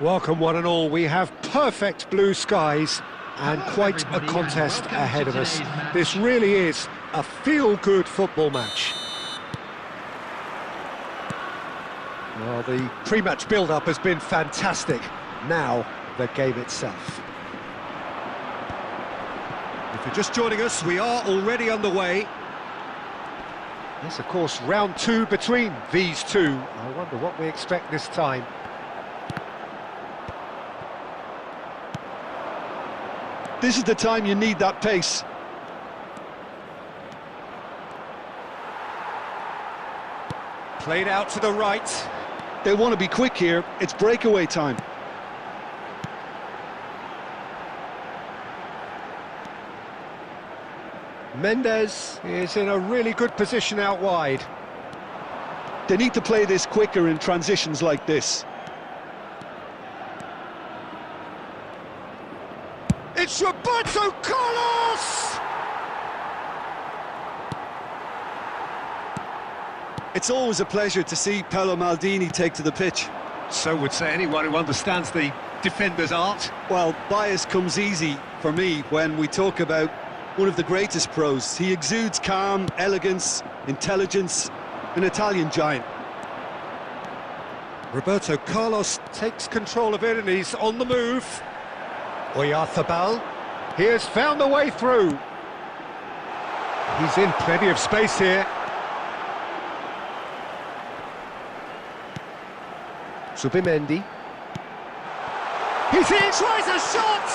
Welcome one and all. We have perfect blue skies and quite a contest ahead of us. This really is a feel-good football match. Well, the pre-match build-up has been fantastic. Now, the game itself. If you're just joining us, we are already underway. Yes, of course, round two between these two. I wonder what we expect this time. This is the time you need that pace. Played out to the right. They want to be quick here. It's breakaway time. Mendes is in a really good position out wide. They need to play this quicker in transitions like this. It's Roberto Goalless! It's always a pleasure to see Paolo Maldini take to the pitch. So would say anyone who understands the defender's art. Well, bias comes easy for me when we talk about one of the greatest pros. He exudes calm, elegance, intelligence, an Italian giant. Roberto Carlos takes control of it and he's on the move. Oyarzabal, he has found a way through. He's in plenty of space here. Subimendi. He's in, tries a shot!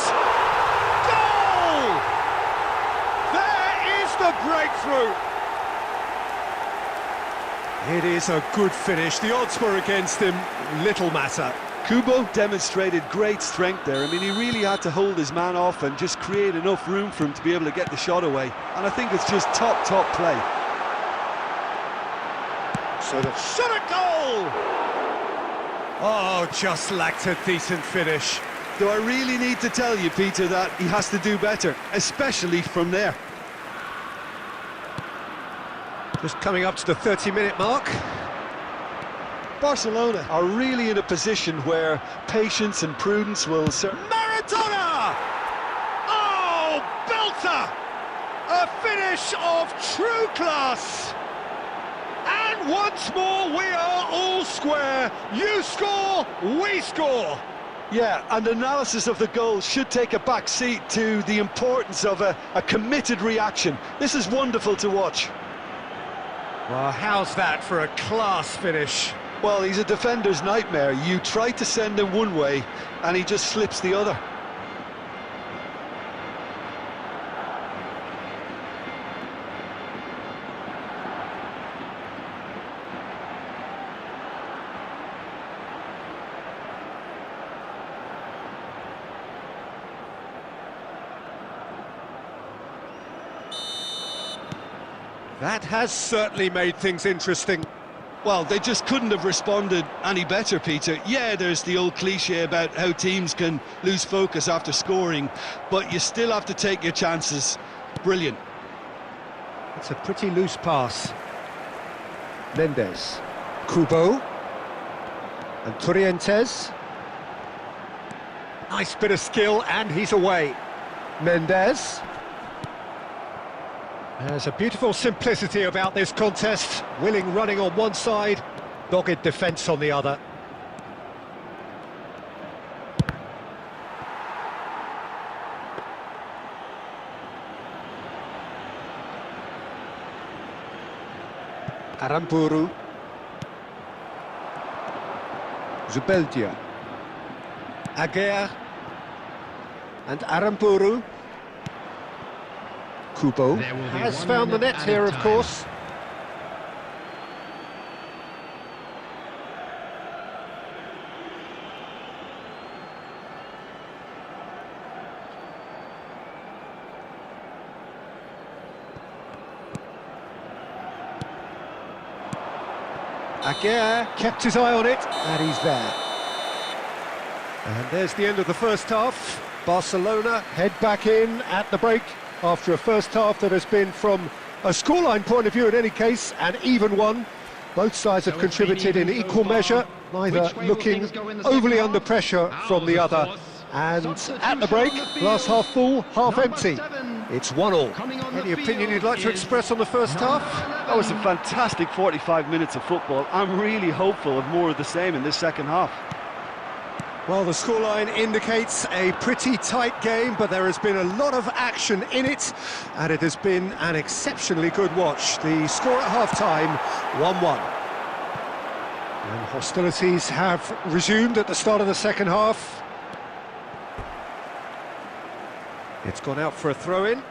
Goal! There is the breakthrough! It is a good finish. The odds were against him, little matter. Kubo demonstrated great strength there. I mean, he really had to hold his man off and just create enough room for him to be able to get the shot away. And I think it's just top play. So the shot at goal! Oh, just lacked a decent finish. Do I really need to tell you, Peter, that he has to do better, especially from there? Just coming up to the 30-minute mark. Barcelona are really in a position where patience and prudence will serve. Maradona! Oh, belter! A finish of true class! And once more we are all square. You score, we score. Yeah, and analysis of the goal should take a back seat to the importance of a committed reaction. This is wonderful to watch. Well, how's that for a class finish? Well, he's a defender's nightmare. You try to send him one way, and he just slips the other. That has certainly made things interesting. Well, they just couldn't have responded any better, Peter. Yeah, there's the old cliche about how teams can lose focus after scoring, but you still have to take your chances. Brilliant. It's a pretty loose pass. Mendes. Kubo. And Torrientes. Nice bit of skill, and he's away. Mendes. There's a beautiful simplicity about this contest. Willing running on one side, dogged defence on the other. Aramburu. Zubeldia. Aguirre. And Aramburu. Kubo has found the net here, of course. Aguirre kept his eye on it, and he's there. And there's the end of the first half. Barcelona head back in at the break after a first half that has been, from a scoreline point of view in any case, an even one. Both sides have contributed in equal measure. neither looking overly under pressure from the other. And at the break, glass half full, half empty. It's 1-1. Any opinion you'd like to express on the first half? That was a fantastic 45 minutes of football. I'm really hopeful of more of the same in this second half. Well, the scoreline indicates a pretty tight game, but there has been a lot of action in it, and it has been an exceptionally good watch. The score at half-time, 1-1. And hostilities have resumed at the start of the second half. It's gone out for a throw-in.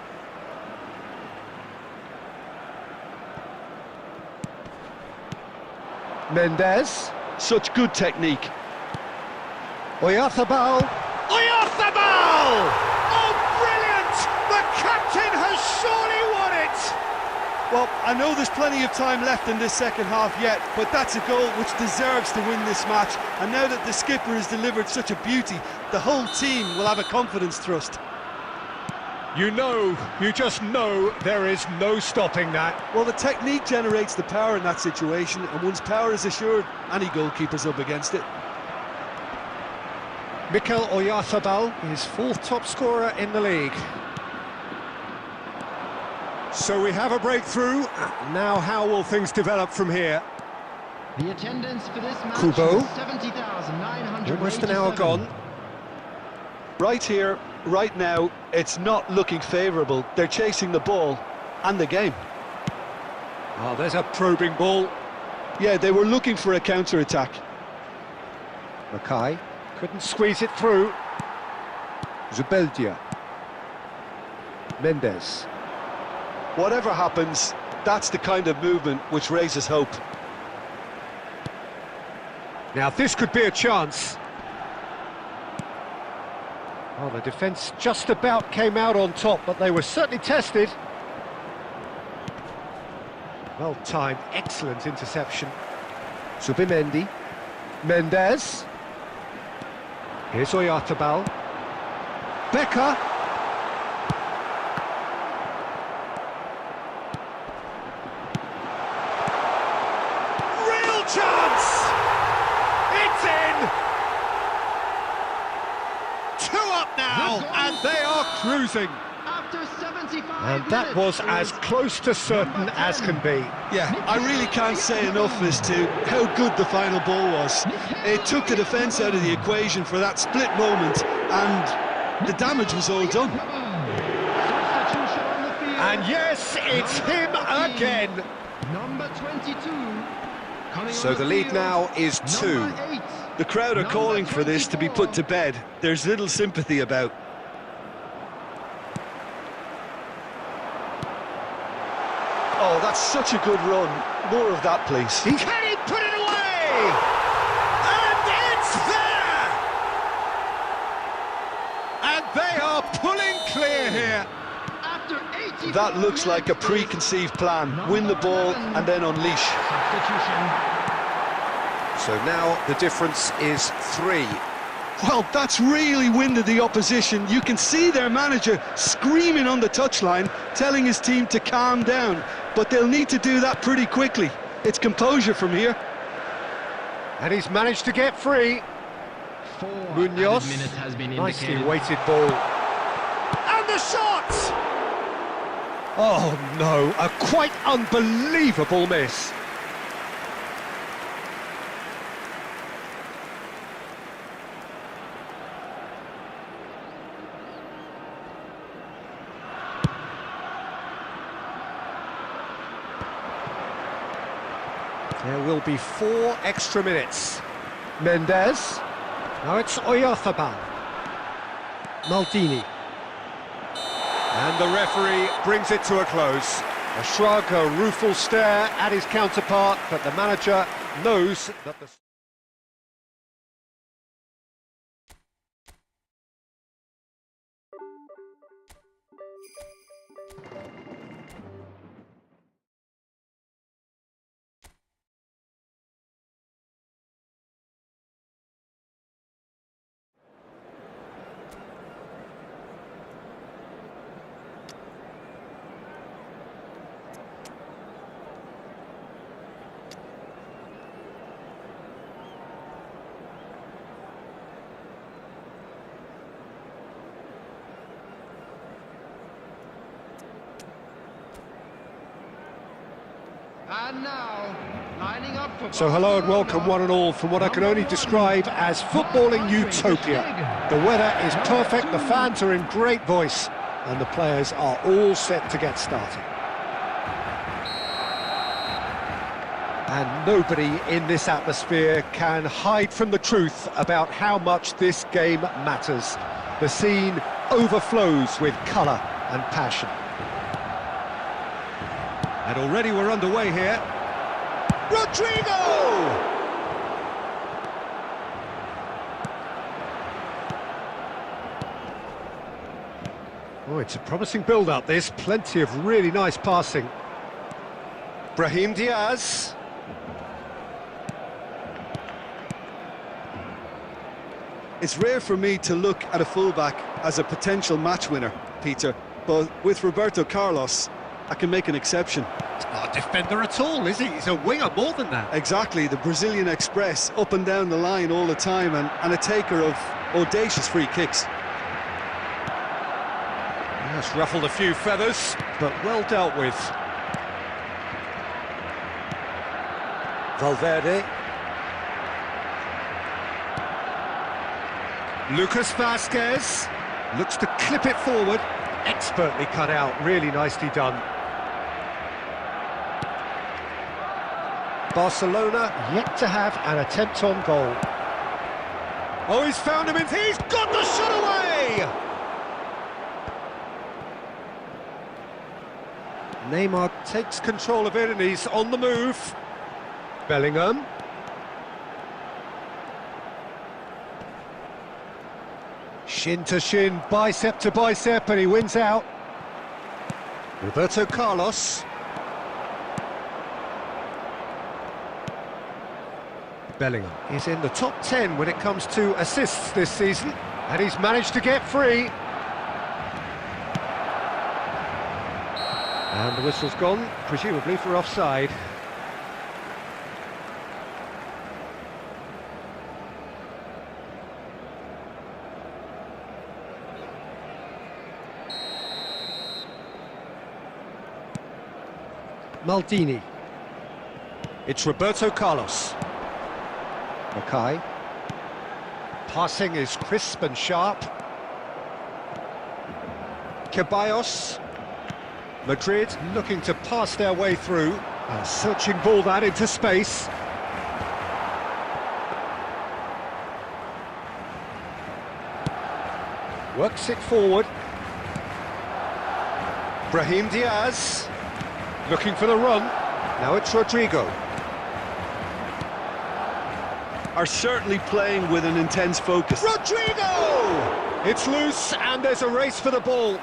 Mendes. Such good technique. Oyarzabal. Oyarzabal! Oh, brilliant! The captain has surely won it! Well, I know there's plenty of time left in this second half yet, but that's a goal which deserves to win this match. And now that the skipper has delivered such a beauty, the whole team will have a confidence thrust. You just know there is no stopping that. Well, the technique generates the power in that situation, and once power is assured, any goalkeeper's up against it. Mikel Oyarzabal is fourth top scorer in the league. So we have a breakthrough. Now how will things develop from here? The attendance for this match Kubo. is 70,987. Almost an hour gone. Right here, right now, it's not looking favourable. They're chasing the ball and the game. Oh, there's a probing ball. Yeah, they were looking for a counter-attack. Mackay couldn't squeeze it through. Zubeldia. Mendes. Whatever happens, that's the kind of movement which raises hope. Now this could be a chance. Well, the defence just about came out on top, but they were certainly tested. Well timed, excellent interception. Zubimendi. Mendes. Here's Oyarzabal. Becker. Real chance! It's in! 2 up now, and they are cruising. After 75 And that was as close to certain as can be. Yeah, I really can't say enough as to how good the final ball was. It took the defence out of the equation for that split moment, and the damage was all done. Substitution on the field. And yes, it's him again. Number 22. Coming So on the lead field, now is 2. number 8. The crowd are calling for this to be put to bed. There's little sympathy about. Oh, that's such a good run. More of that, please. Can he put it away? And it's there! And they are pulling clear here. After 80 That looks like a preconceived plan. Win the ball and then unleash. substitution. So now the difference is 3. Well, that's really winded the opposition. You can see their manager screaming on the touchline, telling his team to calm down. But they'll need to do that pretty quickly. It's composure from here. And he's managed to get free. 4 Munoz, added minutes has been nicely indicated. weighted ball. And the shot! Oh no, a quite unbelievable miss. There will be 4 extra minutes. Mendes. Now it's Oyarzabal. Maldini. And the referee brings it to a close. A shrug, a rueful stare at his counterpart, but the manager knows that the... And now, lining up for So hello and welcome one and all from what I can only describe as footballing utopia. The weather is perfect, the fans are in great voice, and the players are all set to get started. And nobody in this atmosphere can hide from the truth about how much this game matters. The scene overflows with colour and passion. And already we're underway here. Rodrigo! Oh, it's a promising build-up, this. Plenty of really nice passing. Brahim Diaz. It's rare for me to look at a fullback as a potential match winner, Peter, but with Roberto Carlos, I can make an exception. He's not a defender at all, is he? He's a winger more than that. Exactly, the Brazilian Express, up and down the line all the time, and a taker of audacious free kicks. Yes, ruffled a few feathers, but well dealt with. Valverde. Lucas Vasquez looks to clip it forward. Expertly cut out, really nicely done. Barcelona yet to have an attempt on goal. Oh, he's found him, he's got the shot away! Neymar takes control of it and he's on the move. Bellingham. Shin to shin, bicep to bicep, and he wins out. Roberto Carlos. Bellingham is in the top 10 when it comes to assists this season, and he's managed to get free. And the whistle's gone, presumably for offside. Maldini. It's Roberto Carlos. Mackay. Passing is crisp and sharp. Ceballos. Madrid looking to pass their way through. A searching ball that into space. Works it forward. Brahim Diaz. Looking for the run. Now it's Rodrigo. Are certainly playing with an intense focus. Rodrigo! It's loose and there's a race for the ball.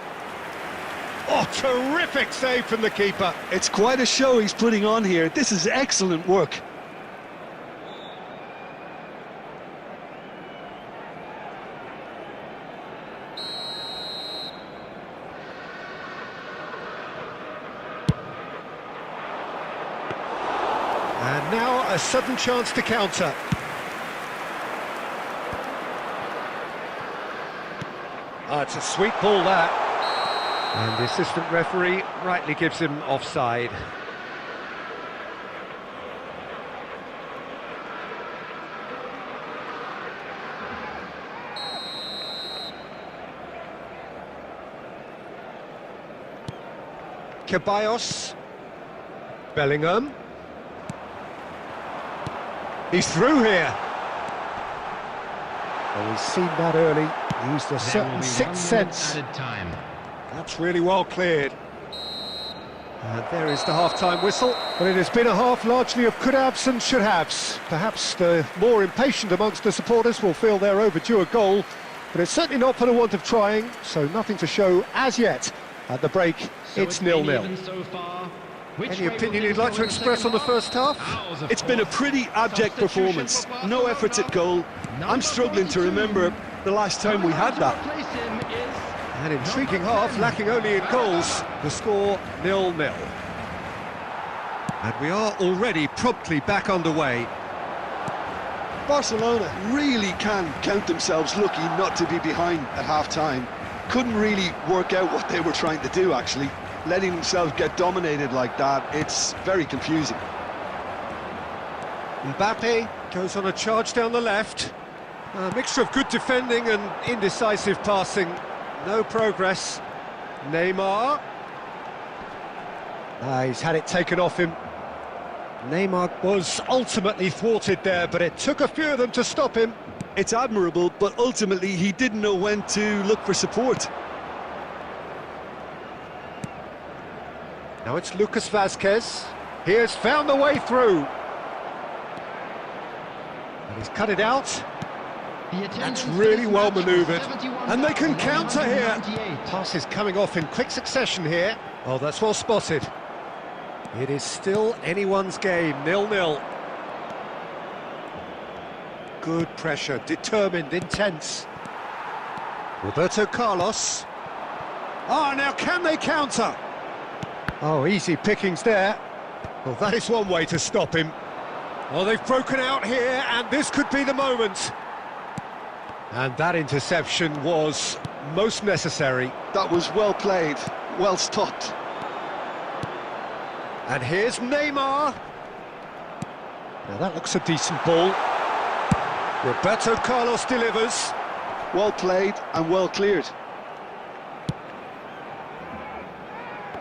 Oh, terrific save from the keeper. It's quite a show he's putting on here. This is excellent work. And now a sudden chance to counter. Oh, it's a sweet ball, that. And the assistant referee rightly gives him offside. Ceballos. Bellingham. He's through here. Oh, he's seen that early. Used a certain sixth sense. That's really well cleared. And there is the half-time whistle. But it has been a half largely of could-haves and should-haves. Perhaps the more impatient amongst the supporters will feel they're overdue a goal. But it's certainly not for the want of trying, so nothing to show as yet. At the break, it's 0-0. Any opinion you'd like to express on the first half? It's been a pretty abject performance. No efforts at goal. I'm struggling to remember the last time we had that. An intriguing half, lacking only in goals. The score 0-0. And we are already promptly back underway. Barcelona really can count themselves lucky not to be behind at half-time. Couldn't really work out what they were trying to do, actually. Letting themselves get dominated like that, it's very confusing. Mbappe goes on a charge down the left. A mixture of good defending and indecisive passing. No progress. Neymar. He's had it taken off him. Neymar was ultimately thwarted there, but it took a few of them to stop him. It's admirable, but ultimately he didn't know when to look for support. Now it's Lucas Vazquez. He has found the way through. And he's cut it out. That's really well manoeuvred. And they can counter here. Passes coming off in quick succession here. Oh, that's well spotted. It is still anyone's game, 0-0. Good pressure, determined, intense. Roberto Carlos. Oh, now can they counter? Oh, easy pickings there. Well, that is one way to stop him. Oh, they've broken out here, and this could be the moment. And that interception was most necessary. That was well played, well stopped. And here's Neymar. Now that looks a decent ball. Roberto Carlos delivers. Well played and well cleared.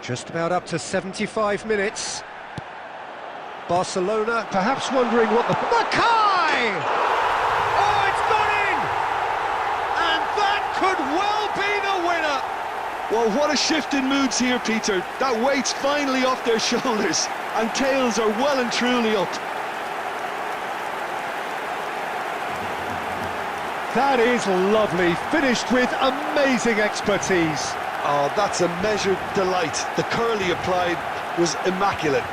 Just about up to 75 minutes. Barcelona perhaps wondering what the... Mackay! Oh, it's gone in! And that could well be the winner! Well, what a shift in moods here, Peter. That weight's finally off their shoulders, and tails are well and truly up. That is lovely, finished with amazing expertise. Oh, that's a measured delight. The curl he applied was immaculate.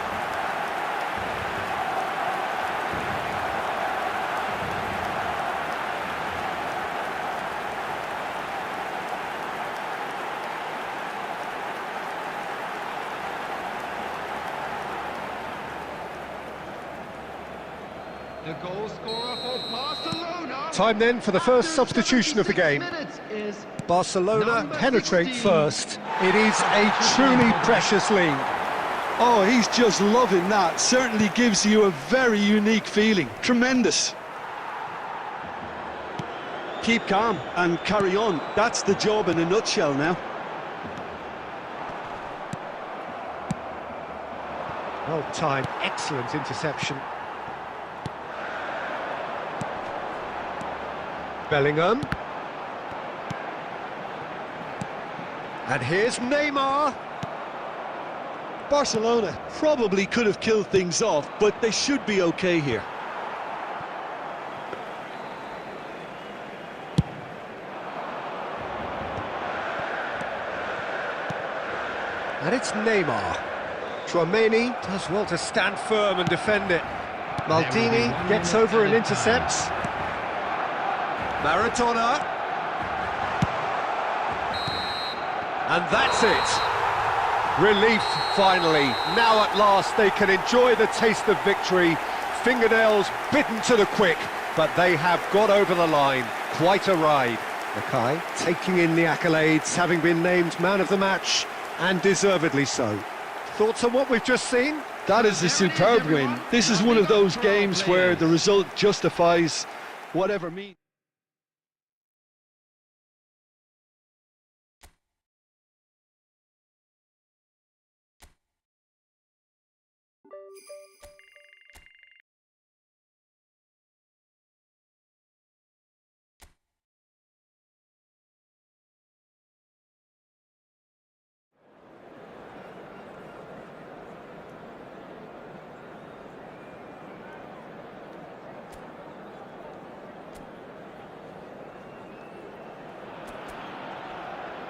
The goal scorer for Barcelona. Time then for the first substitution of the game. Barcelona penetrate first. It is a truly precious lead. Oh, he's just loving that. Certainly gives you a very unique feeling. Tremendous. Keep calm and carry on. That's the job in a nutshell now. Well timed, excellent interception. Bellingham. And here's Neymar. Barcelona probably could have killed things off, but they should be okay here. And it's Neymar. Tchouameni does well to stand firm and defend it. Maldini gets over and intercepts. Maradona. And that's it. Relief, finally. Now at last they can enjoy the taste of victory. Fingernails bitten to the quick, but they have got over the line. Quite a ride. Mackay taking in the accolades, having been named man of the match, and deservedly so. Thoughts on what we've just seen? That is a superb win. This is one of those games where the result justifies whatever means.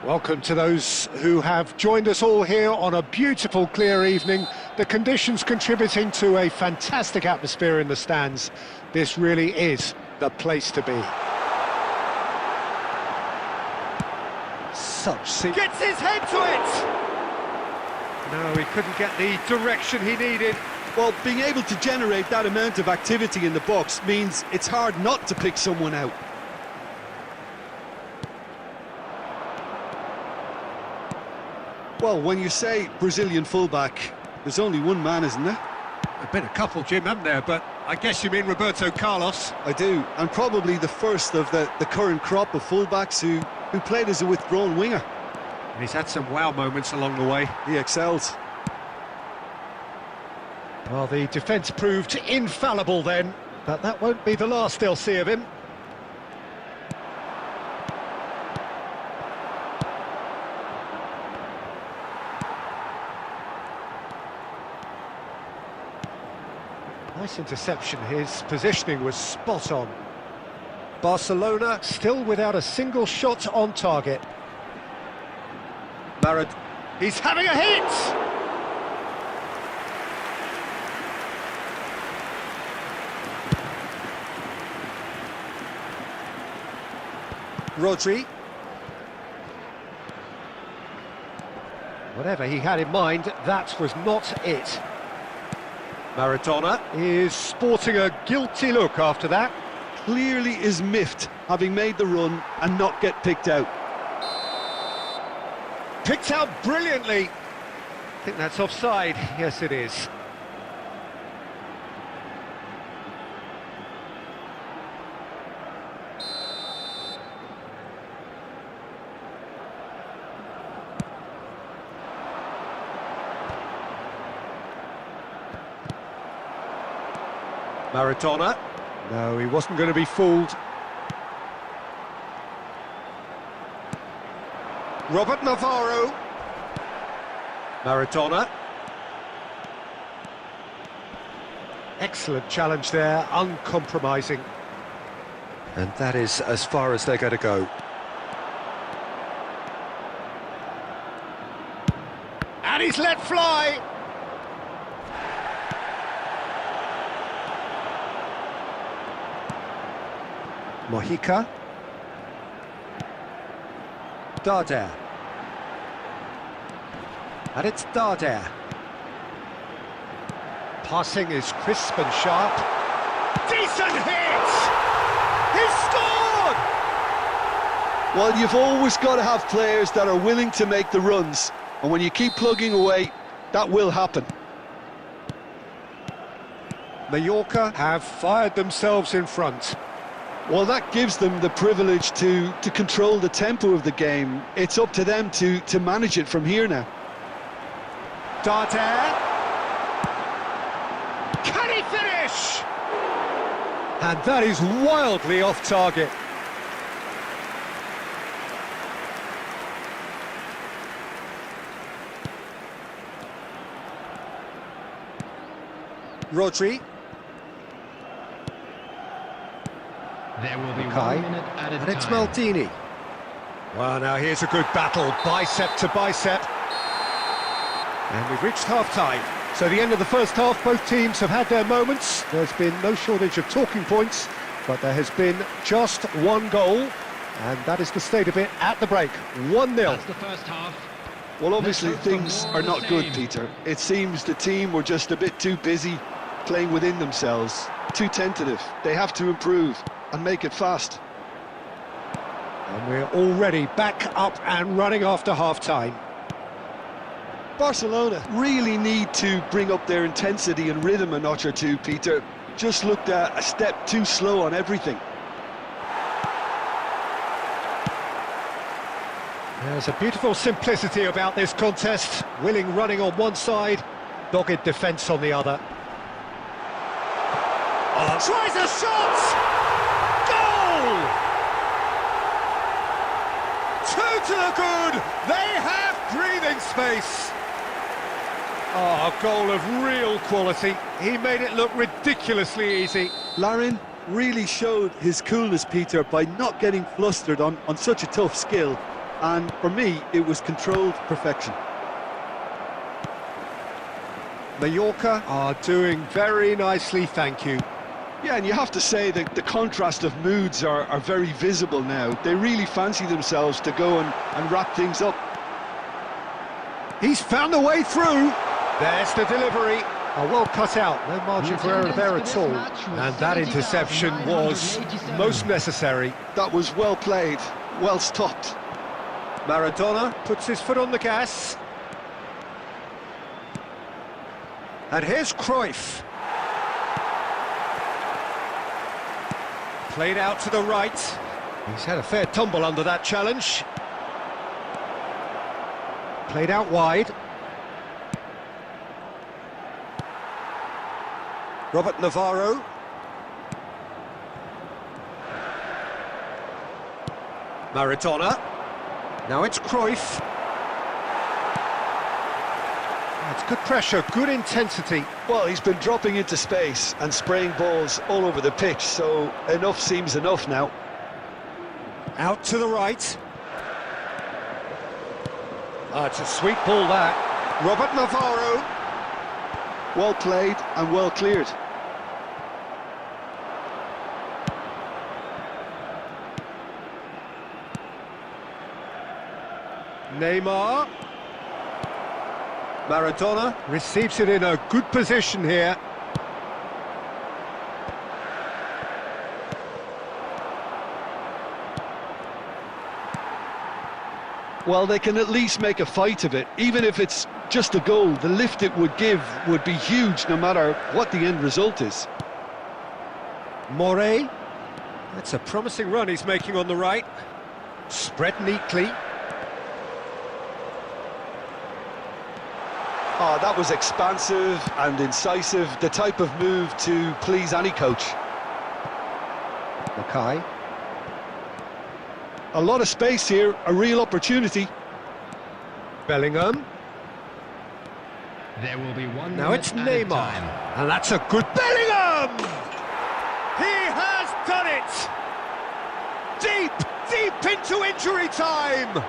Welcome to those who have joined us all here on a beautiful, clear evening. The conditions contributing to a fantastic atmosphere in the stands. This really is the place to be. Gets his head to it! No, he couldn't get the direction he needed. Well, being able to generate that amount of activity in the box means it's hard not to pick someone out. Well, when you say Brazilian fullback, there's only one man, isn't there? There've been a couple, Jim, haven't there? But I guess you mean Roberto Carlos. I do, and probably the first of the current crop of fullbacks who played as a withdrawn winger. And he's had some wow moments along the way. He excels. Well, the defence proved infallible then, but that won't be the last they'll see of him. Nice interception, his positioning was spot on. Barcelona still without a single shot on target. He's having a hit! Rodri. Whatever he had in mind, that was not it. Maradona is sporting a guilty look after that. Clearly is miffed, having made the run and not get picked out. Picked out brilliantly. I think that's offside. Yes, it is. Maradona. No, he wasn't going to be fooled. Robert Navarro. Maradona. Excellent challenge there, uncompromising. And that is as far as they're going to go. And he's let fly! Mojica. Darder. And it's Darder. Passing is crisp and sharp. Decent hit! He scored! Well, you've always got to have players that are willing to make the runs. And when you keep plugging away, that will happen. Mallorca have fired themselves in front. Well, that gives them the privilege to control the tempo of the game. It's up to them to manage it from here now. Darder. Can he finish? And that is wildly off target. Rodri. There will be Kai. 1 minute at a And it's time. Maldini. Well, now here's a good battle, bicep to bicep. And we've reached half-time. So the end of the first half, both teams have had their moments. There's been no shortage of talking points, but there has been just one goal, and that is the state of it at the break. 1-0. That's the first half. Well, obviously Let's hope for things more are of the not good, same. Peter. It seems the team were just a bit too busy playing within themselves, too tentative. They have to improve and make it fast. And we're already back up and running after half-time. Barcelona really need to bring up their intensity and rhythm a notch or two, Peter. Just looked a step too slow on everything. There's a beautiful simplicity about this contest. Willing running on one side, dogged defence on the other. Tries a shot! Goal! 2 to the good! They have breathing space! Oh, a goal of real quality. He made it look ridiculously easy. Larin really showed his coolness, Peter, by not getting flustered on such a tough skill. And for me, it was controlled perfection. Mallorca are doing very nicely, thank you. Yeah, and you have to say that the contrast of moods are very visible now. They really fancy themselves to go and wrap things up. He's found a way through. There's the delivery. Oh, well cut out, no margin for error there at all. And that interception was most necessary. That was well played, well stopped. Maradona puts his foot on the gas. And here's Cruyff. Played out to the right. He's had a fair tumble under that challenge. Played out wide. Robert Navarro. Maradona. Now it's Cruyff. That's good pressure, good intensity. Well, he's been dropping into space and spraying balls all over the pitch, so enough seems enough now. Out to the right. It's a sweet ball, that. Robert Navarro. Well played and well cleared. Neymar. Maradona receives it in a good position here. Well, they can at least make a fight of it. Even if it's just a goal, the lift it would give would be huge no matter what the end result is. Morey. That's a promising run he's making on the right. Spread neatly. Oh, that was expansive and incisive, the type of move to please any coach. Mackay. A lot of space here, a real opportunity. Bellingham. There will be one. Now it's minute Neymar. added time. And that's a good Bellingham! He has done it! Deep into injury time!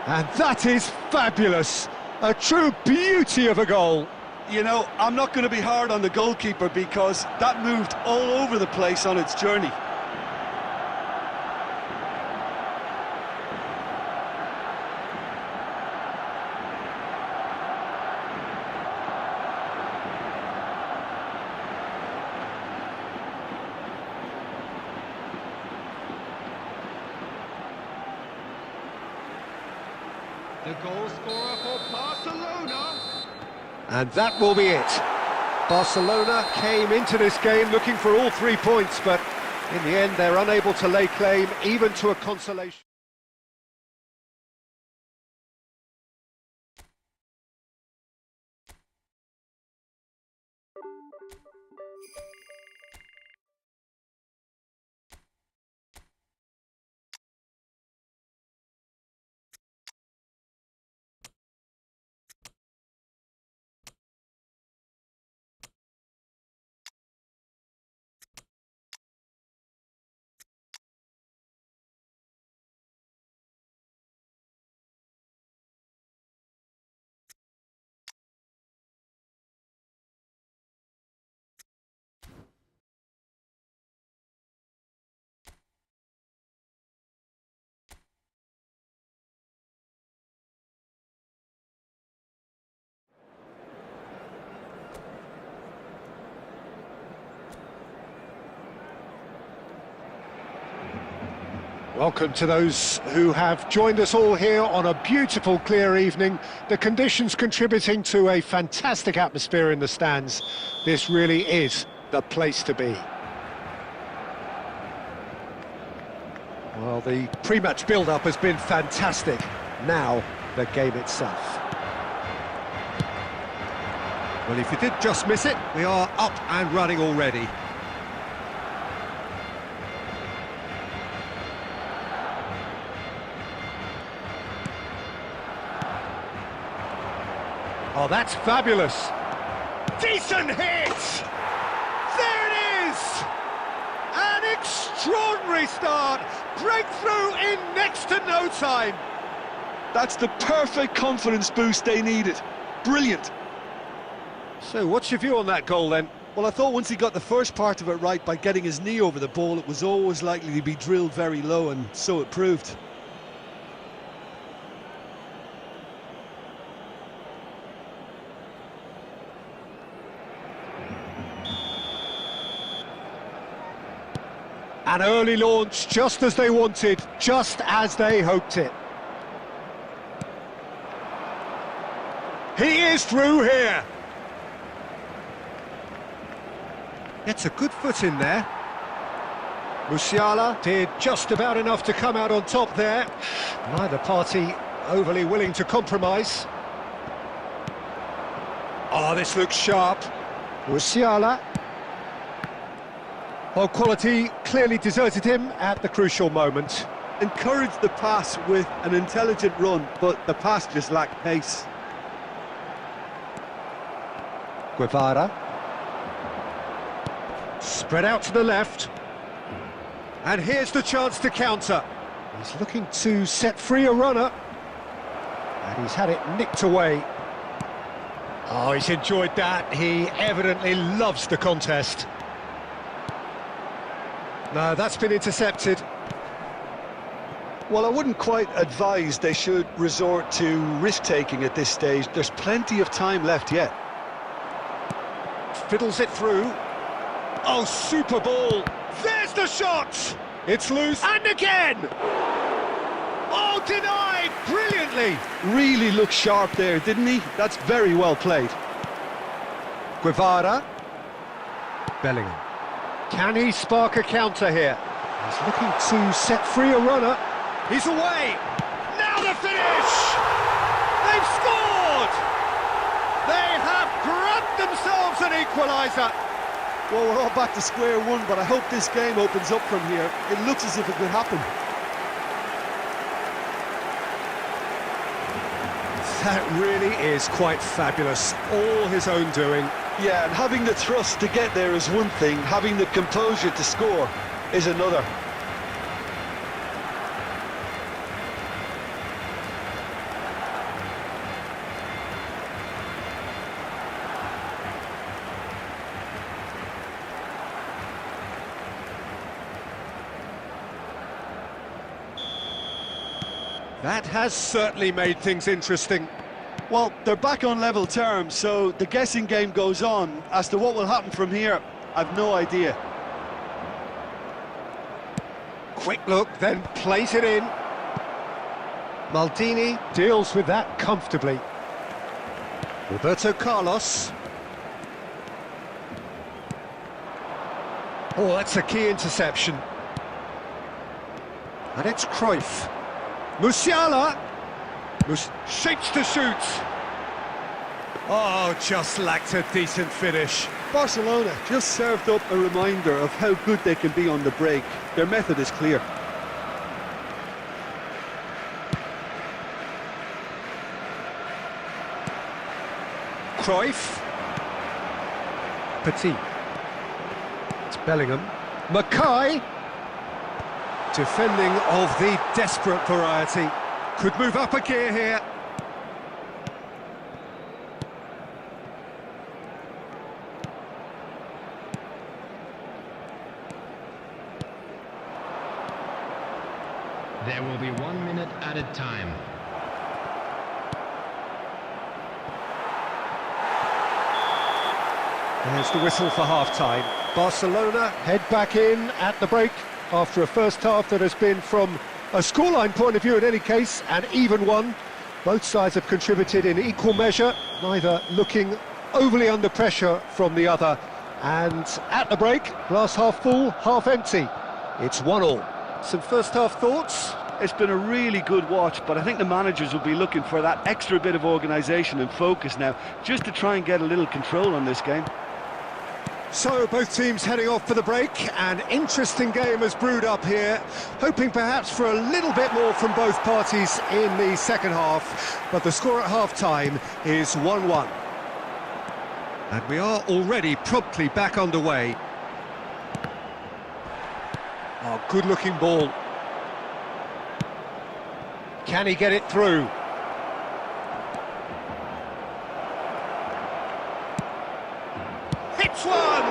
And that is fabulous. A true beauty of a goal. You know, I'm not going to be hard on the goalkeeper because that moved all over the place on its journey. The goal scorer for Barcelona. And that will be it. Barcelona came into this game looking for all 3 points, but in the end they're unable to lay claim even to a consolation. Welcome to those who have joined us all here on a beautiful, clear evening. The conditions contributing to a fantastic atmosphere in the stands. This really is the place to be. Well, the pre-match build-up has been fantastic. Now, the game itself. Well, if you did just miss it, we are up and running already. Oh, that's fabulous. Decent hit! There it is! An extraordinary start. Breakthrough in next to no time. That's the perfect confidence boost they needed. Brilliant. So, what's your view on that goal then? Well, I thought once he got the first part of it right by getting his knee over the ball, it was always likely to be drilled very low, and so it proved. An early launch, just as they wanted, just as they hoped it. He is through here. Gets a good foot in there. Musiala did just about enough to come out on top there. Neither party overly willing to compromise. Oh, this looks sharp. Musiala. Well, quality clearly deserted him at the crucial moment. Encouraged the pass with an intelligent run, but the pass just lacked pace. Guevara. Spread out to the left. And here's the chance to counter. He's looking to set free a runner. And he's had it nicked away. Oh, he's enjoyed that. He evidently loves the contest. No, that's been intercepted. Well, I wouldn't quite advise they should resort to risk-taking at this stage. There's plenty of time left yet. Fiddles it through. Oh, super ball. There's the shot! It's loose, and again! Oh, denied brilliantly! Really looked sharp there, didn't he? That's very well played. Guevara. Bellingham. Can he spark a counter here? He's looking to set free a runner. He's away! Now the finish! They've scored! They have grabbed themselves an equaliser! Well, we're all back to square one, but I hope this game opens up from here. It looks as if it could happen. That really is quite fabulous. All his own doing. Yeah, and having the thrust to get there is one thing. Having the composure to score is another. That has certainly made things interesting. Well, they're back on level terms, so the guessing game goes on. As to what will happen from here, I've no idea. Quick look, then plays it in. Maldini deals with that comfortably. Roberto Carlos. Oh, that's a key interception. And it's Cruyff. Musiala. Shapes to shoot. Oh, just lacked a decent finish. Barcelona just served up a reminder of how good they can be on the break. Their method is clear. Cruyff. Petit. It's Bellingham. Mackay. Defending of the desperate variety. Could move up a gear here. There will be 1 minute added time. There's the whistle for half-time. Barcelona head back in at the break after a first half that has been, from a scoreline point of view in any case, an even one. Both sides have contributed in equal measure, neither looking overly under pressure from the other. And at the break, glass half full, half empty. It's 1-1. Some first half thoughts? It's been a really good watch, but I think the managers will be looking for that extra bit of organisation and focus now, just to try and get a little control on this game. So both teams heading off for the break. An interesting game has brewed up here, hoping perhaps for a little bit more from both parties in the second half, but the score at half-time is 1-1. And we are already promptly back underway. Oh, good-looking ball. Can he get it through? Hits one!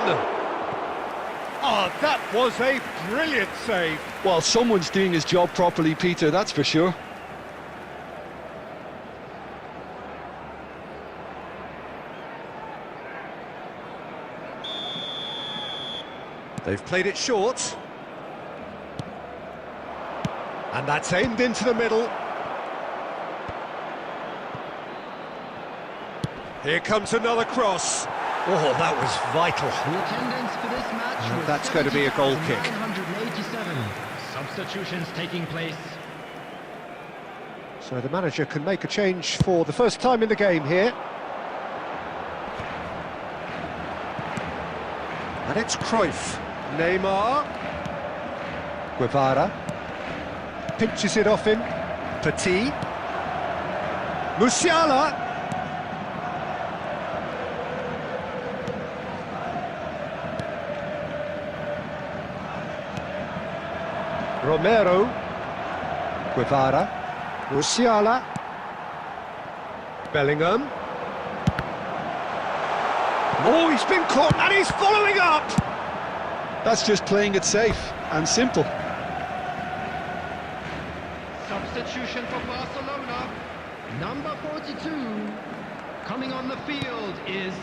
Oh, that was a brilliant save. Well, someone's doing his job properly, Peter, that's for sure. They've played it short. And that's aimed into the middle. Here comes another cross. Oh, that was vital. The attendance for this match And was that's going to be a goal kick. 70,987. Substitutions taking place. So the manager can make a change for the first time in the game here. And it's Cruyff. Neymar. Guevara. Pinches it off him. Petit. Musiala. Romero. Guevara. Musiala. Bellingham. Oh, he's been caught and he's following up! That's just playing it safe and simple. Substitution for Barcelona. Number 42 coming on the field is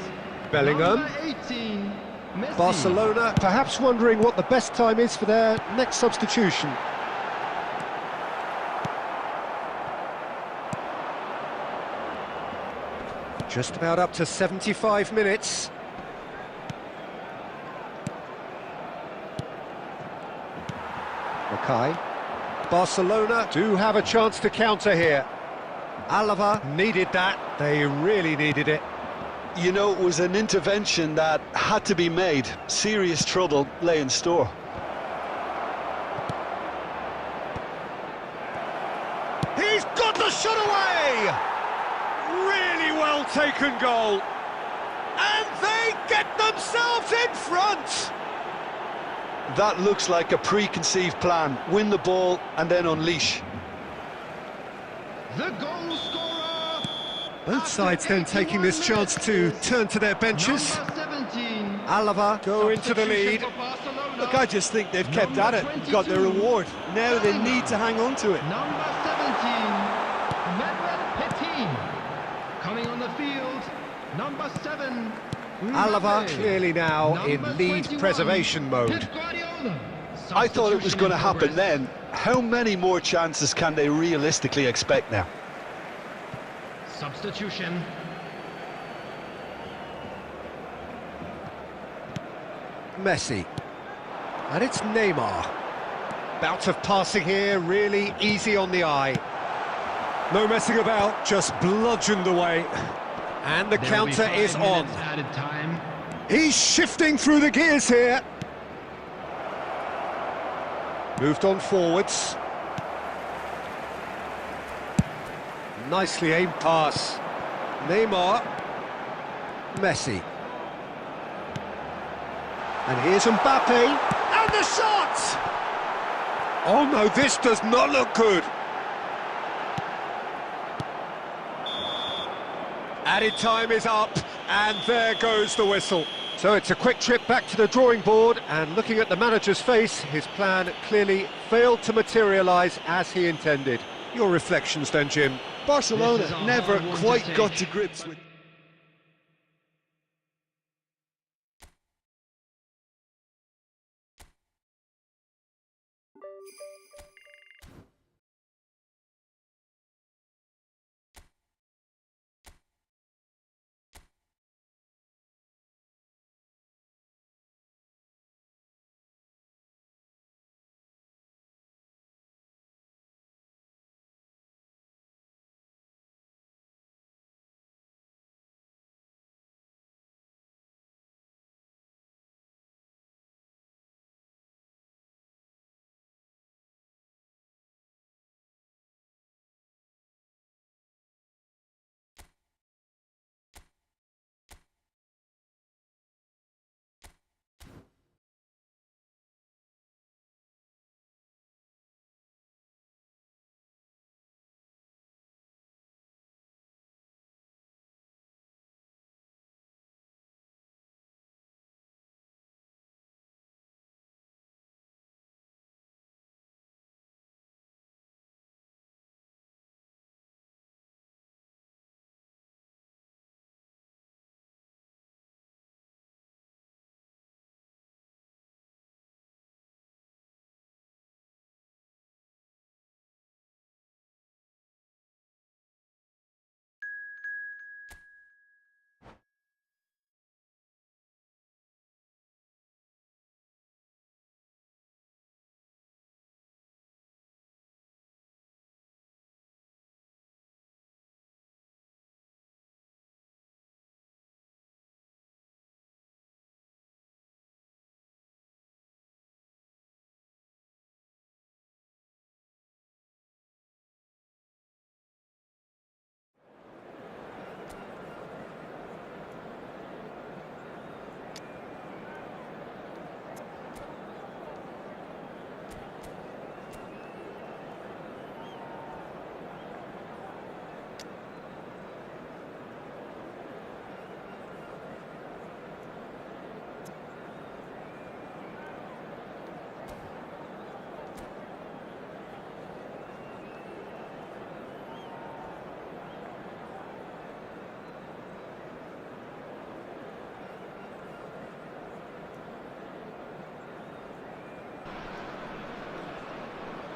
Bellingham. number 18, Messi. Barcelona perhaps wondering what the best time is for their next substitution. Just about up to 75 minutes. Mackay. Barcelona do have a chance to counter here. Alava needed that. They really needed it. You know, it was an intervention that had to be made. Serious trouble lay in store. He's got the shot away! Really well taken goal. And they get themselves in front! That looks like a preconceived plan. Win the ball and then unleash. The goal scorer. Both sides then taking this chance to turn to their benches. Number 17. Alava go into the lead. For Barcelona. Look, I just think they've kept at it, got their reward. Now they need to hang on to it. Number 17, Medved Petit. Coming on the field, number 7. Alava Mbappe. clearly now Number in lead 21, preservation mode. Pep Guardiola. I thought it was going to happen Substitution in then. How many more chances can they realistically expect now? progress. Substitution. Messi. And it's Neymar. Bout of passing here, really easy on the eye. No messing about, just bludgeoned away. And the There will be counter 5 is on. minutes added time. He's shifting through the gears here. Moved on forwards. Nicely aimed pass. Neymar. Messi. And here's Mbappe. And the shot! Oh no, this does not look good. Added time is up, and there goes the whistle. So it's a quick trip back to the drawing board, and looking at the manager's face, his plan clearly failed to materialise as he intended. Your reflections then, Jim? Barcelona This is a never hard one to quite take. got to grips with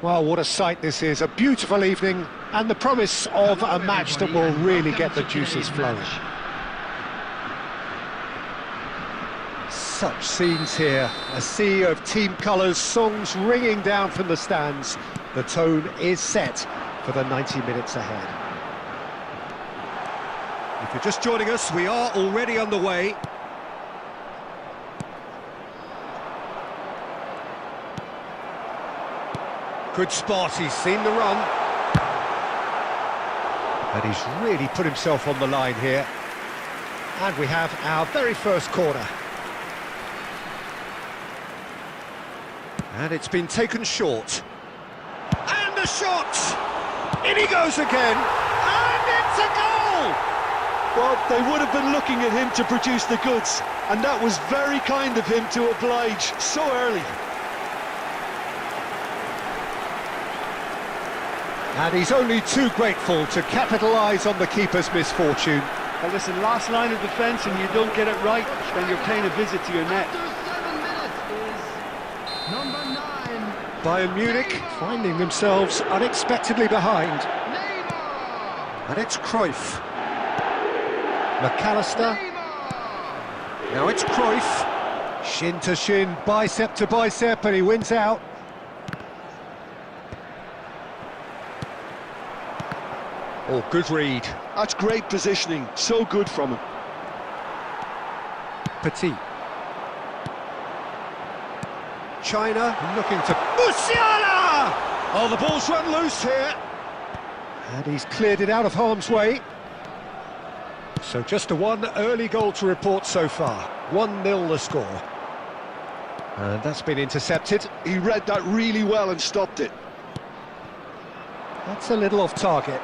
Well, what a sight this is, a beautiful evening, and the promise of a match that will really get the juices flowing. Such scenes here, a sea of team colours, songs ringing down from the stands. The tone is set for the 90 minutes ahead. If you're just joining us, we are already underway. Good spot, he's seen the run. And he's really put himself on the line here. And we have our very first corner. And it's been taken short. And the shot! In he goes again! And it's a goal! Well, they would have been looking at him to produce the goods, and that was very kind of him to oblige so early. And he's only too grateful to capitalise on the keeper's misfortune. Well, listen, last line of defence and you don't get it right, then you're paying a visit to your net. After 7 minutes is number 9. Bayern Munich finding themselves unexpectedly behind. Neymar! And it's Cruyff. McAllister. Neymar! Now it's Cruyff. Shin to shin, bicep to bicep, and he wins out. Oh, good read. That's great positioning, so good from him. Petit. China looking to... Musiala! Oh, the ball's run loose here. And he's cleared it out of harm's way. So just a one early goal to report so far. 1-0 the score. And that's been intercepted. He read that really well and stopped it. That's a little off target.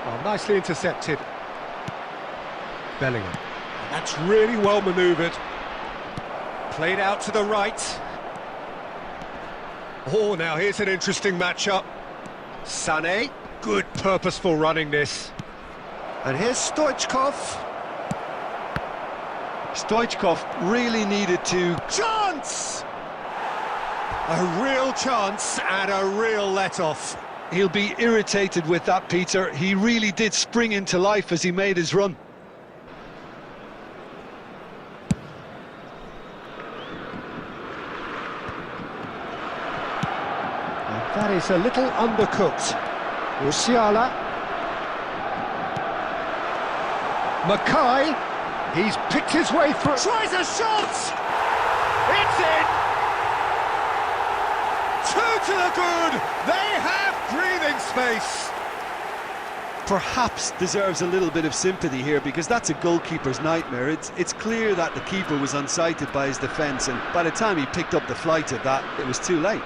Well, nicely intercepted. Bellingham. And that's really well manoeuvred. Played out to the right. Oh, now here's an interesting matchup. Sané. Good purposeful running this. And here's Stoichkov. Stoichkov really needed to... Chance! A real chance and a real let-off. He'll be irritated with that, Peter. He really did spring into life as he made his run. And that is a little undercooked. Musiala. Mackay. He's picked his way through. Tries a shot! It's in! 2 to the good! They have breathing space! Perhaps deserves a little bit of sympathy here, because that's a goalkeeper's nightmare. It's clear that the keeper was unsighted by his defence, and by the time he picked up the flight of that, it was too late.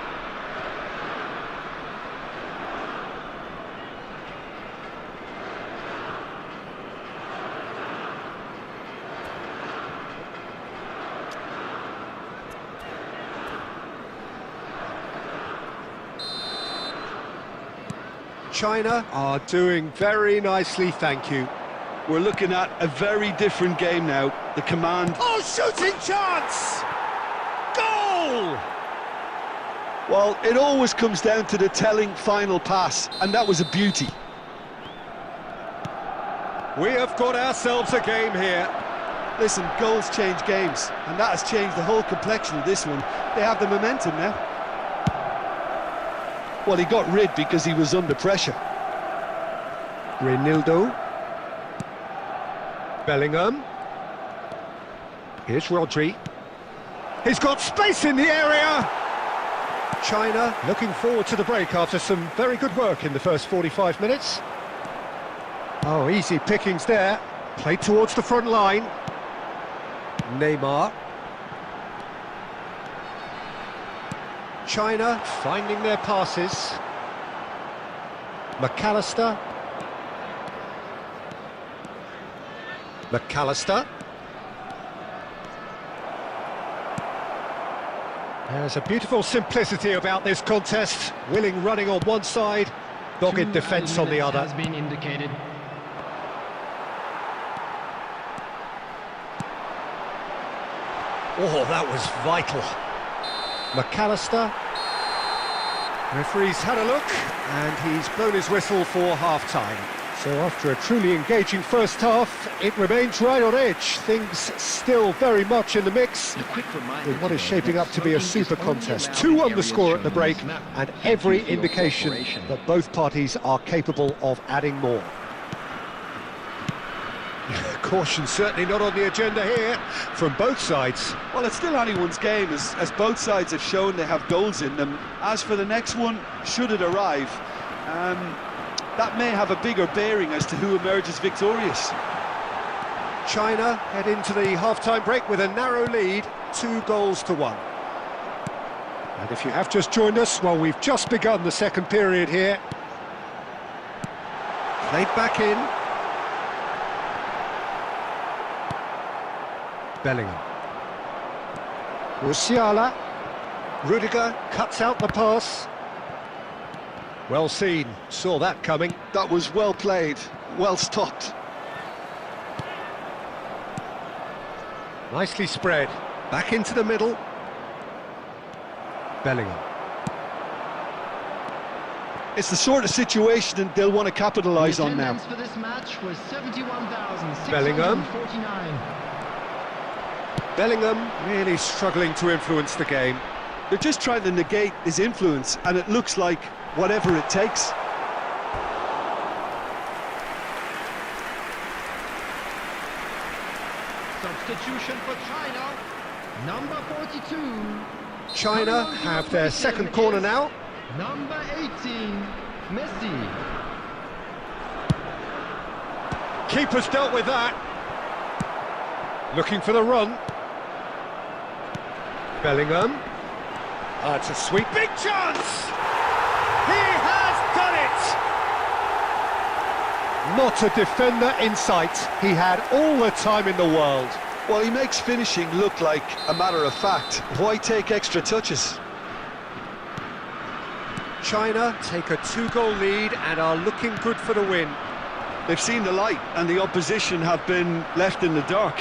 China are doing very nicely, thank you. We're looking at a very different game now. The command... Oh, shooting chance! Goal! Well, it always comes down to the telling final pass, and that was a beauty. We have got ourselves a game here. Listen, goals change games, and that has changed the whole complexion of this one. They have the momentum now. Well, he got rid because he was under pressure. Reinildo. Bellingham. Here's Rodri. He's got space in the area! China looking forward to the break after some very good work in the first 45 minutes. Oh, easy pickings there. Played towards the front line. Neymar. China finding their passes. McAllister. McAllister. There's a beautiful simplicity about this contest. Willing running on one side, dogged defence on the other. Has been indicated. Oh, that was vital. McAllister. Referee's had a look, and he's blown his whistle for half-time. So after a truly engaging first half, it remains right on edge. Things still very much in the mix, with what is shaping up to be a super contest. 2 on the score at the break, and every indication that both parties are capable of adding more. Caution certainly not on the agenda here, from both sides. Well, it's still anyone's game, as both sides have shown they have goals in them. As for the next one, should it arrive, that may have a bigger bearing as to who emerges victorious. China head into the half-time break with a narrow lead, 2-1. And if you have just joined us, well, we've just begun the second period here. Played back in. Bellingham. Musiala. Rudiger cuts out the pass. Well seen, saw that coming. That was well played, well stopped. Nicely spread. Back into the middle. Bellingham. It's the sort of situation they'll want to capitalise on now. For this match was 71,649. Bellingham really struggling to influence the game. They're just trying to negate his influence, and it looks like whatever it takes. Substitution for China, number 42. China have their second corner now. Number 18, Messi. Keeper's dealt with that. Looking for the run. Bellingham. It's a sweet big chance! He has done it! Not a defender in sight. He had all the time in the world. Well, he makes finishing look like a matter of fact. Why take extra touches? China take a 2-goal lead and are looking good for the win. They've seen the light, and the opposition have been left in the dark.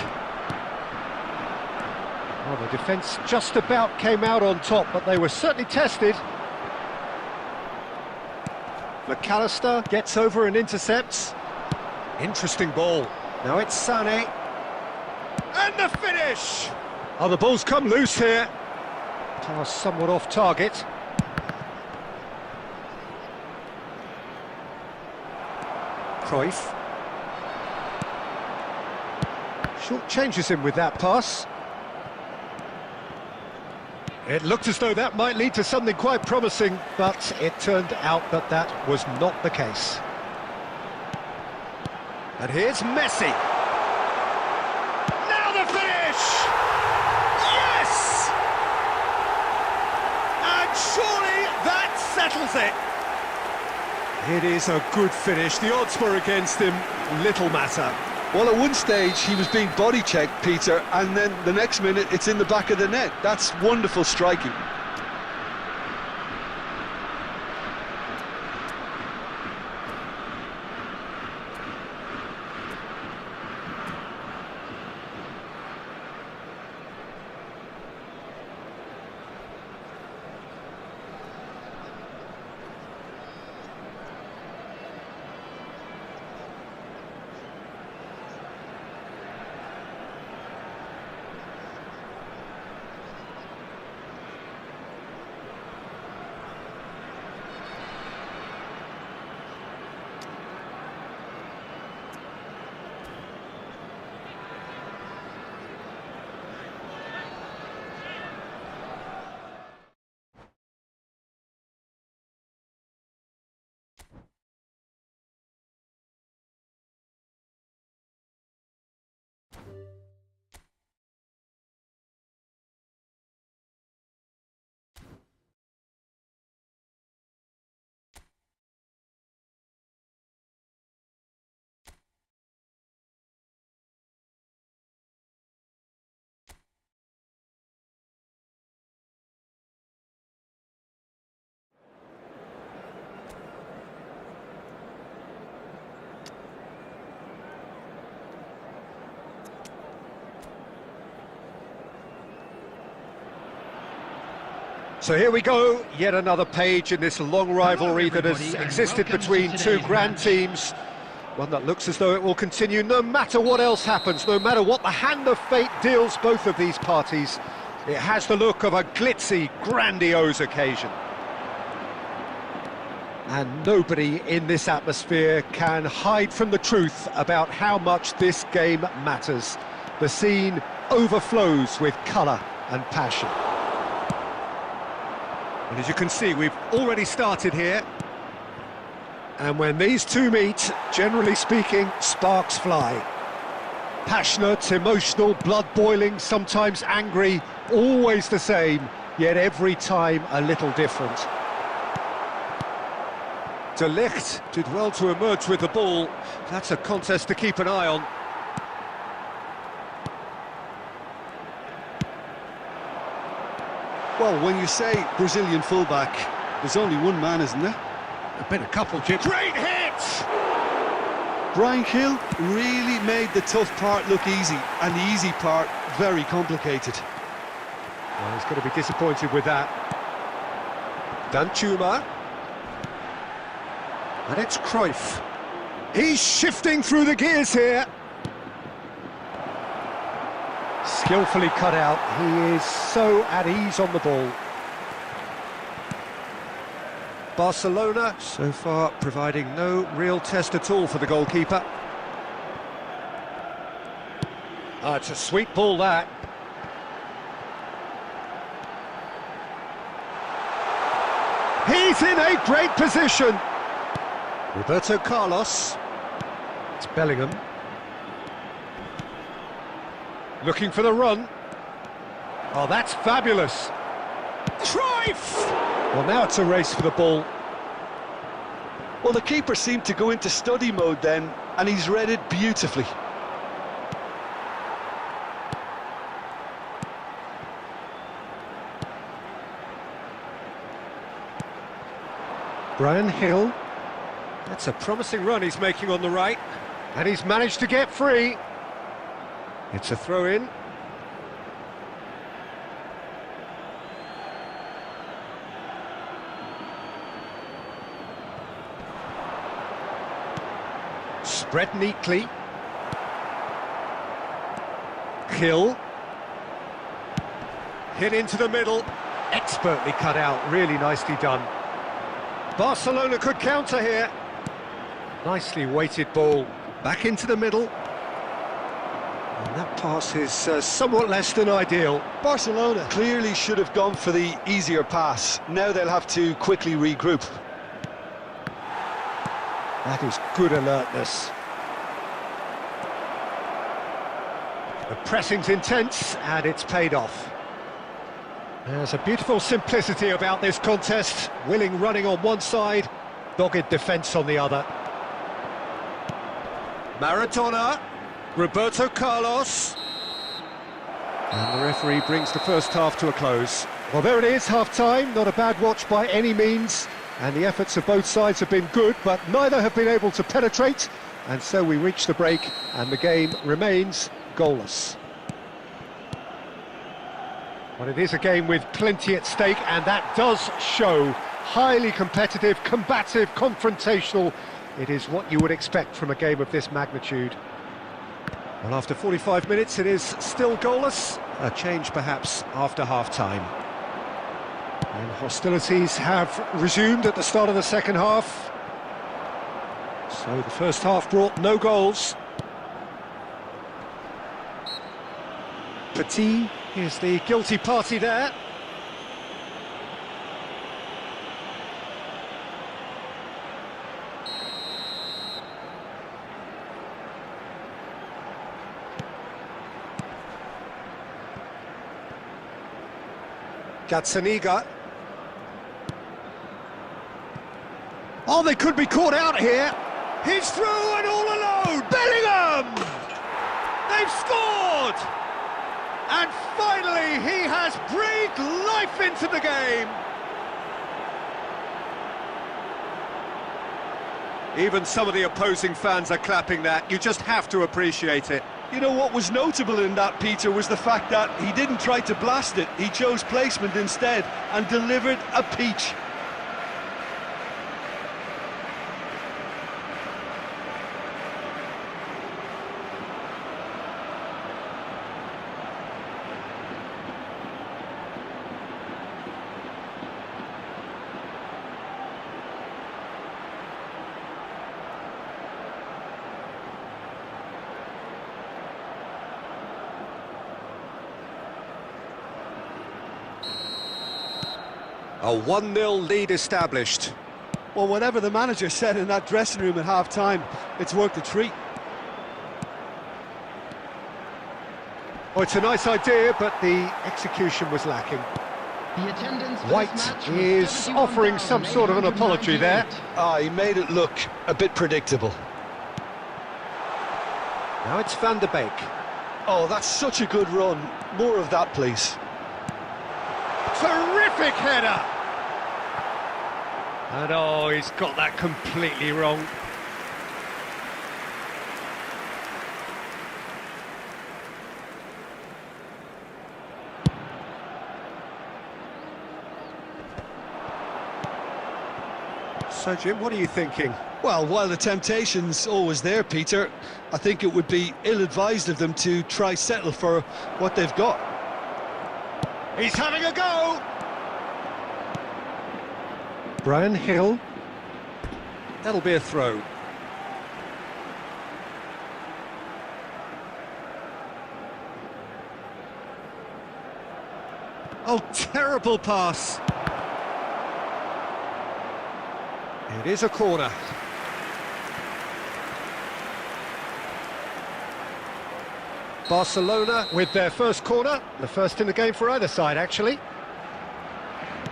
Well, the defence just about came out on top, but they were certainly tested. McAllister gets over and intercepts. Interesting ball. Now it's Sané. And the finish! Oh, the ball's come loose here. Pass somewhat off target. Cruyff. Short changes him with that pass. It looked as though that might lead to something quite promising, but it turned out that that was not the case. And here's Messi. Now the finish! Yes! And surely that settles it. It is a good finish. The odds were against him. Little matter. Well, at one stage he was being body checked, Peter, and then the next minute it's in the back of the net. That's wonderful striking. So here we go, yet another page in this long rivalry that has existed between two grand teams. One that looks as though it will continue no matter what else happens, no matter what the hand of fate deals both of these parties. It has the look of a glitzy, grandiose occasion. And nobody in this atmosphere can hide from the truth about how much this game matters. The scene overflows with colour and passion. And as you can see, we've already started here. And when these two meet, generally speaking, sparks fly. Passionate, emotional, blood-boiling, sometimes angry, always the same, yet every time a little different. De Ligt did well to emerge with the ball. That's a contest to keep an eye on. Well, when you say Brazilian fullback, there's only one man, isn't there? There've been a couple, Jim. Great hit! Brian Hill really made the tough part look easy, and the easy part very complicated. Well, he's going to be disappointed with that. Danchuma. And it's Cruyff. He's shifting through the gears here. Skillfully cut out. He is so at ease on the ball. Barcelona, so far, providing no real test at all for the goalkeeper. It's a sweet ball, that. He's in a great position. Roberto Carlos. It's Bellingham. Looking for the run. Oh, that's fabulous. Cruyff! Well, now it's a race for the ball. Well, the keeper seemed to go into study mode then, and he's read it beautifully. Brian Hill. That's a promising run he's making on the right. And he's managed to get free. It's a throw-in. Spread neatly. Hill. Hit into the middle. Expertly cut out. Really nicely done. Barcelona could counter here. Nicely weighted ball. Back into the middle. And that pass is somewhat less than ideal. Barcelona clearly should have gone for the easier pass. Now they'll have to quickly regroup. That is good alertness. The pressing's intense, and it's paid off. There's a beautiful simplicity about this contest. Willing running on one side, dogged defence on the other. Maradona, Roberto Carlos. And the referee brings the first half to a close. Well, there it is, half-time. Not a bad watch by any means. And the efforts of both sides have been good, but neither have been able to penetrate. And so we reach the break, and the game remains goalless. Well, it is a game with plenty at stake, and that does show. Highly competitive, combative, confrontational. It is what you would expect from a game of this magnitude. Well, after 45 minutes, it is still goalless. A change, perhaps, after half-time. And hostilities have resumed at the start of the second half. So the first half brought no goals. Petit is the guilty party there. Gazzaniga. Oh, they could be caught out here. He's through and all alone. Bellingham! They've scored! And finally, he has breathed life into the game. Even some of the opposing fans are clapping that. You just have to appreciate it. You know what was notable in that, Peter, was the fact that he didn't try to blast it. He chose placement instead and delivered a peach. A 1-0 lead established. Well, whatever the manager said in that dressing room at half-time, it's worked a treat. Oh, it's a nice idea, but the execution was lacking. The attendance for White this match was is offering some sort of an apology there. He made it look a bit predictable. Now it's Van der Beek. Oh, that's such a good run. More of that, please. Terrific header! And oh, he's got that completely wrong. So, Jim, what are you thinking? Well, while the temptation's always there, Peter, I think it would be ill-advised of them to try settle for what they've got. He's having a go! Brian Hill. That'll be a throw. Oh, terrible pass. It is a corner. Barcelona with their first corner, the first in the game for either side, actually.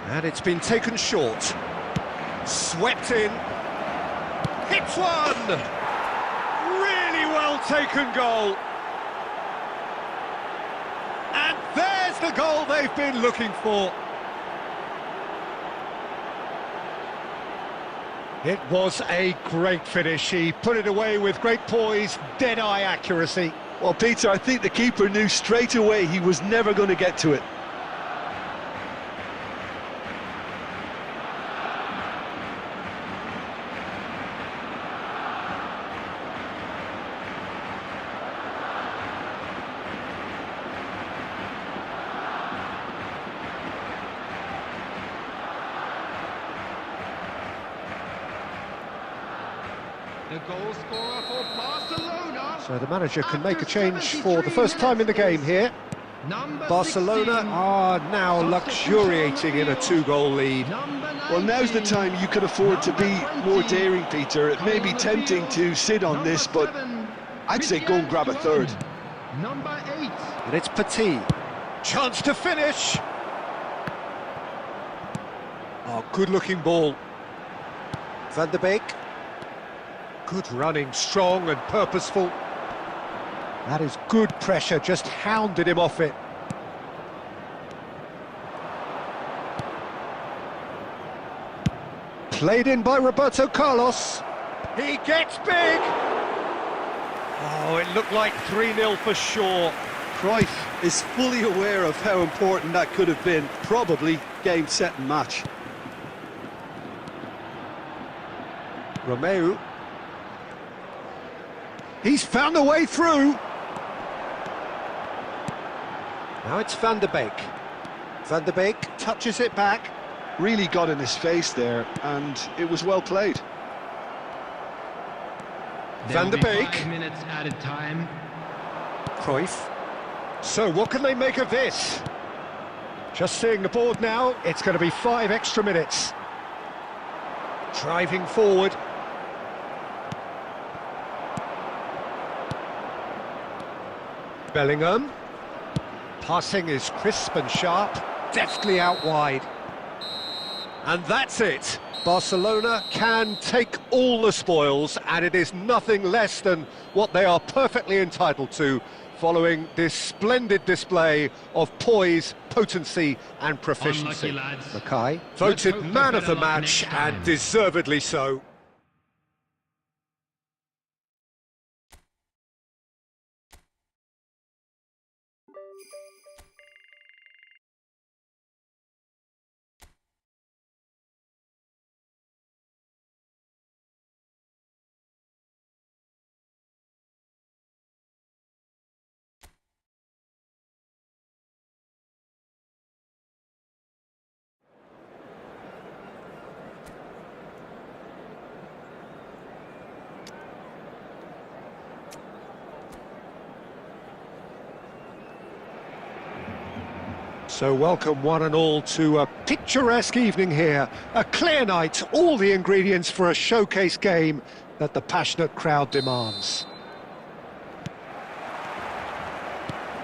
And it's been taken short. Swept in. Hits one! Really well taken goal. And there's the goal they've been looking for. It was a great finish. He put it away with great poise, dead-eye accuracy. Well, Peter, I think the keeper knew straight away he was never going to get to it. The goal scorer for Barcelona. So the manager can make a change for the first time in the game here. Barcelona are now luxuriating in a 2-goal lead. Well, now's the time you could afford to be more daring, Peter. It may be tempting to sit on this, but I'd say go and grab a third. Number 8. And it's Petit. Chance to finish. Oh, good-looking ball. Van der Beek. Good running, strong and purposeful. That is good pressure, just hounded him off it. Played in by Roberto Carlos. He gets big! Oh, it looked like 3-0 for sure. Cruyff is fully aware of how important that could have been. Probably game, set and match. Romeu. He's found a way through. Now it's Van der Beek. Van der Beek touches it back. Really got in his face there, and it was well played. Van der Beek. 5 minutes added time. Cruyff. So what can they make of this? Just seeing the board now, it's going to be 5 extra minutes. Driving forward. Bellingham. Passing is crisp and sharp, deftly out wide. And that's it. Barcelona can take all the spoils, and it is nothing less than what they are perfectly entitled to, following this splendid display of poise, potency and proficiency. Unlucky, lads. Mackay voted man of the match, and deservedly so. So welcome one and all to a picturesque evening here. A clear night, all the ingredients for a showcase game that the passionate crowd demands.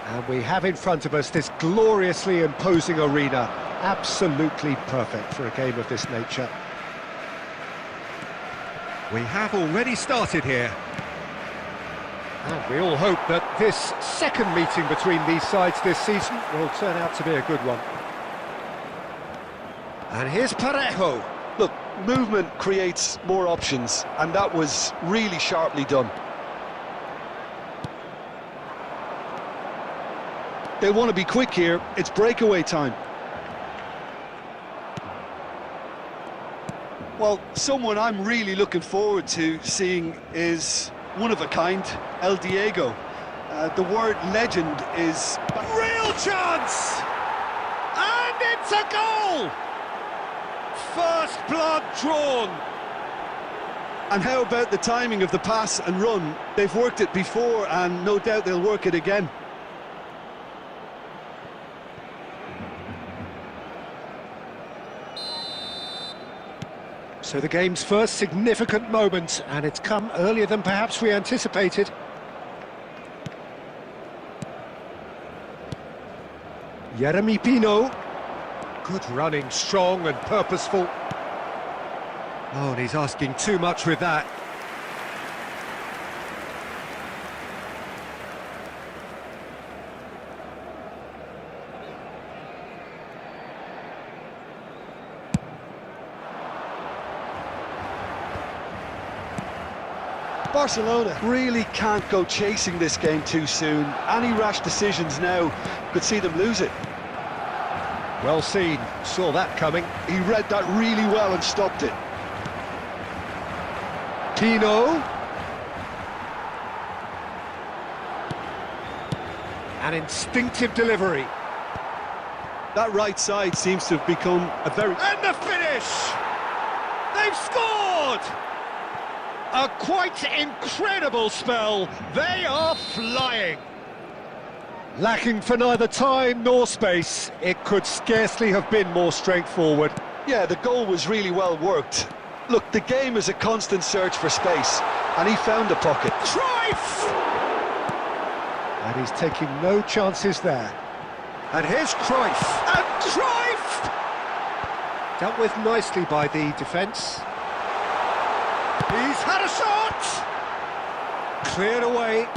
And we have in front of us this gloriously imposing arena. Absolutely perfect for a game of this nature. We have already started here. And we all hope that this second meeting between these sides this season will turn out to be a good one. And here's Parejo. Look, movement creates more options, and that was really sharply done. They want to be quick here, it's breakaway time. Well, someone I'm really looking forward to seeing is one of a kind, El Diego. The word legend is... Real chance! And it's a goal! First blood drawn. And how about the timing of the pass and run? They've worked it before, and no doubt they'll work it again. So the game's first significant moment, and it's come earlier than perhaps we anticipated. Jeremy Pino. Good running, strong and purposeful. Oh, and he's asking too much with that. Barcelona really can't go chasing this game too soon. Any rash decisions now could see them lose it. Well seen, saw that coming. He read that really well and stopped it. Pino. An instinctive delivery. That right side seems to have become a very... And the finish! They've scored! A quite incredible spell. They are flying. Lacking for neither time nor space, it could scarcely have been more straightforward. Yeah, the goal was really well worked. Look, the game is a constant search for space, and he found a pocket. Cruyff! And he's taking no chances there. And here's Cruyff. And Cruyff! Dealt with nicely by the defence. He's had a shot! Cleared away.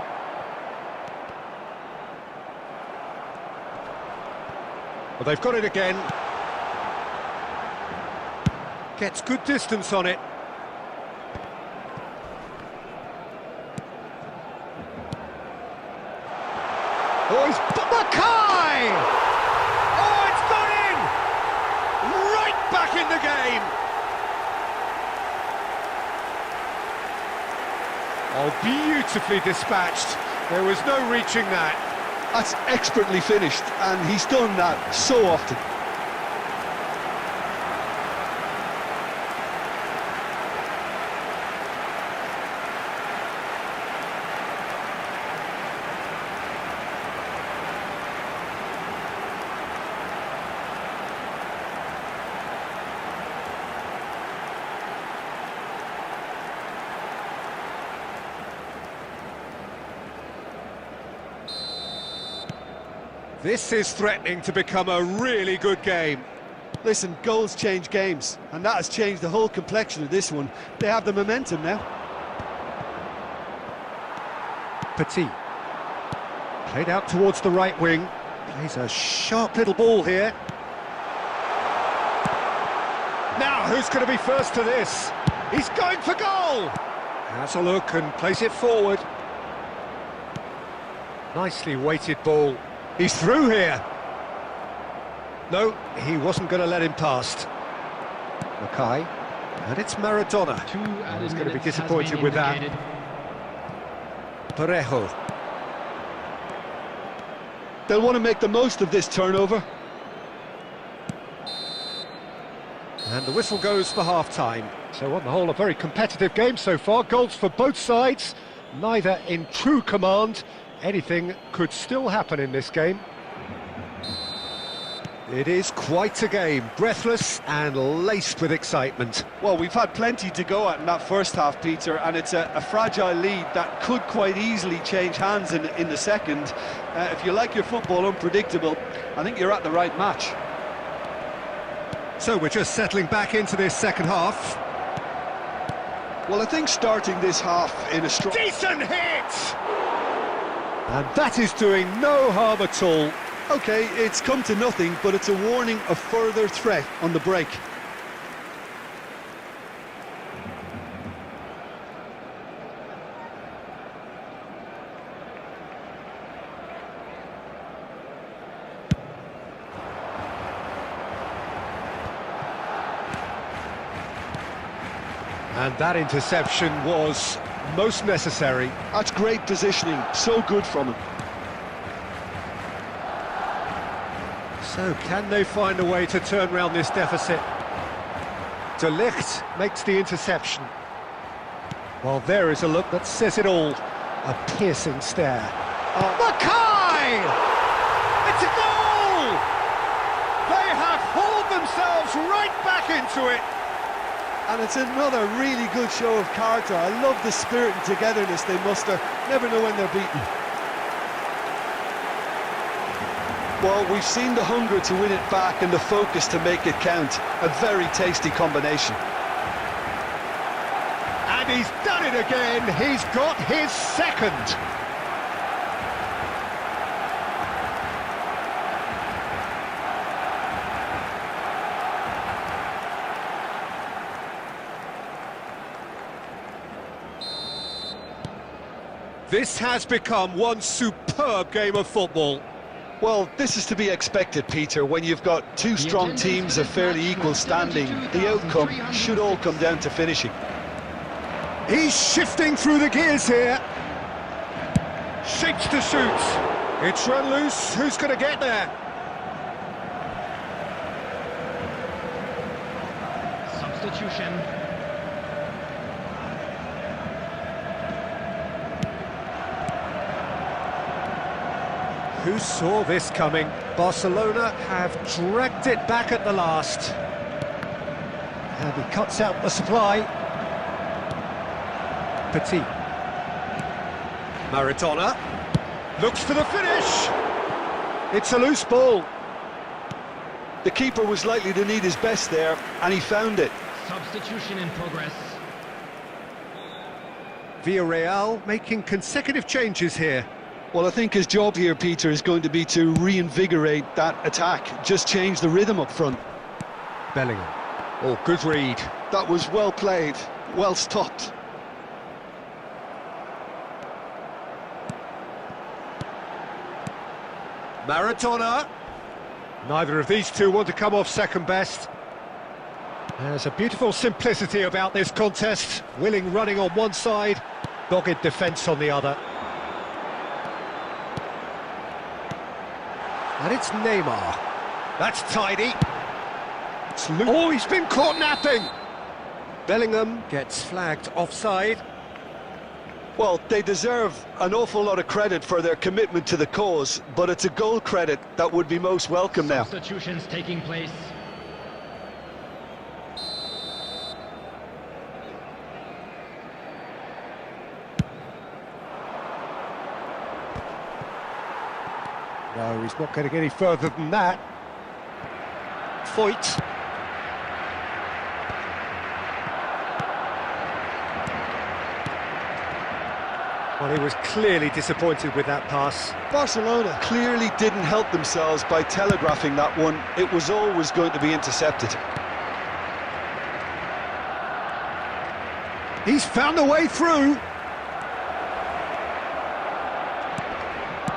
Well, they've got it again. Gets good distance on it. Oh, he's... Mackay! Oh, it's gone in! Right back in the game! Oh, beautifully dispatched. There was no reaching that. That's expertly finished, and he's done that so often. This is threatening to become a really good game. Listen, goals change games, and that has changed the whole complexion of this one. They have the momentum now. Petit. Played out towards the right wing. Plays a sharp little ball here. Now, who's going to be first to this? He's going for goal! Has a look and plays it forward. Nicely weighted ball. He's through here. No, he wasn't going to let him past. Mackay, and it's Maradona. He's going to be disappointed with that. Parejo. They'll want to make the most of this turnover. And the whistle goes for half-time. So on the whole, a very competitive game so far. Goals for both sides, neither in true command. Anything could still happen in this game. It is quite a game, breathless and laced with excitement. Well, we've had plenty to go at in that first half, Peter, and it's a fragile lead that could quite easily change hands in the second. If you like your football unpredictable, I think you're at the right match. So we're just settling back into this second half. Well, I think starting this half in a strong... Decent hit! And that is doing no harm at all. OK, it's come to nothing, but it's a warning of further threat on the break. And that interception was most necessary. That's great positioning, so good from him. So can they find a way to turn around this deficit? De Ligt makes the interception. Well, there is a look that says it all. A piercing stare. Mackay! It's a goal! They have hauled themselves right back into it. And it's another really good show of character. I love the spirit and togetherness they muster. Never know when they're beaten. Well, we've seen the hunger to win it back and the focus to make it count. A very tasty combination. And he's done it again. He's got his second. This has become one superb game of football. Well, this is to be expected, Peter. When you've got two strong teams of fairly equal standing, the outcome should all come down to finishing. He's shifting through the gears here. Shapes to shoot. It's run loose. Who's going to get there? Substitution. Who saw this coming? Barcelona have dragged it back at the last. And he cuts out the supply. Petit. Maradona. Looks for the finish. It's a loose ball. The keeper was likely to need his best there, and he found it. Substitution in progress. Villarreal making consecutive changes here. Well, I think his job here, Peter, is going to be to reinvigorate that attack. Just change the rhythm up front. Bellingham. Oh, good read. That was well played, well stopped. Maradona. Neither of these two want to come off second best. There's a beautiful simplicity about this contest. Willing running on one side, dogged defence on the other. And it's Neymar. That's tidy. Oh, he's been caught napping. Bellingham gets flagged offside. Well, they deserve an awful lot of credit for their commitment to the cause, but it's a goal credit that would be most welcome now. Substitutions taking place. No, he's not going to get any further than that. Foyt. Well, he was clearly disappointed with that pass. Barcelona clearly didn't help themselves by telegraphing that one. It was always going to be intercepted. He's found a way through.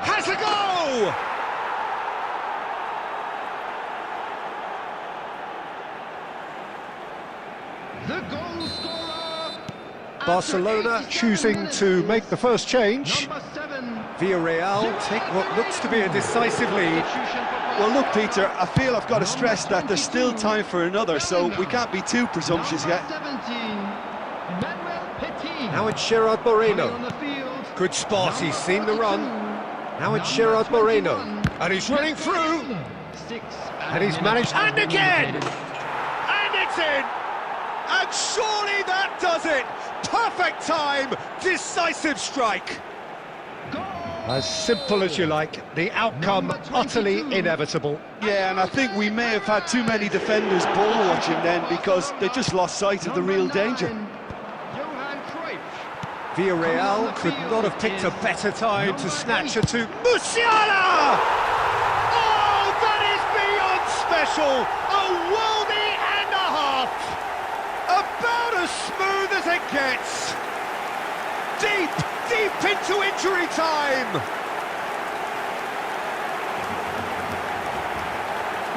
Has a go! The goal scorer. Barcelona choosing to make the first change. Number 7. Villarreal take what looks to be a decisive lead. Well, look, Peter, I feel I've got to stress that there's still time for another, so we can't be too presumptuous yet. Now it's Gerard Moreno. Good spot, he's seen the run. Now it's Gerard Moreno. And he's running through. 6. And he's managed, and again! indicated. And it's in! And surely that does it! Perfect time, decisive strike! Goal! As simple as you like, the outcome Number 22. utterly inevitable. Yeah, and I think we may have had too many defenders ball watching then because they just lost sight of the real danger. Villarreal could not have picked a better time to snatch it to Musiala! Oh, that is beyond special! A worldie and a half! About as smooth as it gets! Deep into injury time!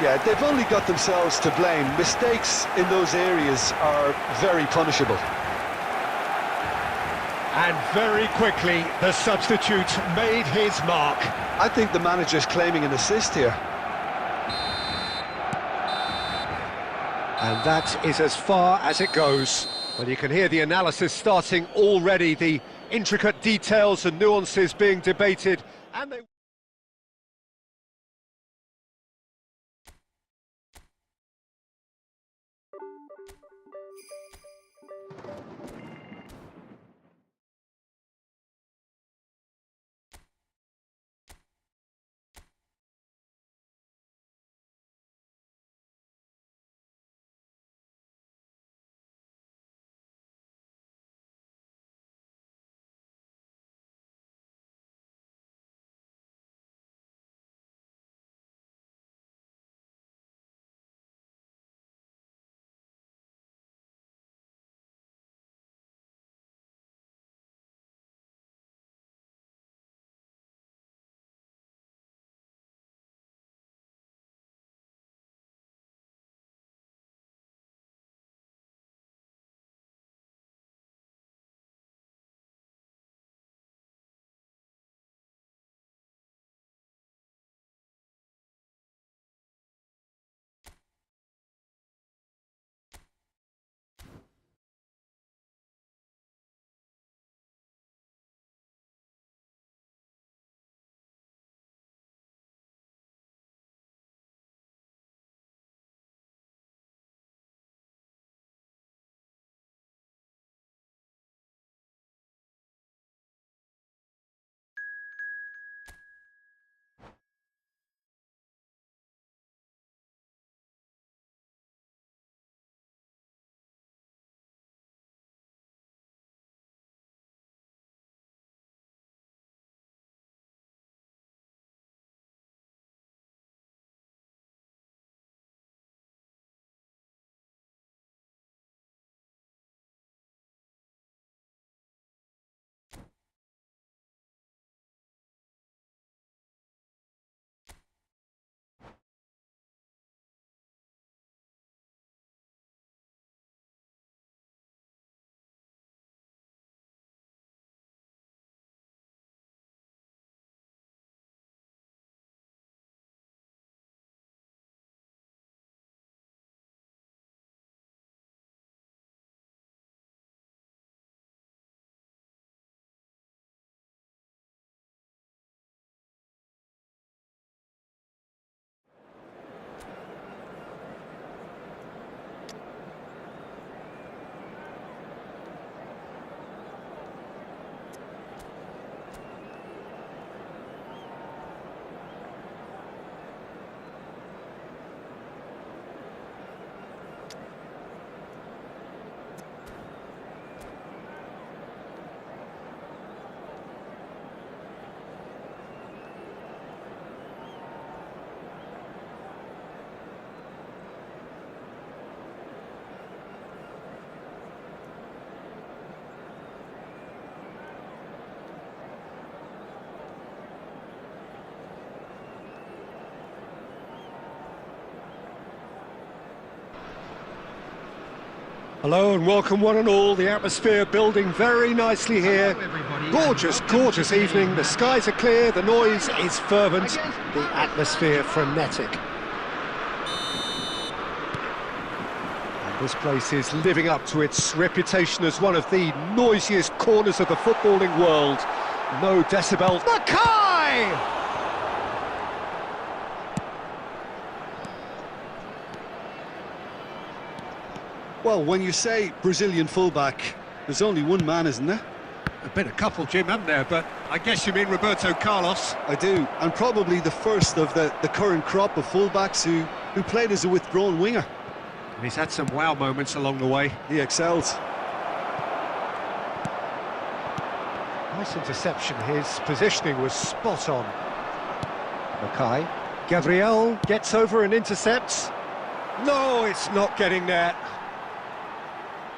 Yeah, they've only got themselves to blame. Mistakes in those areas are very punishable. And very quickly, the substitute made his mark. I think the manager's claiming an assist here. And that is as far as it goes. Well, you can hear the analysis starting already, the intricate details and nuances being debated, and they... Hello and welcome one and all, the atmosphere building very nicely here. Gorgeous, gorgeous evening, the skies are clear, the noise is fervent, the atmosphere frenetic. And this place is living up to its reputation as one of the noisiest corners of the footballing world. No decibels. Mackay! Well, when you say Brazilian fullback, there's only one man, isn't there? A been a couple, Jim, haven't there? But I guess you mean Roberto Carlos. I do, and probably the first of the current crop of fullbacks who played as a withdrawn winger. And he's had some wow moments along the way. He excels. Nice interception. His positioning was spot on. Mackay. Gabriel gets over and intercepts. No, it's not getting there.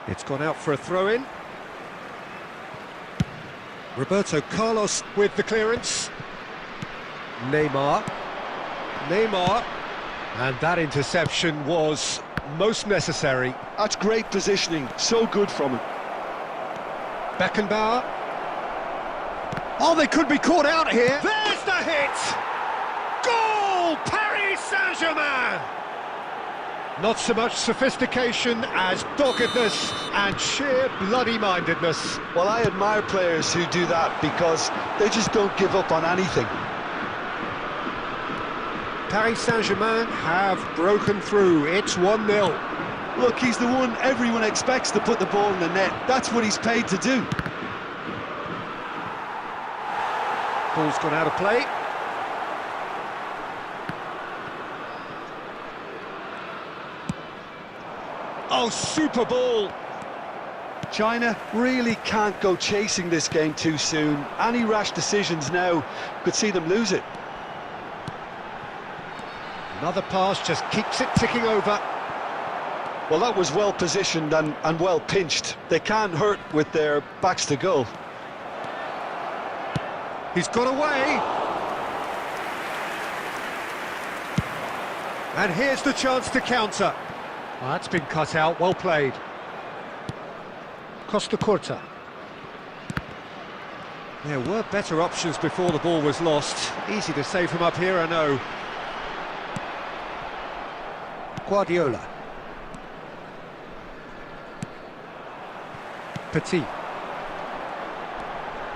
It's gone out for a throw-in. Roberto Carlos with the clearance. Neymar. And that interception was most necessary. That's great positioning, so good from him. Beckenbauer. Oh, they could be caught out here. There's the hit! Goal! Paris Saint-Germain! Not so much sophistication as doggedness and sheer bloody-mindedness. Well, I admire players who do that because they just don't give up on anything. Paris Saint-Germain have broken through. It's 1-0. Look, he's the one everyone expects to put the ball in the net. That's what he's paid to do. Ball's gone out of play. Oh, super ball! China really can't go chasing this game too soon. Any rash decisions now could see them lose it. Another pass just keeps it ticking over. Well, that was well positioned and well pinched. They can't hurt with their backs to goal. He's got away. And here's the chance to counter. Well, that's been cut out, well played. Costa Curta. There were better options before the ball was lost. Easy to save from up here, I know. Guardiola. Petit.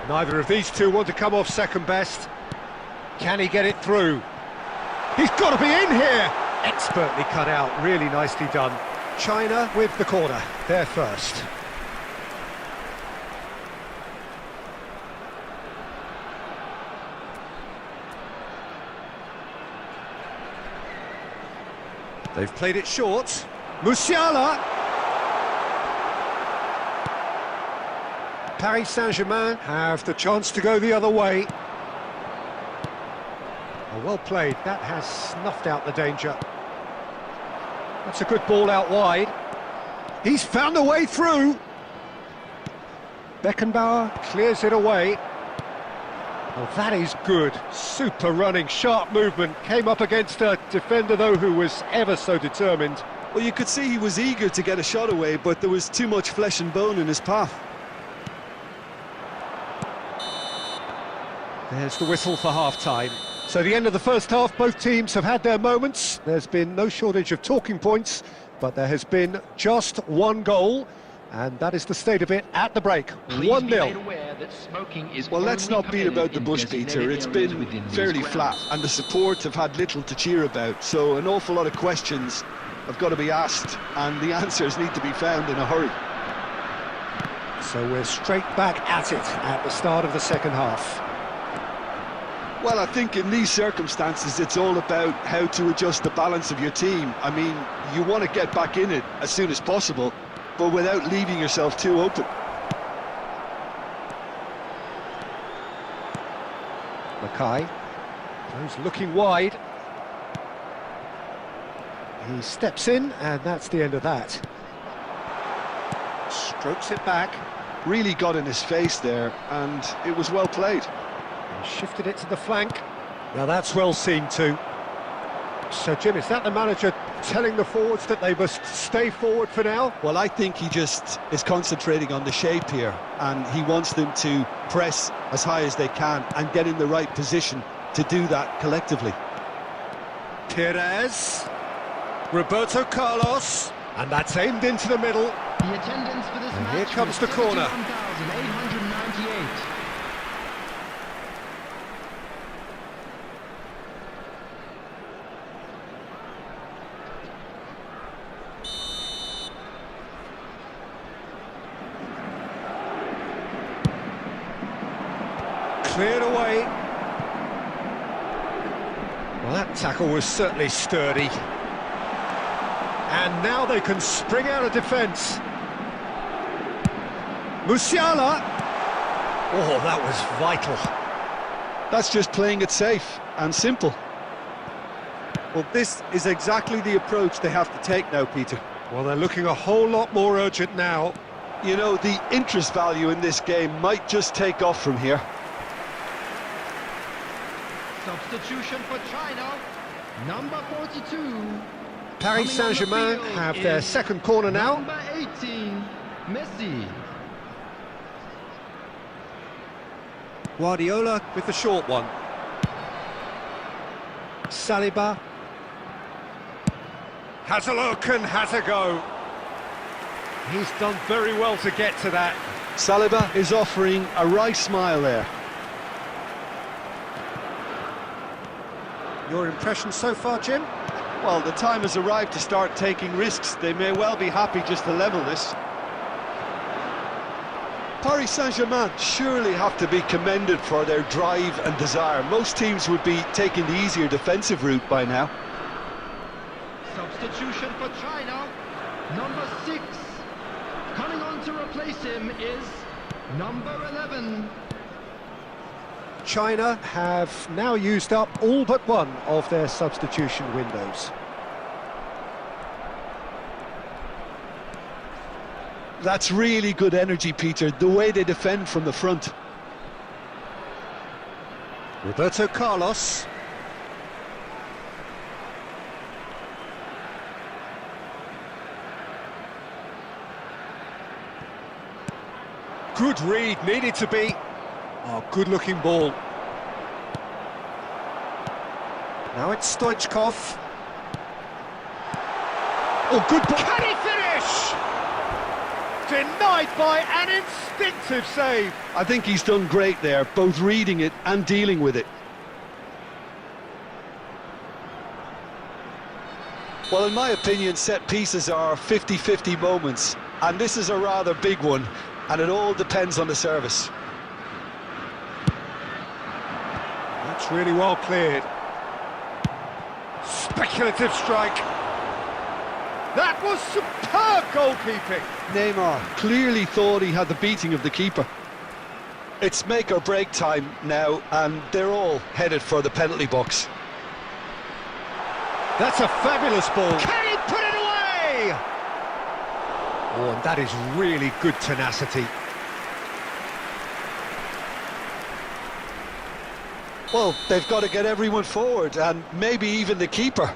Neither of these two want to come off second best. Can he get it through? He's got to be in here! Expertly cut out, really nicely done. China with the corner, they're first. They've played it short. Musiala! Paris Saint-Germain have the chance to go the other way. Oh, well played, that has snuffed out the danger. That's a good ball out wide. He's found a way through. Beckenbauer clears it away. Oh, that is good. Super running, sharp movement. Came up against a defender, though, who was ever so determined. Well, you could see he was eager to get a shot away, but there was too much flesh and bone in his path. There's the whistle for half-time. So the end of the first half, both teams have had their moments. There's been no shortage of talking points, but there has been just one goal, and that is the state of it at the break. 1-0. Well, let's not beat about the bush, Peter. It's been fairly flat, and the support have had little to cheer about, so an awful lot of questions have got to be asked, and the answers need to be found in a hurry. So we're straight back at it at the start of the second half. Well, I think in these circumstances, it's all about how to adjust the balance of your team. I mean, you want to get back in it as soon as possible, but without leaving yourself too open. Mackay goes looking wide. He steps in, and that's the end of that. Strokes it back. Really got in his face there, and it was well played. And shifted it to the flank. Now that's well seen too. So Jim, is that the manager telling the forwards that they must stay forward for now? Well, I think he just is concentrating on the shape here, and he wants them to press as high as they can and get in the right position to do that collectively. Perez, Roberto Carlos, and that's aimed into the middle. The attendance for this And match here comes the corner. 71,898. Cleared away. Well, that tackle was certainly sturdy. And now they can spring out of defence. Musiala! Oh, that was vital. That's just playing it safe and simple. Well, this is exactly the approach they have to take now, Peter. Well, they're looking a whole lot more urgent now. You know, the interest value in this game might just take off from here. Substitution for China, number 42. Paris Saint-Germain have their second corner now. Number 18, Messi. Guardiola with the short one. Saliba. Has a look and has a go. He's done very well to get to that. Saliba is offering a wry smile there. Your impression so far, Jim? Well, the time has arrived to start taking risks. They may well be happy just to level this. Paris Saint-Germain surely have to be commended for their drive and desire. Most teams would be taking the easier defensive route by now. Substitution for China, number 6. Coming on to replace him is number 11. China have now used up all but one of their substitution windows. That's really good energy, Peter, the way they defend from the front. Roberto Carlos. Good read, needed to be. Oh, good-looking ball. Now it's Stoichkov. Oh, good ball. Can he finish? Denied by an instinctive save. I think he's done great there, both reading it and dealing with it. Well, in my opinion, set pieces are 50-50 moments, and this is a rather big one, and it all depends on the service. That's really well cleared. Speculative strike. That was superb goalkeeping. Neymar clearly thought he had the beating of the keeper. It's make or break time now, and they're all headed for the penalty box. That's a fabulous ball. Can he put it away? Oh, and that is really good tenacity. Well, they've got to get everyone forward, and maybe even the keeper.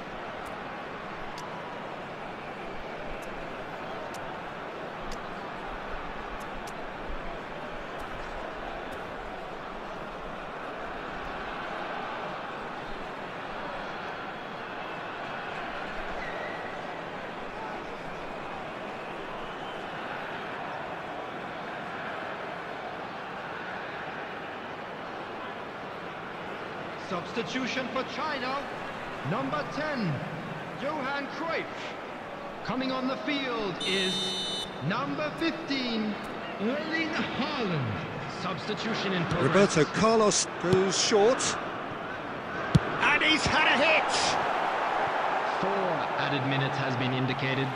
Substitution for China, number 10, Johan Cruyff. Coming on the field is number 15, Erling Haaland. Substitution in progress. Roberto Carlos goes short. And he's had a hit! 4 added minutes has been indicated.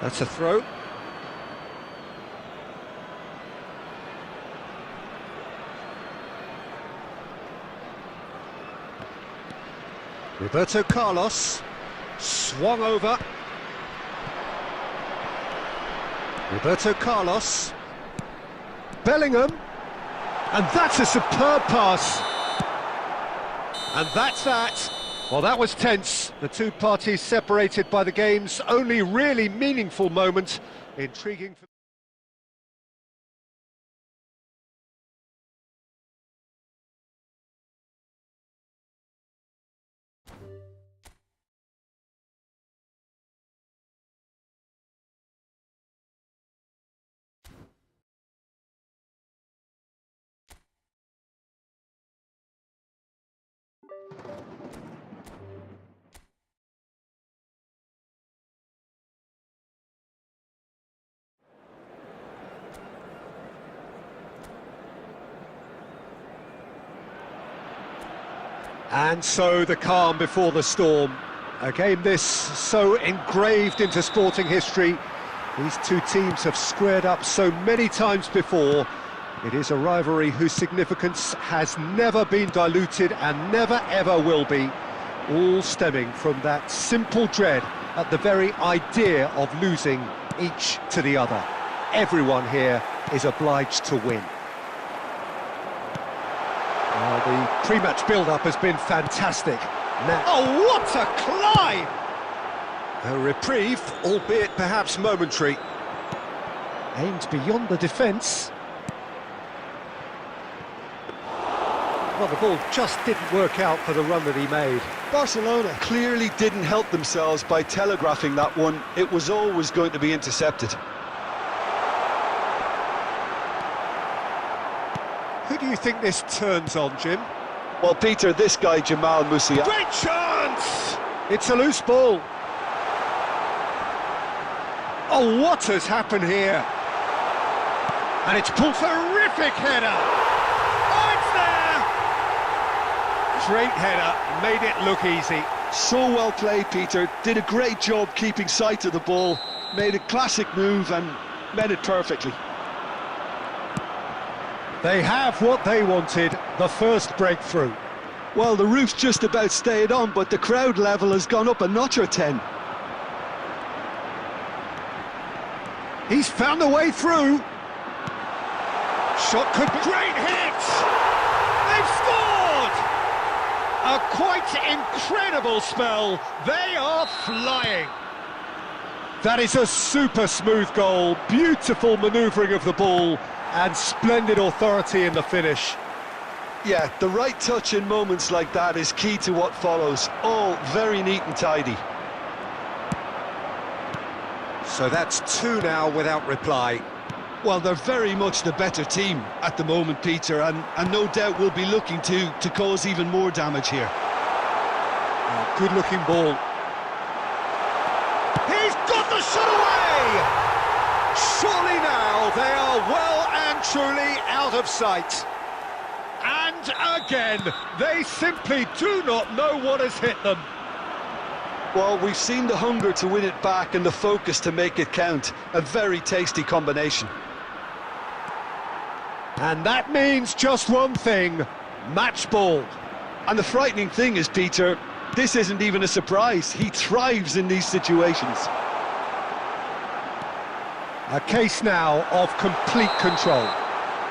That's a throw. Roberto Carlos swung over. Roberto Carlos. Bellingham. And that's a superb pass. And that's that. Well, that was tense. The two parties separated by the game's only really meaningful moment. Intriguing. And so the calm before the storm. A game this so engraved into sporting history. These two teams have squared up so many times before. It is a rivalry whose significance has never been diluted and never ever will be. All stemming from that simple dread at the very idea of losing each to the other. Everyone here is obliged to win. The pre-match build-up has been fantastic. Now, oh, what a climb! A reprieve, albeit perhaps momentary. Aimed beyond the defence. Well, the ball just didn't work out for the run that he made. Barcelona clearly didn't help themselves by telegraphing that one. It was always going to be intercepted. Who do you think this turns on, Jim? Well, Peter, this guy, Jamal Musiala. Great chance! It's a loose ball. Oh, what has happened here? And it's pulled. Terrific header! Oh, it's there! Great header, made it look easy. So well played, Peter. Did a great job keeping sight of the ball. Made a classic move and met it perfectly. They have what they wanted, the first breakthrough. Well, the roof's just about stayed on, but the crowd level has gone up a notch or 10. He's found a way through. Shot could be... Great hit! They've scored! A quite incredible spell. They are flying. That is a super smooth goal. Beautiful manoeuvring of the ball. And splendid authority in the finish. Yeah, the right touch in moments like that is key to what follows. All very neat and tidy. So that's two now without reply. Well, they're very much the better team at the moment, Peter, and no doubt will be looking to cause even more damage here. Good-looking ball. He's got the shot away! Surely now they are well and truly out of sight. And again, they simply do not know what has hit them. Well, we've seen the hunger to win it back and the focus to make it count. A very tasty combination. And that means just one thing, match ball. And the frightening thing is, Peter, this isn't even a surprise. He thrives in these situations. A case now of complete control.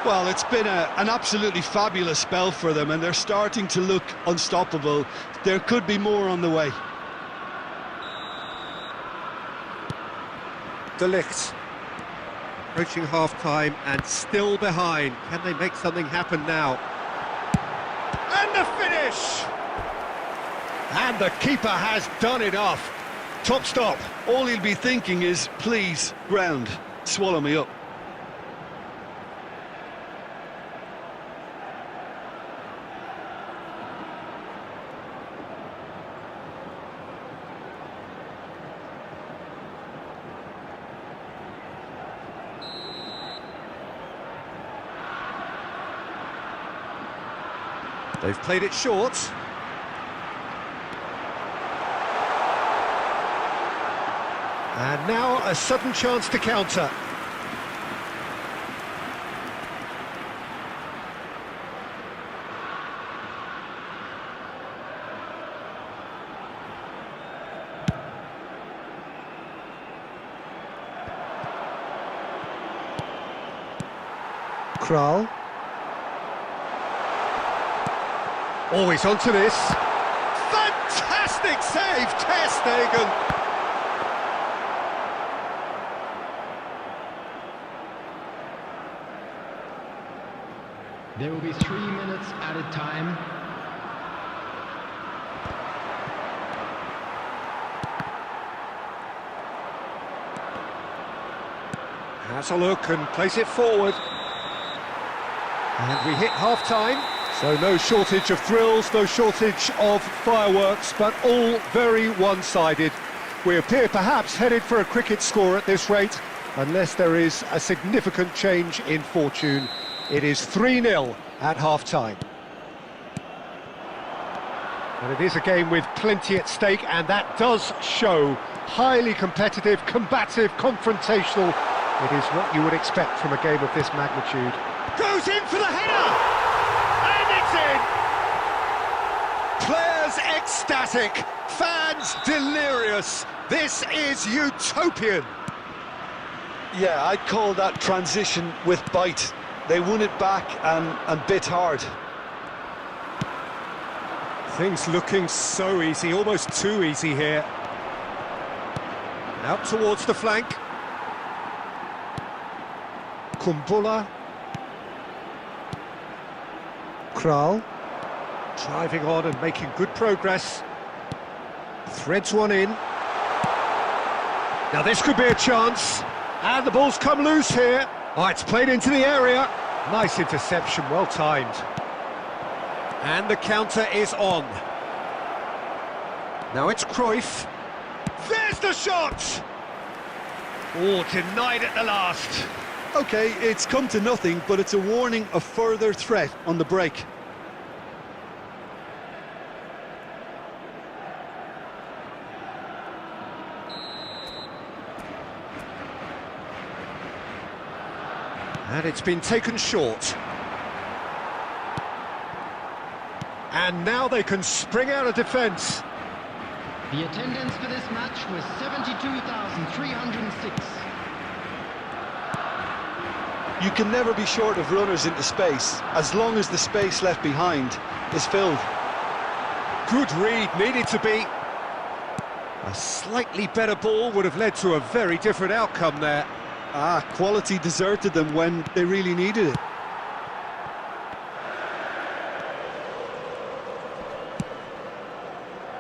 Well, it's been an absolutely fabulous spell for them, and they're starting to look unstoppable. There could be more on the way. De Ligt, approaching half-time and still behind. Can they make something happen now? And the finish! And the keeper has done enough. Top stop. All he'll be thinking is, please, ground, swallow me up. They've played it short. And now a sudden chance to counter. Kral. Always onto this. Fantastic save, Ter Stegen. There will be 3 minutes added time. Has a look and plays it forward. And we hit half-time. So no shortage of thrills, no shortage of fireworks, but all very one-sided. We appear perhaps headed for a cricket score at this rate, unless there is a significant change in fortune. It is 3-0 at half-time. And it is a game with plenty at stake, and that does show. Highly competitive, combative, confrontational. It is what you would expect from a game of this magnitude. Goes in for the header! And it's in! Players ecstatic, fans delirious. This is utopian. Yeah, I'd call that transition with bite. They won it back and bit hard. Things looking so easy, almost too easy here. Out towards the flank. Kumbula. Kral. Driving on and making good progress. Threads one in. Now this could be a chance. And the ball's come loose here. Oh, it's played into the area. Nice interception, well timed. And the counter is on. Now it's Cruyff. There's the shot! Oh, denied at the last. Okay, it's come to nothing, but it's a warning of further threat on the break. And it's been taken short. And now they can spring out of defence. The attendance for this match was 72,306. You can never be short of runners into space, as long as the space left behind is filled. Good read, needed to be. A slightly better ball would have led to a very different outcome there. Quality deserted them when they really needed it.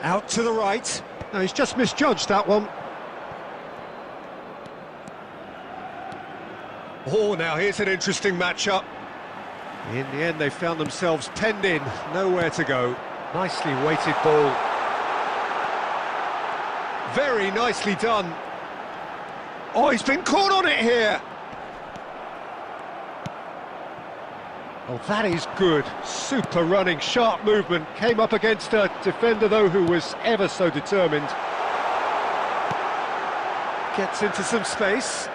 Out to the right. No, he's just misjudged that one. Oh, now here's an interesting matchup. In the end, they found themselves penned in, nowhere to go. Nicely weighted ball. Very nicely done. Oh, he's been caught on it here. Oh, that is good. Super running, sharp movement. Came up against a defender, though, who was ever so determined. Gets into some space.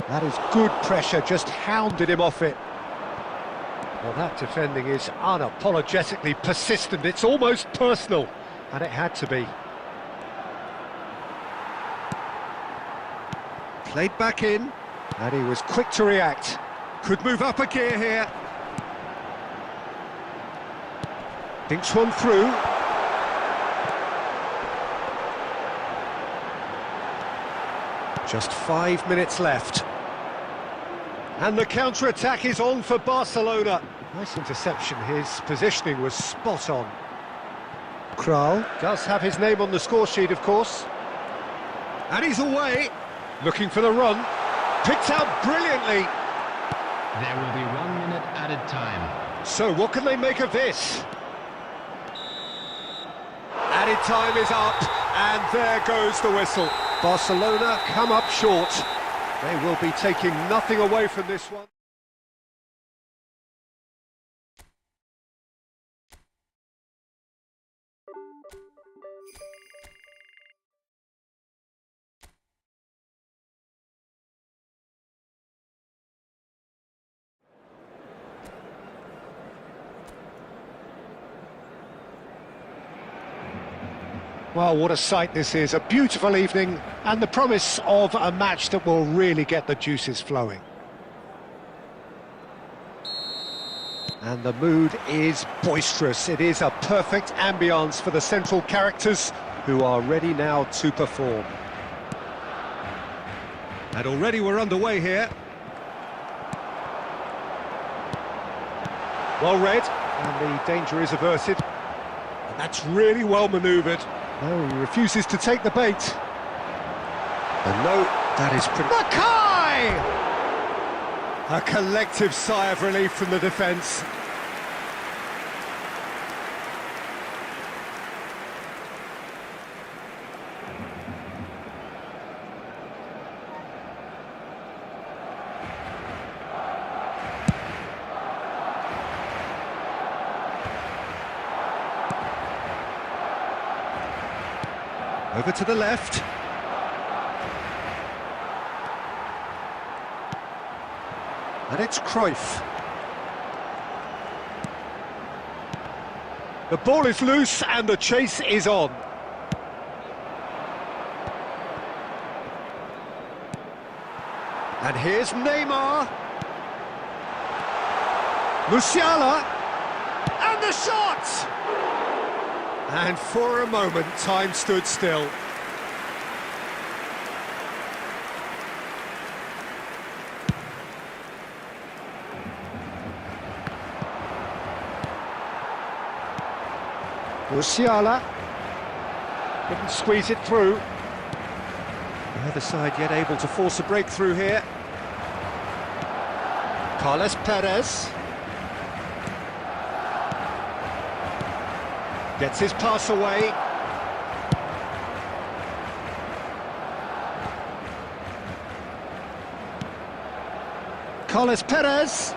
That is good pressure, just hounded him off it. Well, that defending is unapologetically persistent. It's almost personal, and it had to be. Played back in, and he was quick to react. Could move up a gear here. Thinks one through. Just 5 minutes left. And the counter-attack is on for Barcelona. Nice interception, his positioning was spot on. Kral does have his name on the score sheet, of course. And he's away, looking for the run. Picked out brilliantly. There will be 1 minute added time. So what can they make of this? Added time is up, and there goes the whistle. Barcelona come up short. They will be taking nothing away from this one. Well, what a sight this is, a beautiful evening, and the promise of a match that will really get the juices flowing. And the mood is boisterous. It is a perfect ambience for the central characters, who are ready now to perform. And already we're underway here. Well read, and the danger is averted. And that's really well manoeuvred. No, he refuses to take the bait. And no, that is pretty... Mackay! A collective sigh of relief from the defence. Over to the left. And it's Cruyff. The ball is loose and the chase is on. And here's Neymar. Musiala. And the shot! And for a moment, time stood still. Musiala couldn't squeeze it through. The other side yet able to force a breakthrough here. Carlos Perez gets his pass away. Carlos Perez.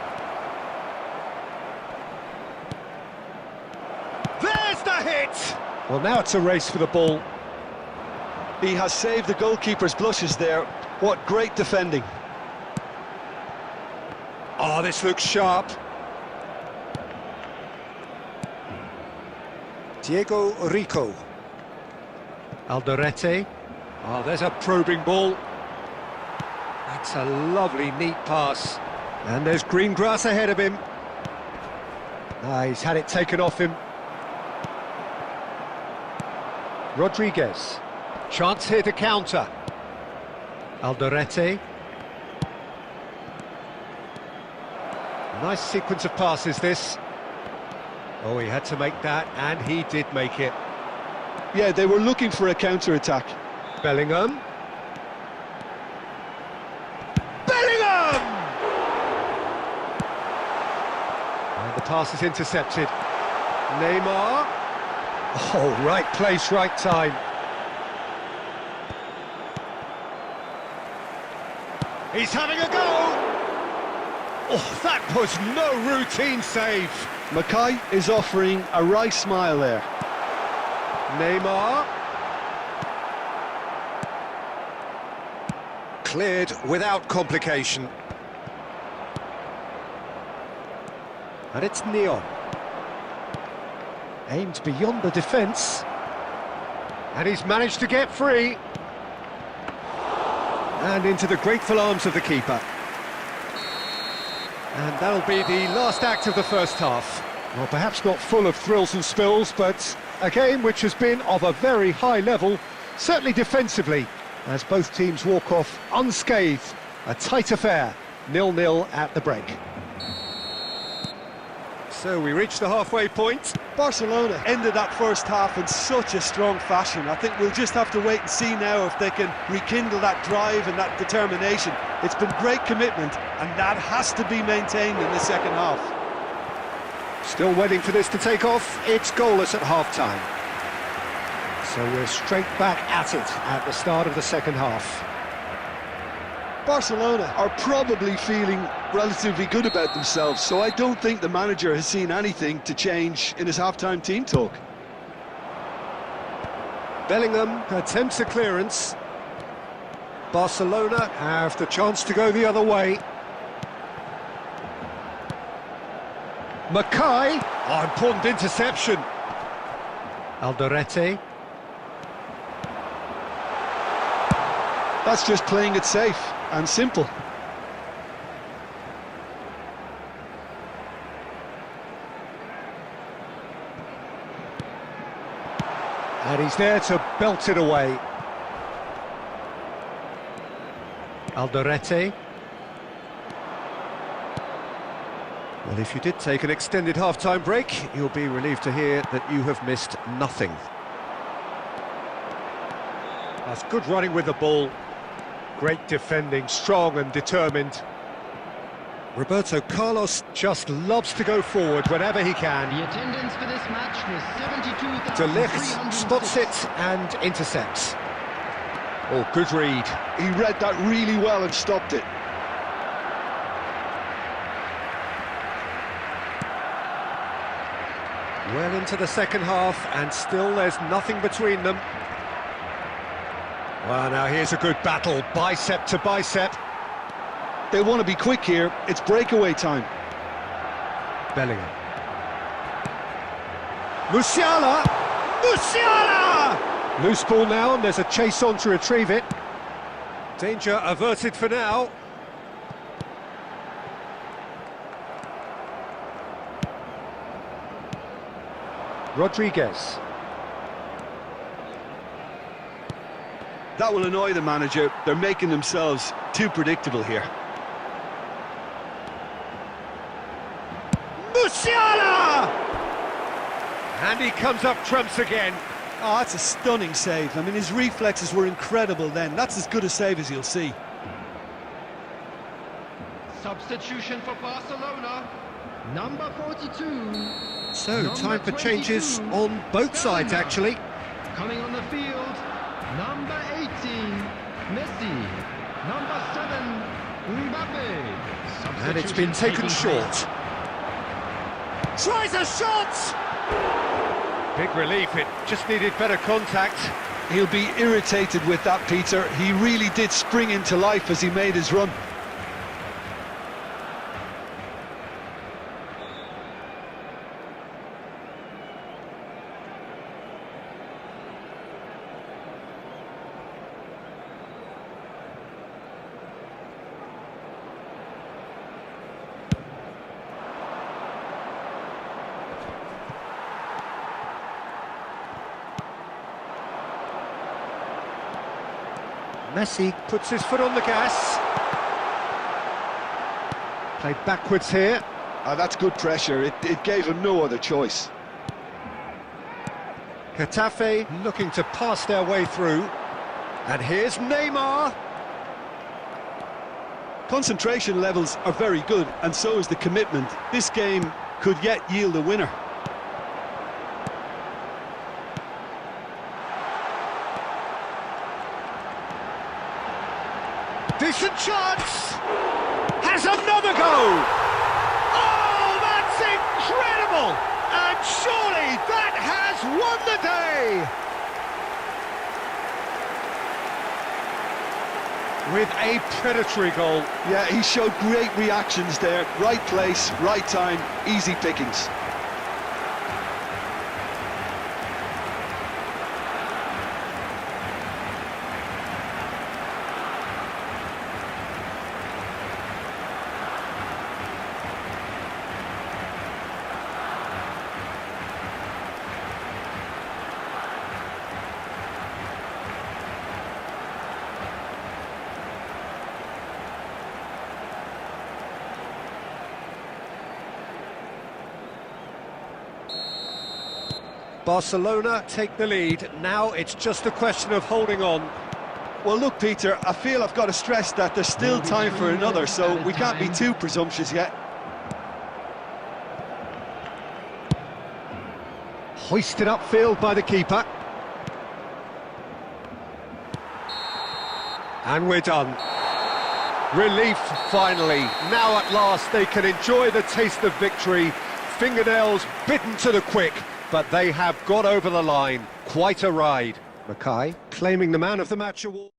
There's the hit! Well, now it's a race for the ball. He has saved the goalkeeper's blushes there. What great defending. Oh, this looks sharp. Diego Rico. Alderete. Oh, there's a probing ball. That's a lovely, neat pass. And there's green grass ahead of him. Ah, he's had it taken off him. Rodriguez. Chance here to counter. Alderete. Nice sequence of passes, this. Oh, he had to make that, and he did make it. Yeah, they were looking for a counter-attack. Bellingham. Bellingham! And the pass is intercepted. Neymar. Oh, right place, right time. He's having a go! Oh, that was no routine save. Mackay is offering a wry smile there. Neymar. Cleared without complication. And it's Neon. Aimed beyond the defence. And he's managed to get free. And into the grateful arms of the keeper. And that'll be the last act of the first half. Well, perhaps not full of thrills and spills, but a game which has been of a very high level, certainly defensively, as both teams walk off unscathed. A tight affair, 0-0 at the break. So we reach the halfway point. Barcelona ended that first half in such a strong fashion. I think we'll just have to wait and see now if they can rekindle that drive and that determination. It's been great commitment, and that has to be maintained in the second half. Still waiting for this to take off. It's goalless at half-time. So we're straight back at it at the start of the second half. Barcelona are probably feeling relatively good about themselves, so I don't think the manager has seen anything to change in his half-time team talk. Bellingham attempts a clearance. Barcelona have the chance to go the other way. Mackay. Oh, important interception. Alderete. That's just playing it safe and simple. And he's there to belt it away. Alderete. Well, if you did take an extended half-time break, you'll be relieved to hear that you have missed nothing. That's good running with the ball. Great defending, strong and determined. Roberto Carlos just loves to go forward whenever he can. The attendance for this match was 72,300. De Ligt spots it and intercepts. Oh, good read. He read that really well and stopped it. Well into the second half, and still there's nothing between them. Well, now here's a good battle, bicep to bicep. They want to be quick here. It's breakaway time. Bellingham. Musiala! Musiala! Loose ball now, and there's a chase on to retrieve it. Danger averted for now. Rodriguez. That will annoy the manager. They're making themselves too predictable here. Musiala! And he comes up trumps again. Oh, that's a stunning save. I mean, his reflexes were incredible then. That's as good a save as you'll see. Substitution for Barcelona. Number 42. So, Number time for changes 22, on both sides, Stamina. actually. Coming on the field, number 18, Messi. Number 7, Mbappe. And it's been taken short. Tries a shot! Big relief, it just needed better contact. He'll be irritated with that, Peter. He really did spring into life as he made his run. Messi puts his foot on the gas. Played backwards here. That's good pressure. It gave him no other choice. Getafe looking to pass their way through. And here's Neymar. Concentration levels are very good, and so is the commitment. This game could yet yield a winner. Decent chance! Has another go! Oh, that's incredible! And surely that has won the day! With a predatory goal. Yeah, he showed great reactions there. Right place, right time, easy pickings. Barcelona take the lead. Now it's just a question of holding on. Well, look, Peter, I feel I've got to stress that there's still time for another, so we can't be too presumptuous yet. Hoisted upfield by the keeper. And we're done. Relief, finally. Now at last they can enjoy the taste of victory. Fingernails bitten to the quick, but they have got over the line. Quite a ride. Mackay claiming the man of the match award.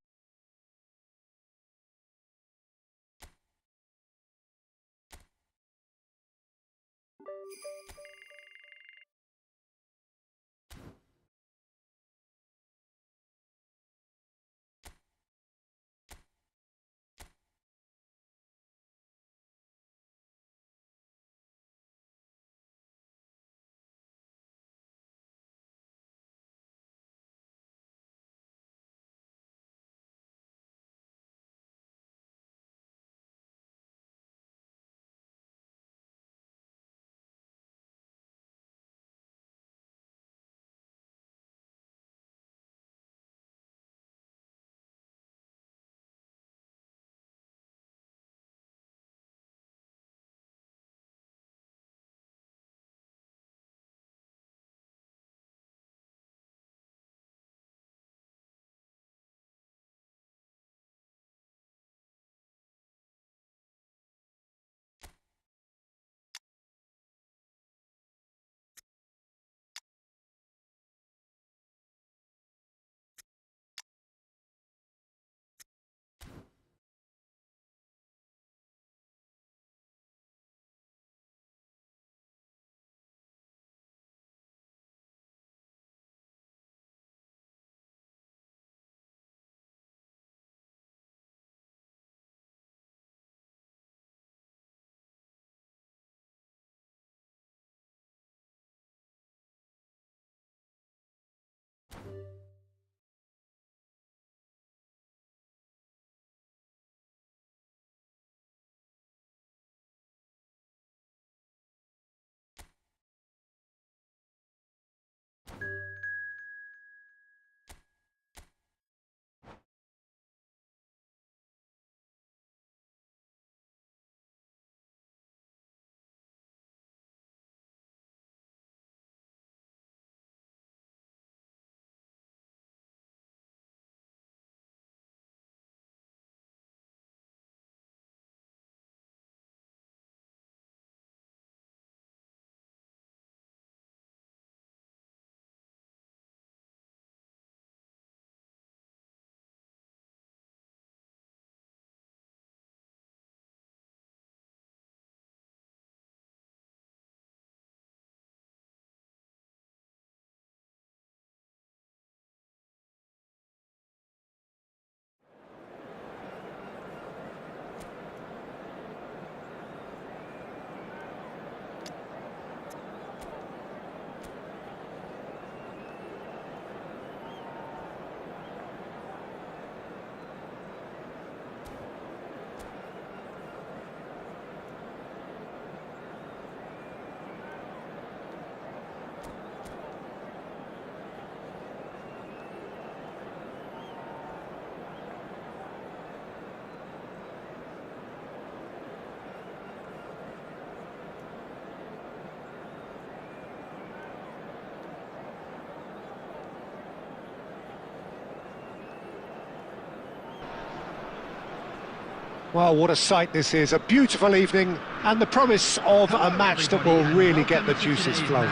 Well, what a sight this is, a beautiful evening, and the promise of a match that will really get the juices flowing.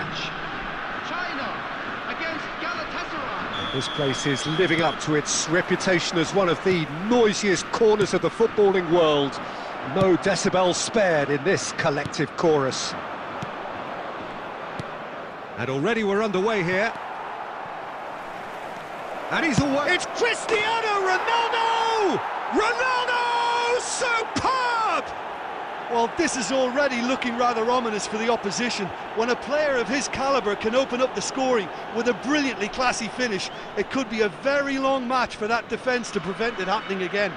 China against Galatasaray. This place is living up to its reputation as one of the noisiest corners of the footballing world. No decibels spared in this collective chorus. And already we're underway here. And he's away. It's Cristiano Ronaldo! Ronaldo! Superb! Well, this is already looking rather ominous for the opposition. When a player of his calibre can open up the scoring with a brilliantly classy finish, it could be a very long match for that defence to prevent it happening again.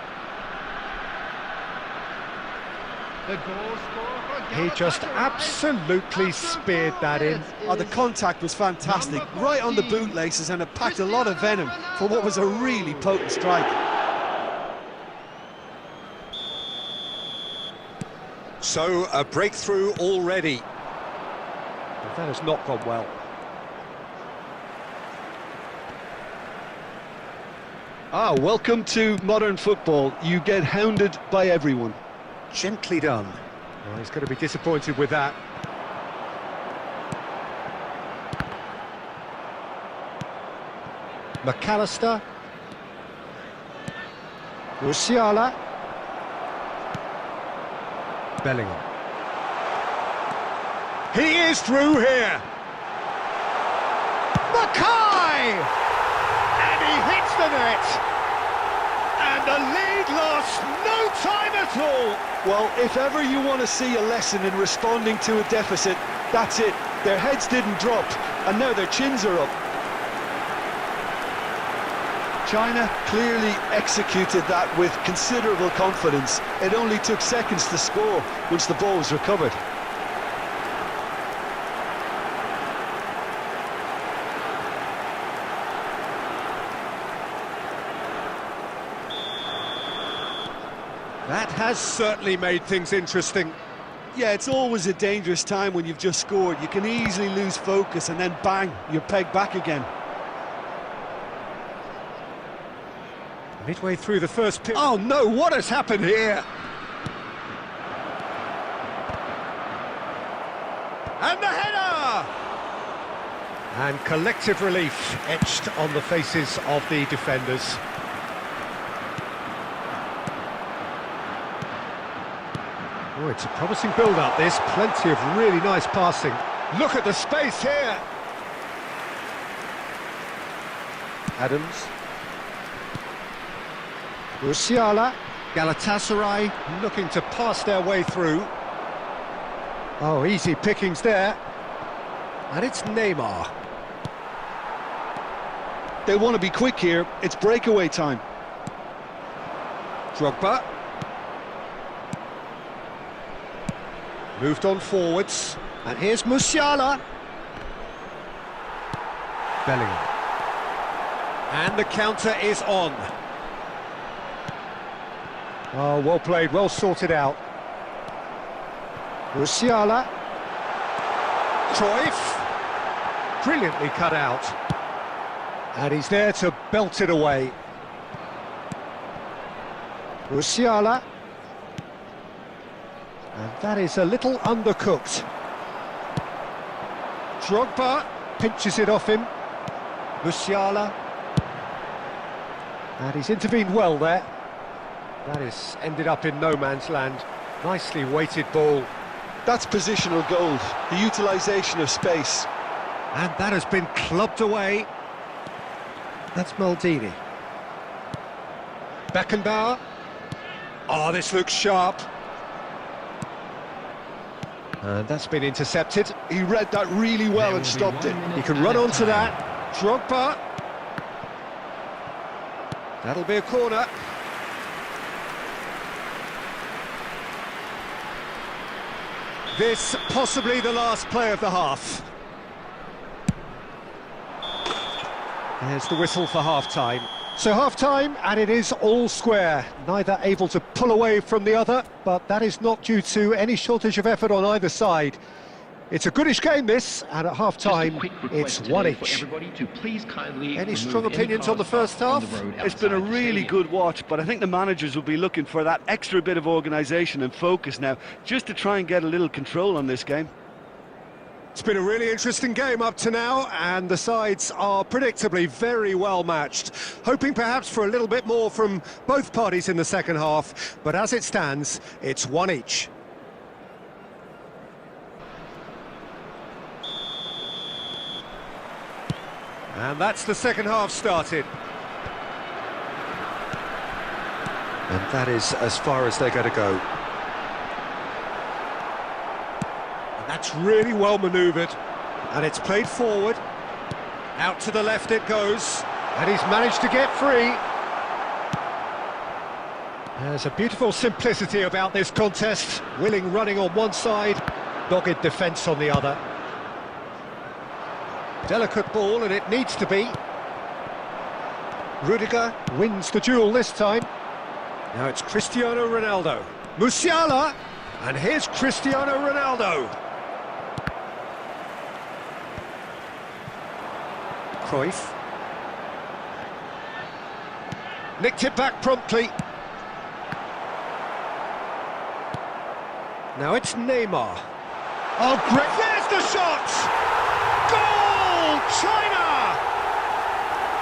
The goal scorer for He just Galatasaray. absolutely speared that in. Oh, the contact was fantastic, right on the bootlaces, and it packed a lot of venom for what was a really potent strike. So, a breakthrough already. But that has not gone well. Ah, welcome to modern football. You get hounded by everyone. Gently done. Well, he's going to be disappointed with that. McAllister. Musiala. Bellingham. He is through here. Mackay! And he hits the net. And the lead lost no time at all. Well, if ever you want to see a lesson in responding to a deficit, that's it. Their heads didn't drop, and now their chins are up. China clearly executed that with considerable confidence. It only took seconds to score once the ball was recovered. That has certainly made things interesting. Yeah, it's always a dangerous time when you've just scored. You can easily lose focus and then bang, you're pegged back again. Midway through the first period. Oh no, what has happened here? And the header! And collective relief etched on the faces of the defenders. Oh, it's a promising build-up, this. Plenty of really nice passing. Look at the space here! Adams. Musiala. Galatasaray looking to pass their way through. Oh, easy pickings there. And it's Neymar. They want to be quick here. It's breakaway time. Drogba. Moved on forwards. And here's Musiala. Bellingham. And the counter is on. Oh, well played, well sorted out. Musiala. Cruyff. Brilliantly cut out. And he's there to belt it away. Musiala. And that is a little undercooked. Drogba pinches it off him. Musiala. And he's intervened well there. That is ended up in no man's land. Nicely weighted ball. That's positional gold, the utilisation of space. And that has been clubbed away. That's Maldini. Beckenbauer. Oh, this looks sharp. And that's been intercepted. He read that really well and stopped it. He can run onto that. Drogba. That'll be a corner. This possibly the last play of the half. There's the whistle for half-time. So half-time, and it is all square. Neither able to pull away from the other, but that is not due to any shortage of effort on either side. It's a goodish game, this, and at half-time, it's one each. Any strong opinions on the first half? It's been a really good watch, but I think the managers will be looking for that extra bit of organisation and focus now, just to try and get a little control on this game. It's been a really interesting game up to now, and the sides are predictably very well matched. Hoping perhaps for a little bit more from both parties in the second half, but as it stands, it's one each. And that's the second half started. And that is as far as they're going to go. And that's really well manoeuvred. And it's played forward. Out to the left it goes. And he's managed to get free. There's a beautiful simplicity about this contest. Willing running on one side, dogged defence on the other. Delicate ball, and it needs to be. Rudiger wins the duel this time. Now it's Cristiano Ronaldo. Musiala, and here's Cristiano Ronaldo. Cruyff. Nicked it back promptly. Now it's Neymar. Oh, great! There's the shot! Goal, China!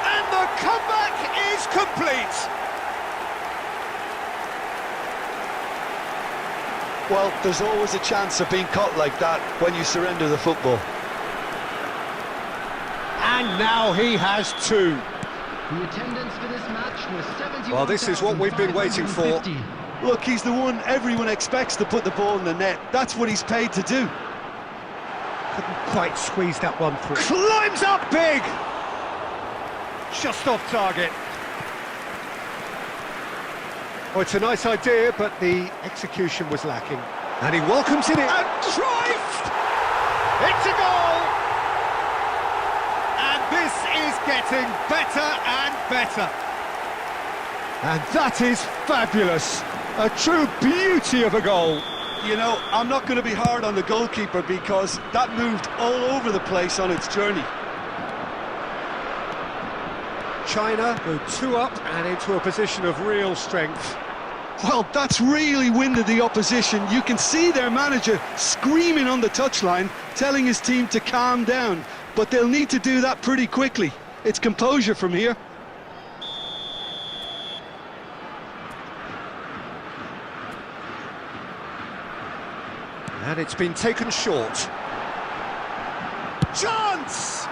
And the comeback is complete. Well, there's always a chance of being caught like that when you surrender the football. And now he has two. The attendance for this match was 71,550. Well, this is what we've been waiting for. Look, he's the one everyone expects to put the ball in the net. That's what he's paid to do. Couldn't quite squeeze that one through. Climbs up big! Just off target. Oh, it's a nice idea, but the execution was lacking. And he welcomes it in. And Cruyff! It's a goal! And this is getting better and better. And that is fabulous. A true beauty of a goal. You know, I'm not going to be hard on the goalkeeper because that moved all over the place on its journey. China go 2 up and into a position of real strength. Well, that's really winded the opposition. You can see their manager screaming on the touchline, telling his team to calm down. But they'll need to do that pretty quickly. It's composure from here. And it's been taken short. Chance!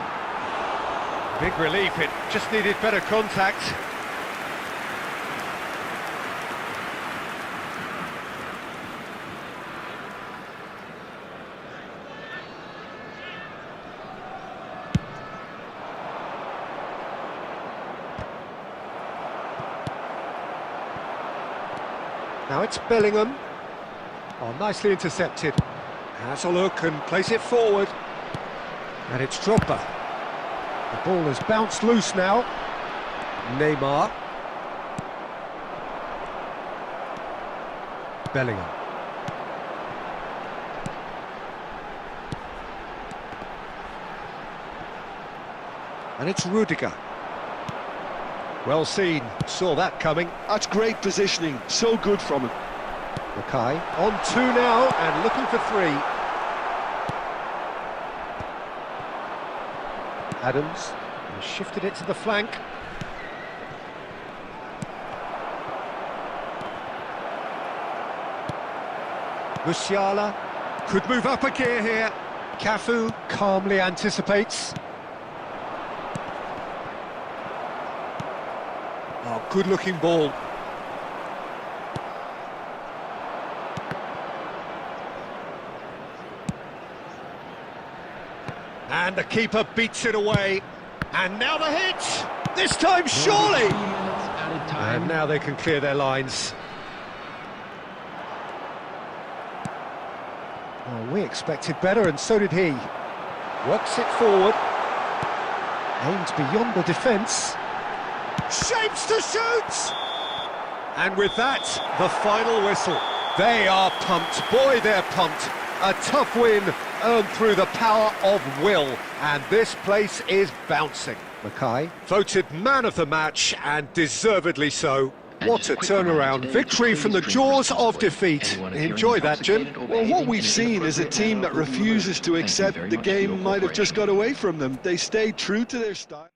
Big relief, it just needed better contact. Now it's Bellingham. Oh, nicely intercepted. Has a look and plays it forward. And it's Drogba. The ball has bounced loose now. Neymar. Bellingham. And it's Rudiger. Well seen, saw that coming. That's great positioning, so good from him. Mackay on 2 now and looking for 3. Adams has shifted it to the flank. Musiala could move up a gear here. Cafu calmly anticipates. Oh, good-looking ball. And the keeper beats it away. And now the hit! This time, surely! And now they can clear their lines. Oh, we expected better, and so did he. Works it forward. Aims beyond the defence. Shapes to shoot! And with that, the final whistle. They are pumped. Boy, they're pumped. A tough win, earned through the power of will, and this place is bouncing. Mackay, voted man of the match, and deservedly so. What a turnaround. Victory from the jaws of defeat. Enjoy that, Jim. Well, what we've seen is a team that refuses to accept the game might have just got away from them. They stayed true to their style.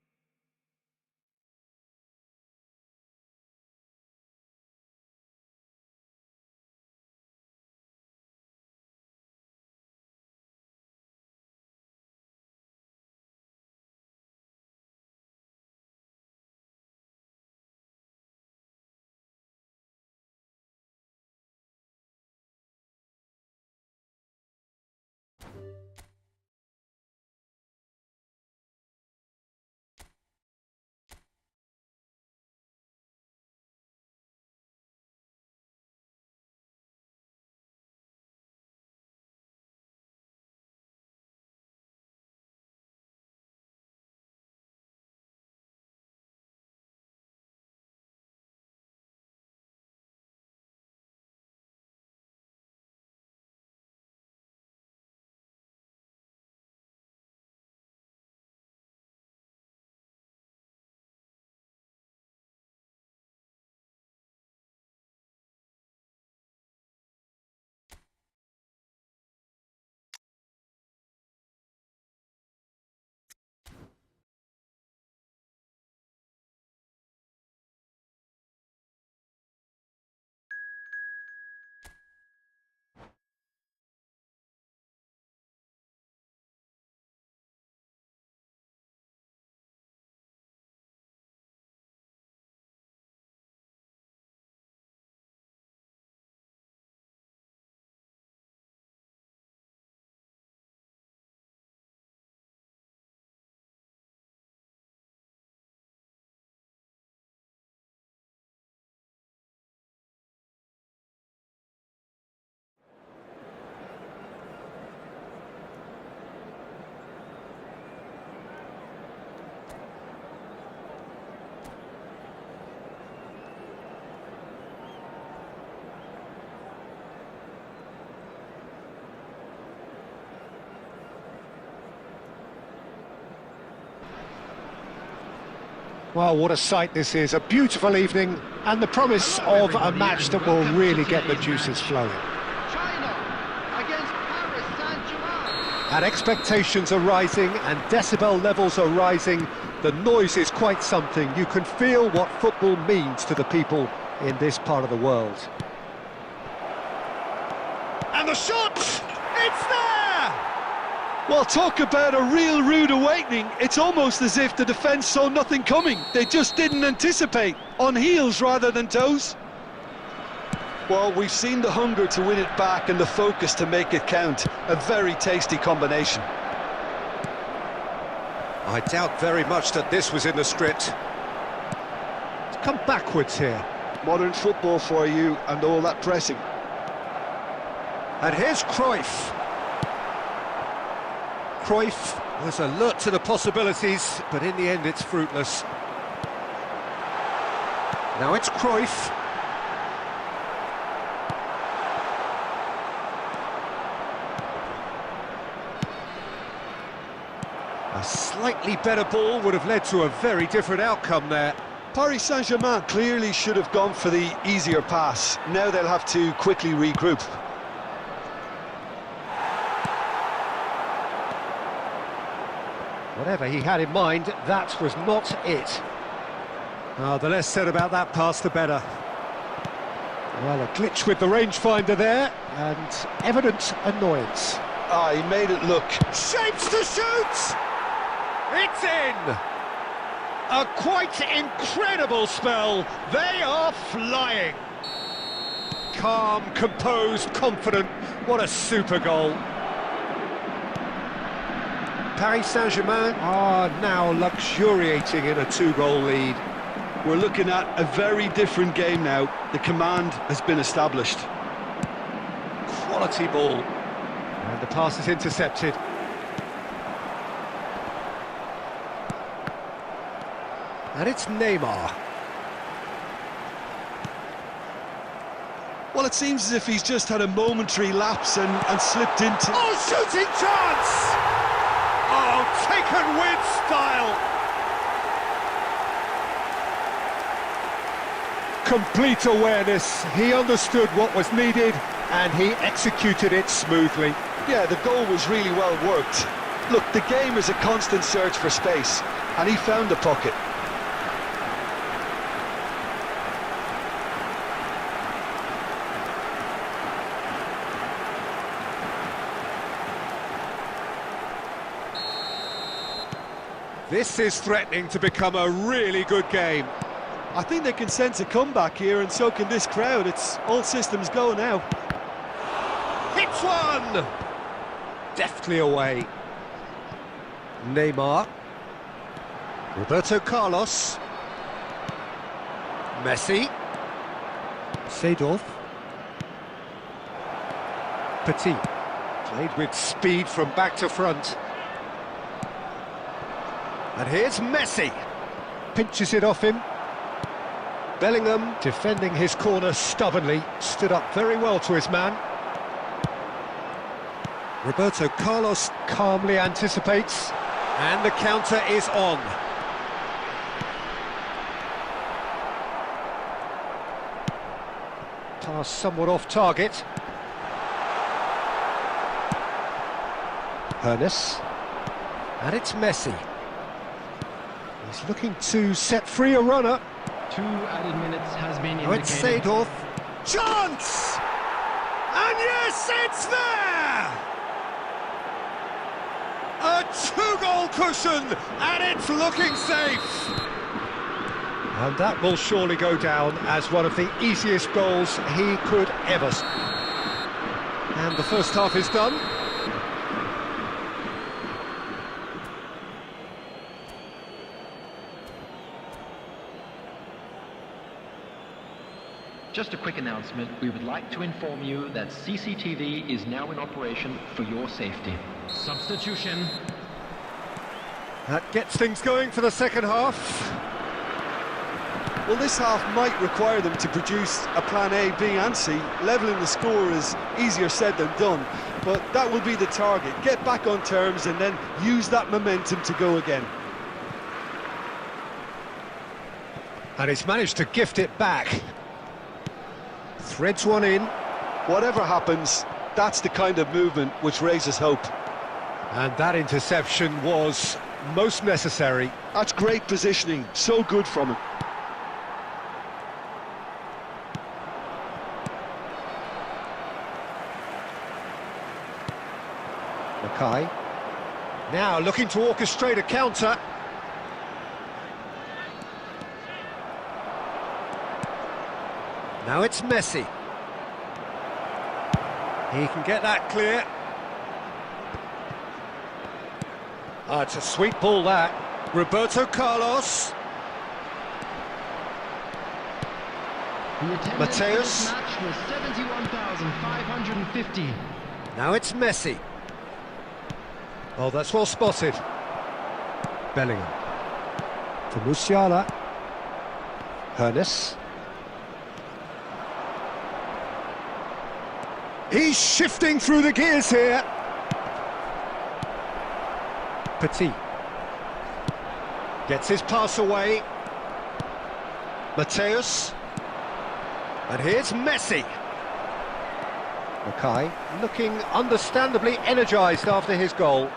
Well, what a sight this is. A beautiful evening and the promise of a match that will really get the juices flowing. China against Paris Saint-Germain. And expectations are rising and decibel levels are rising. The noise is quite something. You can feel what football means to the people in this part of the world. And the shot! It's there! Well, talk about a real rude awakening. It's almost as if the defence saw nothing coming. They just didn't anticipate. On heels rather than toes. Well, we've seen the hunger to win it back and the focus to make it count. A very tasty combination. I doubt very much that this was in the script. It's come backwards here. Modern football for you and all that pressing. And here's Cruyff. Cruyff was alert to the possibilities, but in the end it's fruitless. Now it's Cruyff. A slightly better ball would have led to a very different outcome there. Paris Saint-Germain clearly should have gone for the easier pass. Now they'll have to quickly regroup. Whatever he had in mind, that was not it. The less said about that pass, the better. Well, a glitch with the rangefinder there, and evident annoyance. He made it look. Shapes to shoot! It's in! A quite incredible spell. They are flying. Calm, composed, confident. What a super goal. Paris Saint-Germain are now luxuriating in a two-goal lead. We're looking at a very different game now. The command has been established. Quality ball. And the pass is intercepted. And it's Neymar. Well, Well, it seems as if he's just had a momentary lapse and slipped into... Oh, shooting chance! Oh, taken with style! Complete awareness. He understood what was needed and he executed it smoothly. Yeah, the goal was really well worked. Look, the game is a constant search for space, and he found the pocket. This is threatening to become a really good game. I think they can sense a comeback here, and so can this crowd. It's all systems go now. Hits one! Deftly away. Neymar. Roberto Carlos. Messi. Seedorf. Petit. Played with speed from back to front. And here's Messi. Pinches it off him. Bellingham, defending his corner stubbornly, stood up very well to his man. Roberto Carlos calmly anticipates, and the counter is on. Pass somewhat off target. Hernes, and it's Messi. He's looking to set free a runner. 2 added minutes has been indicated. Oh, it's Seedorf. Chance! And yes, it's there! A 2-goal cushion, and it's looking safe. And that will surely go down as one of the easiest goals he could ever. And the first half is done. Just a quick announcement. We would like to inform you that CCTV is now in operation for your safety. Substitution. That gets things going for the second half. Well, this half might require them to produce a plan A, B and C. Levelling the score is easier said than done, but that will be the target. Get back on terms and then use that momentum to go again. And he's managed to gift it back. Threads one in. Whatever happens, that's the kind of movement which raises hope. And that interception was most necessary. That's great positioning, so good from him. Mackay. Now looking to orchestrate a counter. Now it's Messi. He can get that clear. Oh, it's a sweet ball that. Roberto Carlos. The attendance Mateus. for this match was 71,550. Now it's Messi. Oh, that's well spotted. Bellingham. To Musiala. Hernes. He's shifting through the gears here. Petit. Gets his pass away. Mateus. And here's Messi. Mackay looking understandably energised after his goal.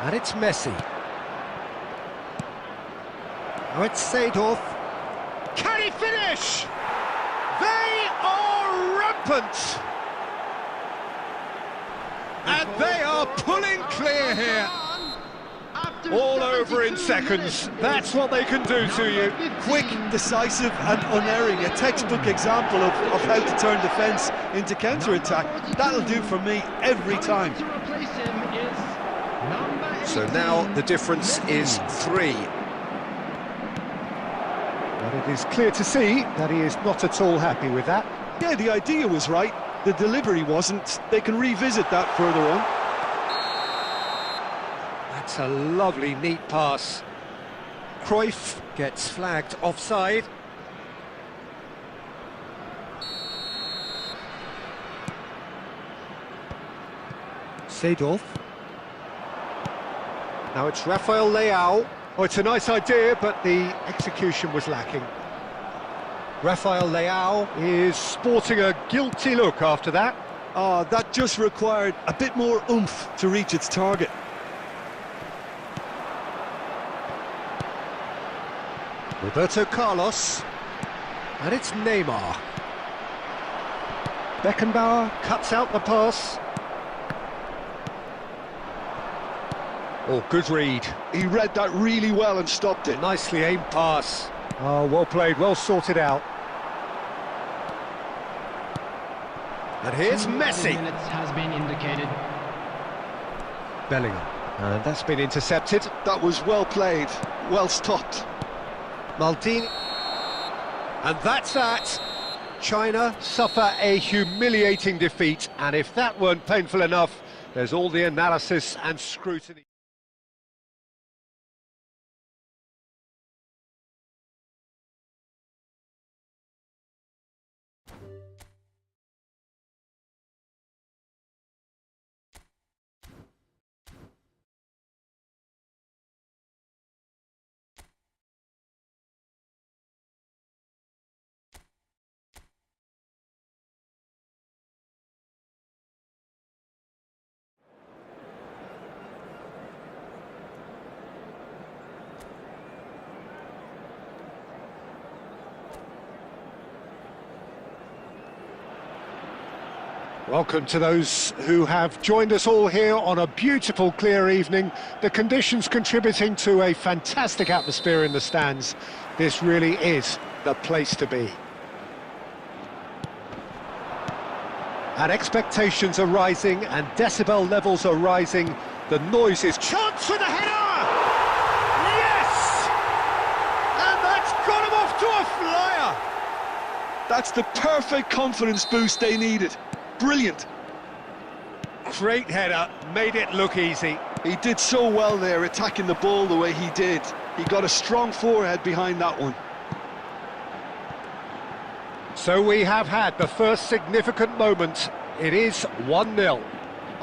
And it's Messi. Now it's Seedorf. Can he finish? They are rampant! And they are pulling clear here. All over in seconds. That's what they can do to you. Quick, decisive and unerring. A textbook example of how to turn defence into counter-attack. That'll do for me every time. So now the difference is 3. But it is clear to see that he is not at all happy with that. Yeah, the idea was right. The delivery wasn't. They can revisit that further on. That's a lovely, neat pass. Cruyff gets flagged offside. Seedorf. Now it's Rafael Leao. Oh, it's a nice idea, but the execution was lacking. Rafael Leao is sporting a guilty look after that. Oh, that just required a bit more oomph to reach its target. Roberto Carlos. And it's Neymar. Beckenbauer cuts out the pass. Oh, good read. He read that really well and stopped it. Nicely aimed pass. Oh, well played, well sorted out. And here's 2 Messi. minutes has been indicated. Bellingham. And that's been intercepted. That was well played, well stopped. Maldini. And that's that. China suffer a humiliating defeat, and if that weren't painful enough, there's all the analysis and scrutiny. Welcome to those who have joined us all here on a beautiful, clear evening. The conditions contributing to a fantastic atmosphere in the stands. This really is the place to be. And expectations are rising and decibel levels are rising. The noise is... Chance for the header! Yes! And that's got him off to a flyer! That's the perfect confidence boost they needed. Brilliant. Great header, made it look easy. He did so well there, attacking the ball the way he did. He got a strong forehead behind that one. So we have had the first significant moment. It is 1-0.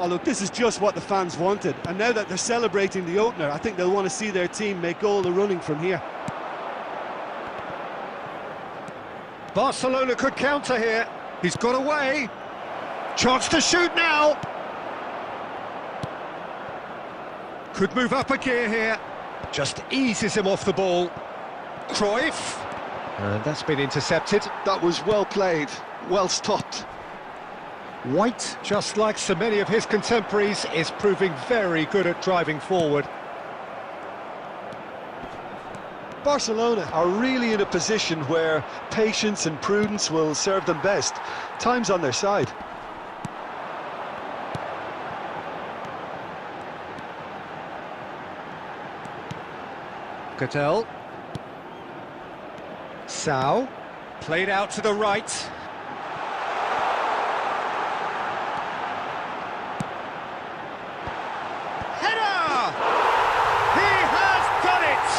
Oh look, this is just what the fans wanted. And now that they're celebrating the opener, I think they'll want to see their team make all the running from here. Barcelona could counter here. He's got away. Chance to shoot now. Could move up a gear here. Just eases him off the ball. Cruyff. And that's been intercepted. That was well played, well stopped. White, just like so many of his contemporaries, is proving very good at driving forward. Barcelona are really in a position where patience and prudence will serve them best. Time's on their side. Cattell. Sao. Played out to the right. Header! He has done it!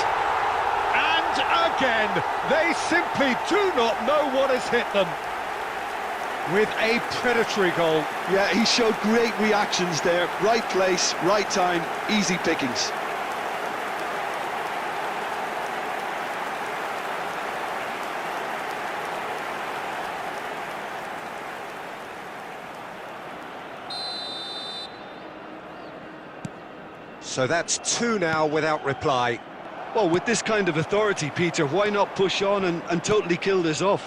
And again, they simply do not know what has hit them. With a predatory goal. Yeah, he showed great reactions there. Right place, right time, easy pickings. So that's 2 now without reply. Well, with this kind of authority, Peter, why not push on and totally kill this off?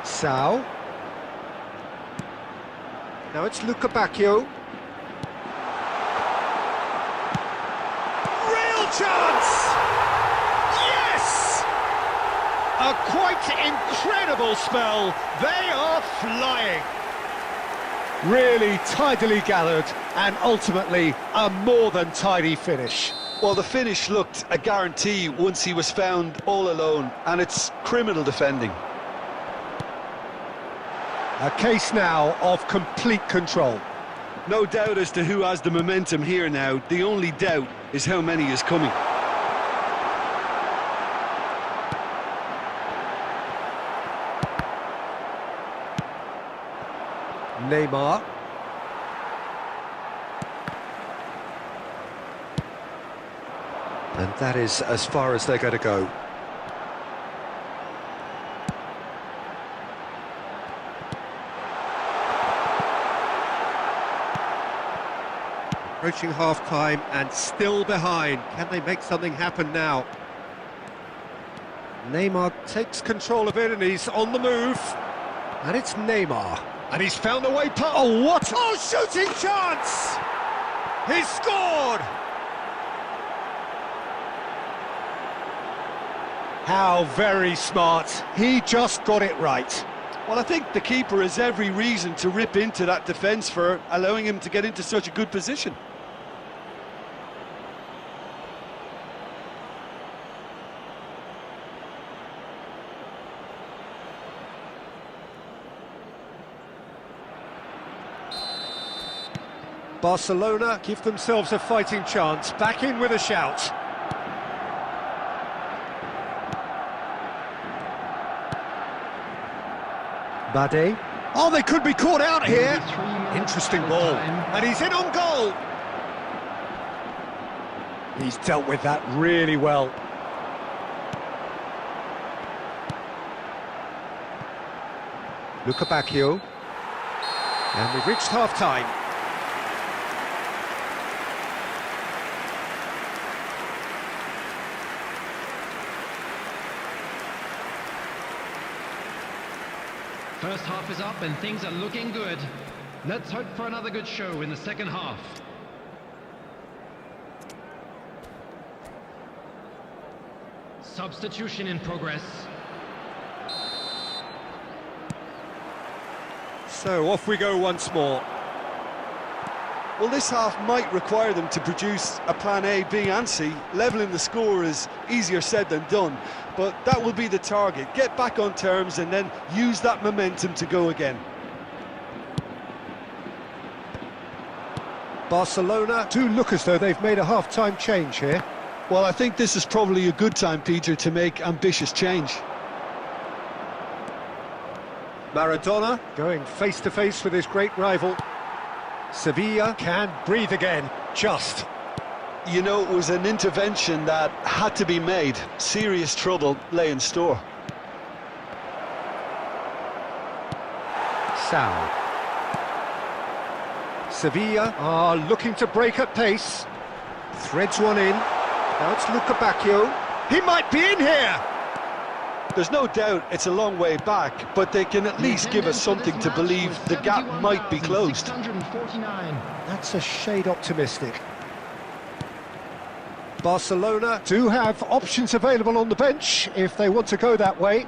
Sao. Now it's Luca Bacchio. Real chance! Yes! A quite incredible spell. They are flying. Really tidily gathered, and ultimately a more than tidy finish. Well, the finish looked a guarantee once he was found all alone, and it's criminal defending. A case now of complete control. No doubt as to who has the momentum here now. The only doubt is how many is coming. Neymar. And that is as far as they're going to go. Approaching half-time and still behind. Can they make something happen now? Neymar takes control of it and he's on the move. And it's Neymar. And he's found a way past. Oh, what? Oh, shooting chance! He's scored! How very smart. He just got it right. Well, I think the keeper has every reason to rip into that defence for allowing him to get into such a good position. Barcelona give themselves a fighting chance. Back in with a shout. Bade. Oh, they could be caught out here. Interesting ball. And he's in on goal. He's dealt with that really well. Luca Bacchio. And we've reached half-time. First half is up and things are looking good. Let's hope for another good show in the second half. Substitution in progress. So off we go once more. Well, this half might require them to produce a plan A, B and C. Levelling the score is easier said than done, but that will be the target. Get back on terms and then use that momentum to go again. Barcelona do look as though they've made a half-time change here. Well, I think this is probably a good time, Peter, to make ambitious change. Maradona going face-to-face with his great rival. Sevilla can breathe again, just. You know, it was an intervention that had to be made. Serious trouble lay in store. Sal. Sevilla are looking to break at pace. Threads one in. Now it's Luca Bacchio. He might be in here! There's no doubt it's a long way back, but they can at least give us something to believe the gap might be closed. That's a shade optimistic. Barcelona do have options available on the bench if they want to go that way.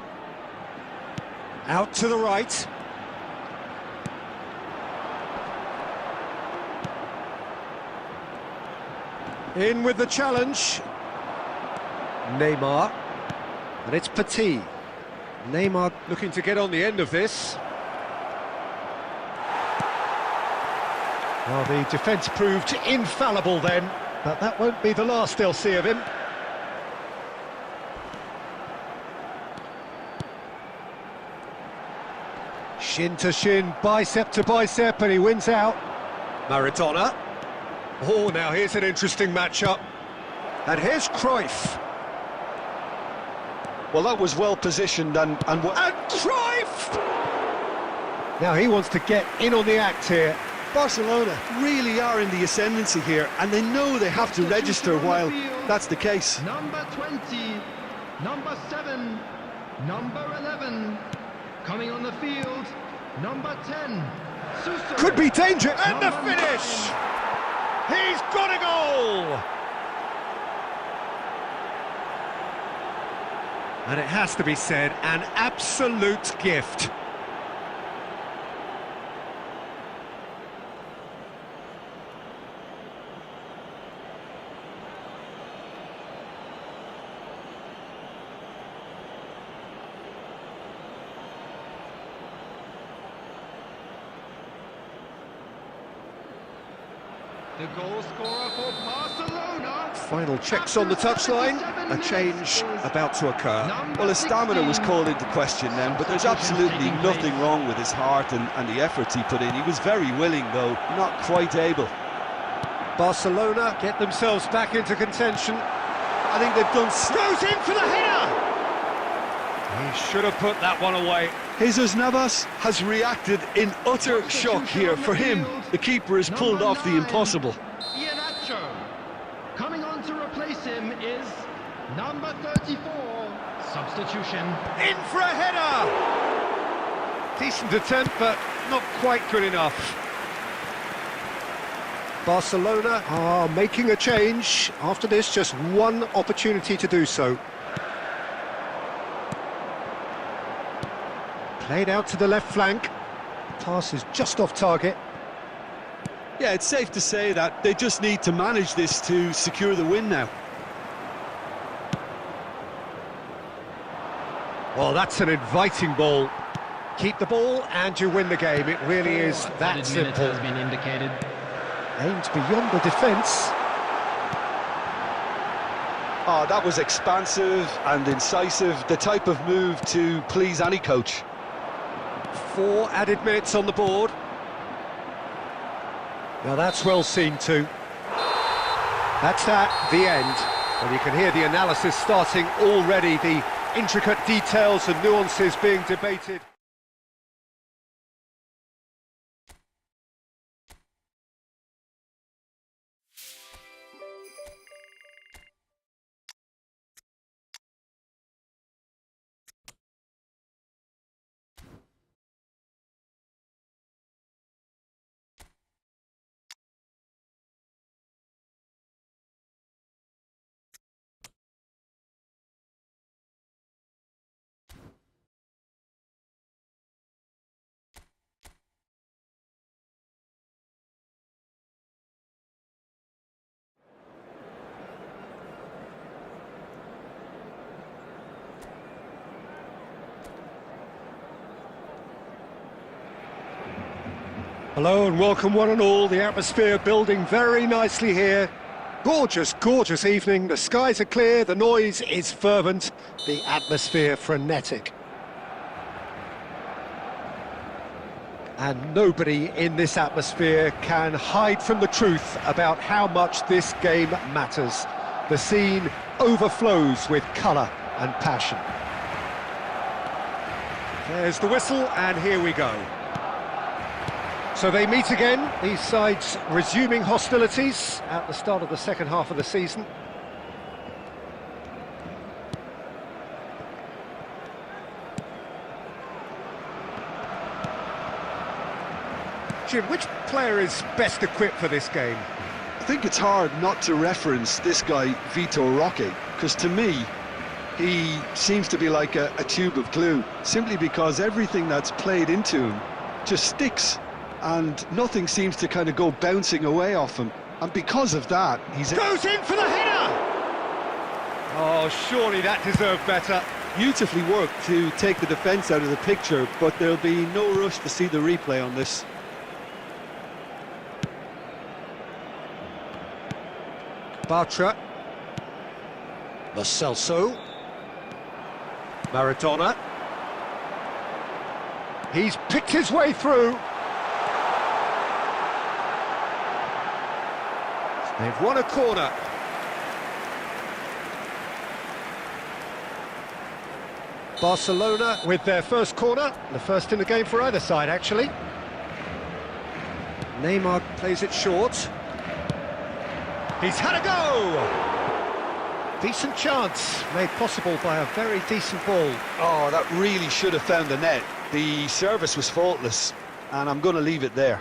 Out to the right. In with the challenge. Neymar. And it's Petit. Neymar looking to get on the end of this. Well, the defence proved infallible then, but that won't be the last they'll see of him. Shin to shin, bicep to bicep, and he wins out. Maradona. Oh, now here's an interesting matchup. And here's Cruyff. Well, that was well positioned and Cruyff! Now he wants to get in on the act here. Barcelona really are in the ascendancy here, and they know they have to register while that's the case. Number 20, number 7, number 11, coming on the field, number 10, Suso. Could be danger, and the finish! 9. He's got a goal! And it has to be said, an absolute gift. The goal scorer for Barcelona. Final checks on the touchline. A change about to occur. Well, his stamina was called into question then, but there's absolutely nothing wrong with his heart and the efforts he put in. He was very willing, though, not quite able. Barcelona get themselves back into contention. I think they've done... Goes in for the header! He should have put that one away. Jesus Navas has reacted in utter shock here. For him, the keeper has pulled off the impossible. Coming on to replace him is number 34. Substitution. In for a header! Decent attempt, but not quite good enough. Barcelona are making a change. After this, just one opportunity to do so. Played out to the left flank. Pass is just off target. Yeah, it's safe to say that they just need to manage this to secure the win now. Well, that's an inviting ball. Keep the ball and you win the game. It really is that simple. Has been indicated. Aimed beyond the defence. Oh, that was expansive and incisive, the type of move to please any coach. 4 added minutes on the board. Now that's well seen too. That's at the end. And you can hear the analysis starting already, the intricate details and nuances being debated. Hello and welcome one and all. The atmosphere building very nicely here. Gorgeous, gorgeous evening. The skies are clear, the noise is fervent, the atmosphere frenetic. And nobody in this atmosphere can hide from the truth about how much this game matters. The scene overflows with colour and passion. There's the whistle and here we go. So they meet again, these sides resuming hostilities at the start of the second half of the season. Jim, which player is best equipped for this game? I think it's hard not to reference this guy, Vitor Roque, because to me, he seems to be like a tube of glue, simply because everything that's played into him just sticks. And nothing seems to kind of go bouncing away off him. And because of that, he's... Goes in for the header! Oh, surely that deserved better. Beautifully worked to take the defence out of the picture, but there'll be no rush to see the replay on this. Bartra. Lo Celso. Maradona. He's picked his way through. They've won a corner. Barcelona with their first corner, the first in the game for either side actually. Neymar plays it short. He's had a go! Decent chance, made possible by a very decent ball. Oh, that really should have found the net. The service was faultless, and I'm going to leave it there.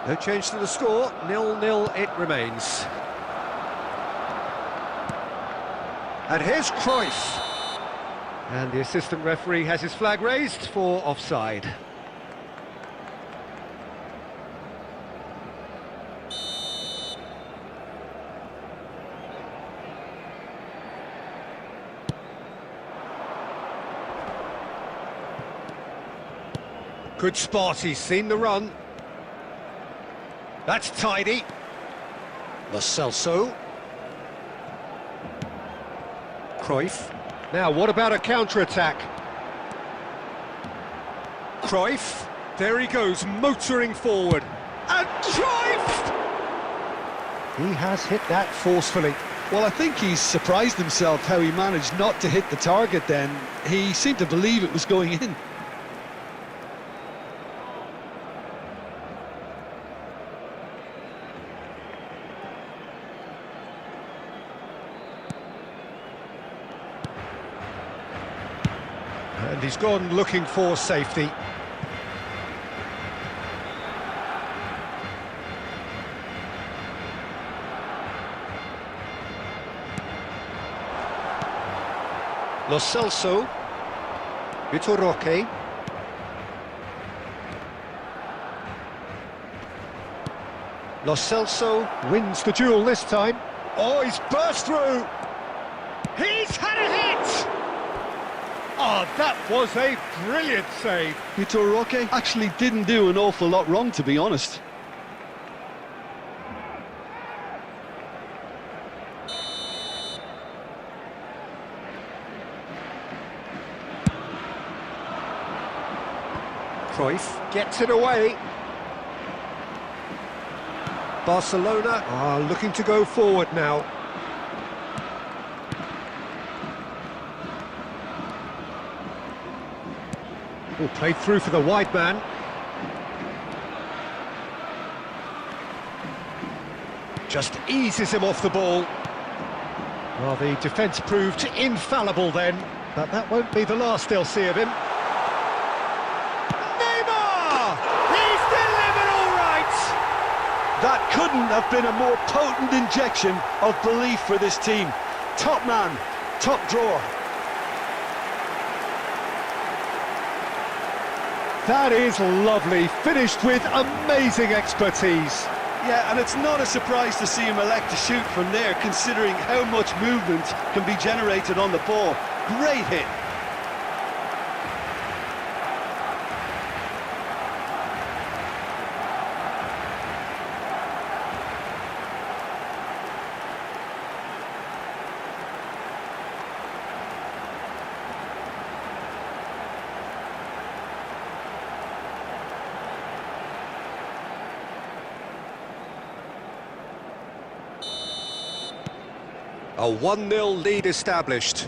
No change to the score, 0-0 it remains. And here's Cruyff. And the assistant referee has his flag raised for offside. Good spot, he's seen the run. That's tidy. Lo Celso. Cruyff. Now, what about a counter-attack? Cruyff. There he goes, motoring forward. And Cruyff! He has hit that forcefully. Well, I think he's surprised himself how he managed not to hit the target then. He seemed to believe it was going in. And he's gone looking for safety. Lo Celso. Vitor Roque. Lo Celso wins the duel this time. Oh, he's burst through. He's had a hit! Oh, that was a brilliant save. Vitor Roque actually didn't do an awful lot wrong, to be honest. Cruyff gets it away. Barcelona are looking to go forward now. Oh, played through for the wide man. Just eases him off the ball. Well, the defence proved infallible then, but that won't be the last they'll see of him. That couldn't have been a more potent injection of belief for this team. Top man, top drawer. That is lovely, finished with amazing expertise. Yeah, and it's not a surprise to see him elect to shoot from there, considering how much movement can be generated on the ball. Great hit. A 1-0 lead established.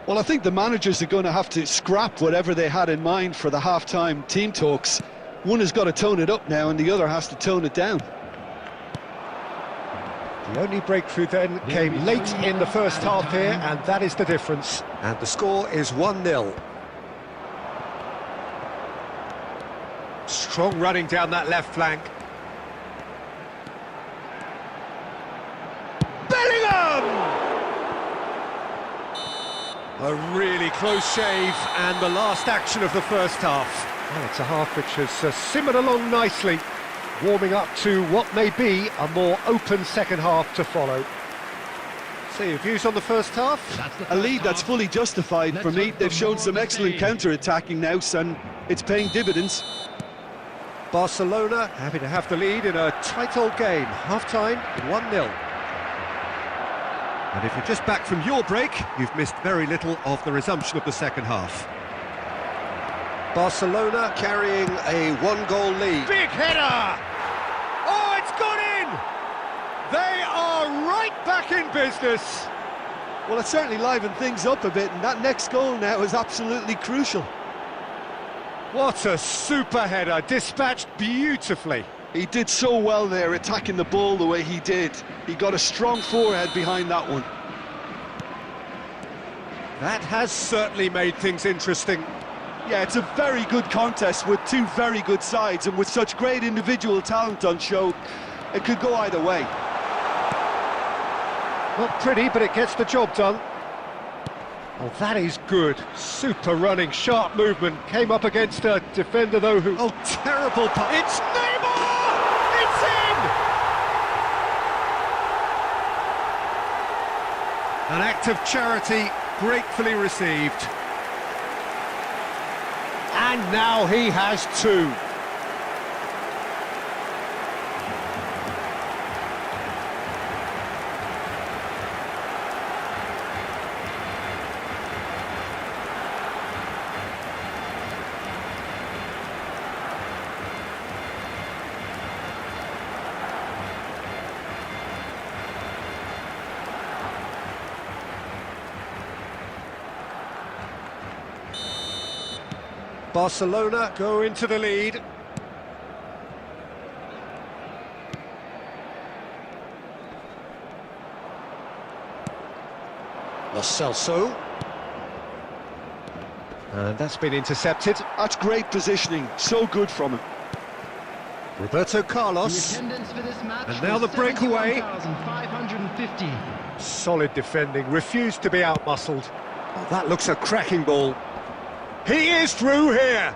Well, I think the managers are going to have to scrap whatever they had in mind for the half-time team talks. One has got to tone it up now and the other has to tone it down. The only breakthrough then came late in the first half here, and that is the difference. And the score is 1-0. Strong running down that left flank. A really close shave, and the last action of the first half. Well, it's a half which has simmered along nicely, warming up to what may be a more open second half to follow. So, your views on the first half? A lead that's fully justified for me. They've shown some excellent counter-attacking now, and it's paying dividends. Barcelona happy to have the lead in a tight old game. Half-time, 1-0. And if you're just back from your break, you've missed very little of the resumption of the second half. Barcelona carrying a 1-goal lead. Big header! Oh, it's gone in! They are right back in business. Well, it certainly livened things up a bit, and that next goal now is absolutely crucial. What a super header, dispatched beautifully. He did so well there, attacking the ball the way he did. He got a strong forehead behind that one. That has certainly made things interesting. Yeah, it's a very good contest with two very good sides, and with such great individual talent on show, it could go either way. Not pretty, but it gets the job done. Oh, that is good. Super running, sharp movement. Came up against a defender, though, who... Oh, terrible pass. It's Neymar! It's in! An act of charity, gratefully received. And now he has two. Barcelona go into the lead. Lo Celso. And that's been intercepted. That's great positioning, so good from him. Roberto The Carlos. attendance for this match And now was the breakaway. 71,550. Solid defending, refused to be outmuscled. Oh, that looks a cracking ball. He is through here.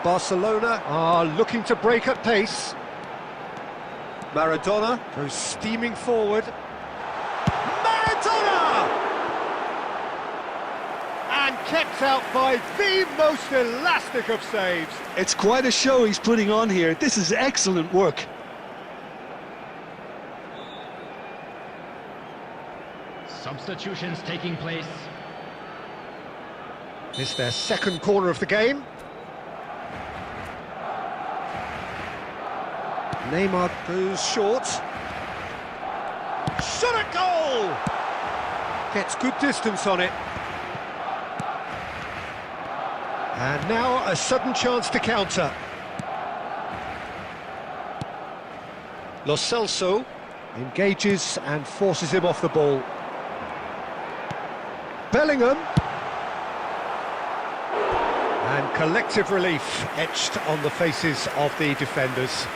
Barcelona are looking to break at pace. Maradona goes steaming forward. Maradona! And kept out by the most elastic of saves. It's quite a show he's putting on here. This is excellent work. Substitutions taking place. It's their second corner of the game. Neymar goes short. Shot at goal! Gets good distance on it. And now a sudden chance to counter. Lo Celso engages and forces him off the ball. Bellingham. And collective relief etched on the faces of the defenders.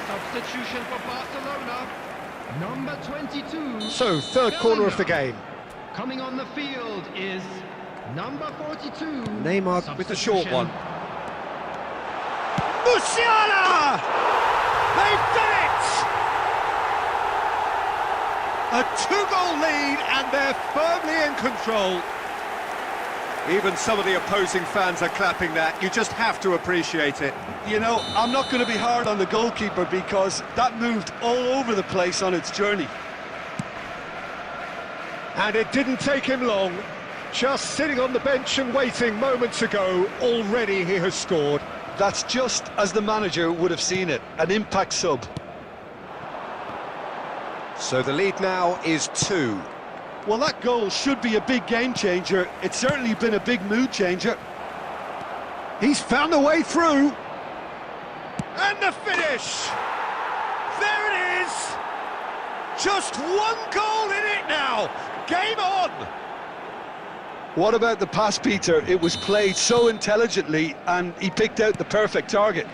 Substitution for Barcelona. Number 22. So, third corner of the game. Coming on the field is number 42. Neymar with the short Substitution. one. Musiala! They've done it! A two-goal lead and they're firmly in control. Even some of the opposing fans are clapping that. You just have to appreciate it. You know, I'm not going to be hard on the goalkeeper because that moved all over the place on its journey. And it didn't take him long. Just sitting on the bench and waiting moments ago, already he has scored. That's just as the manager would have seen it, an impact sub. So the lead now is 2. Well, that goal should be a big game changer. It's certainly been a big mood changer. He's found a way through. And the finish! There it is! Just one goal in it now! Game on! What about the pass, Peter? It was played so intelligently and he picked out the perfect target.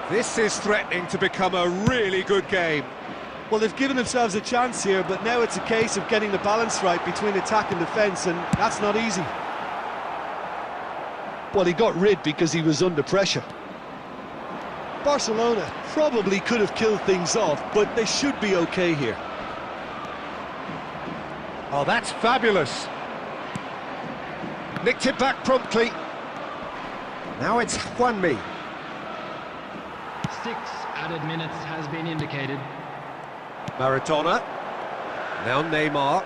This is threatening to become a really good game. Well, they've given themselves a chance here, but now it's a case of getting the balance right between attack and defence, and that's not easy. Well, he got rid because he was under pressure. Barcelona probably could have killed things off, but they should be okay here. Oh, that's fabulous. Nicked it back promptly. Now it's Juanmi. 6 added minutes has been indicated. Maradona. Now Neymar.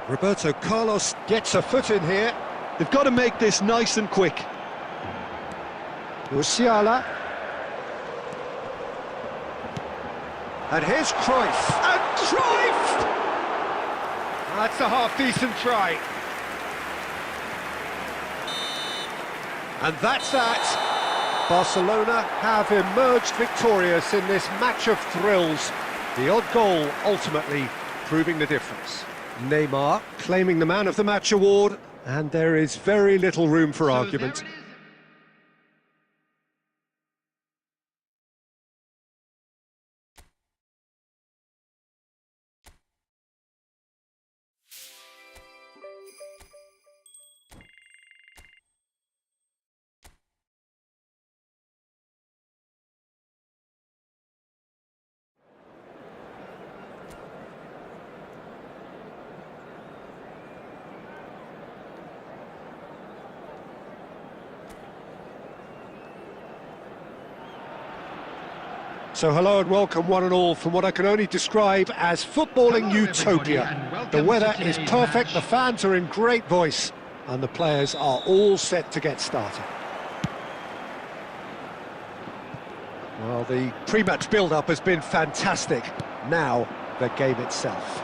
Roberto Carlos gets a foot in here. They've got to make this nice and quick. Musiala. And here's Cruyff. And Cruyff! That's a half-decent try. And that's that. Barcelona have emerged victorious in this match of thrills. The odd goal ultimately proving the difference. Neymar claiming the Man of the Match award, and there is very little room for argument. There it is. So hello and welcome one and all from what I can only describe as footballing Hello, utopia. everybody, and The welcome weather to is today's perfect, match. the fans are in great voice, and the players are all set to get started. Well, the pre-match build-up has been fantastic. Now, the game itself.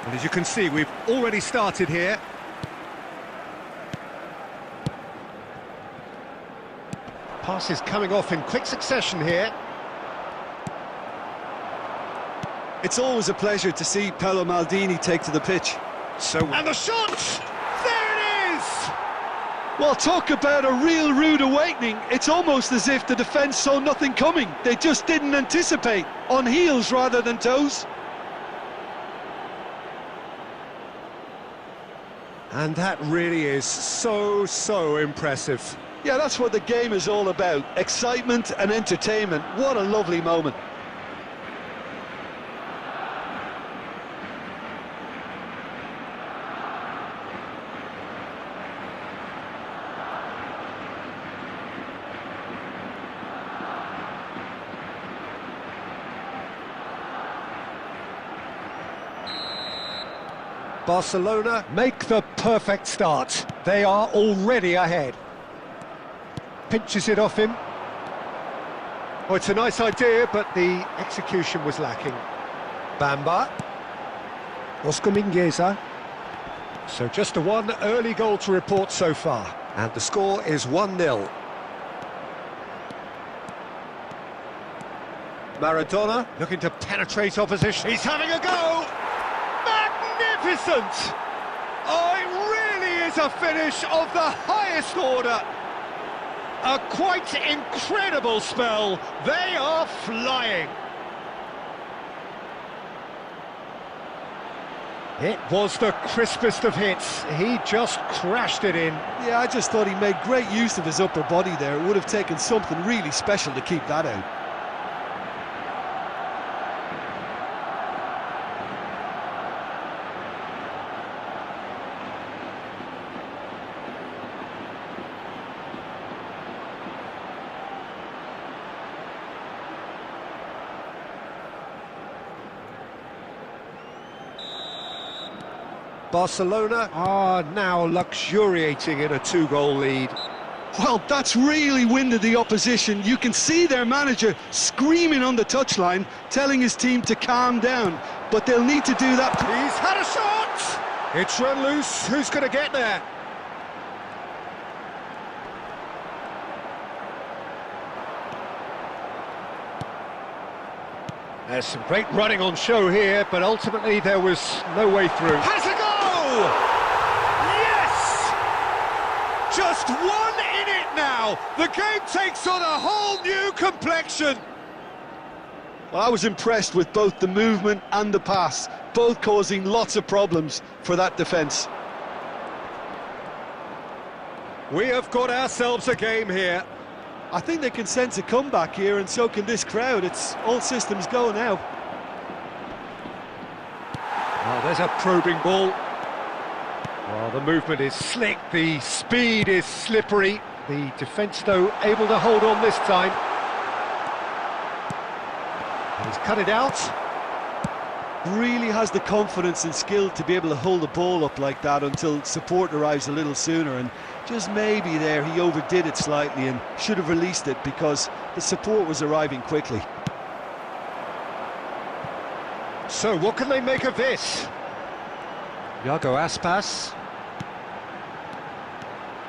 And as you can see, we've already started here. Passes coming off in quick succession here. It's always a pleasure to see Paolo Maldini take to the pitch. And the shot! There it is! Well, talk about a real rude awakening. It's almost as if the defence saw nothing coming. They just didn't anticipate, on heels rather than toes. And that really is so impressive. Yeah, that's what the game is all about. Excitement and entertainment. What a lovely moment. Barcelona make the perfect start. They are already ahead. Pinches it off him. Oh, it's a nice idea, but the execution was lacking. Bamba. Oscar Mingueza. So just the one early goal to report so far. And the score is 1-0. Maradona looking to penetrate opposition. He's having a go! Magnificent! Oh, it really is a finish of the highest order. A quite incredible spell. They are flying. It was the crispest of hits. He just crashed it in. Yeah, I just thought he made great use of his upper body there. It would have taken something really special to keep that out. Barcelona are now luxuriating in a two-goal lead. Well, that's really winded the opposition. You can see their manager screaming on the touchline, telling his team to calm down. But they'll need to do that. He's had a shot! It's run loose. Who's going to get there? There's some great running on show here, but ultimately there was no way through. Has a goal! Yes! Just one in it now. The game takes on a whole new complexion. Well, I was impressed with both the movement and the pass, both causing lots of problems for that defence. We have got ourselves a game here. I think they can sense a comeback here, and so can this crowd. It's all systems go now. Oh, there's a probing ball. Well, the movement is slick, the speed is slippery. The defence, though, able to hold on this time. And he's cut it out. Really has the confidence and skill to be able to hold the ball up like that until support arrives a little sooner, and just maybe there he overdid it slightly and should have released it because the support was arriving quickly. So what can they make of this? Iago Aspas.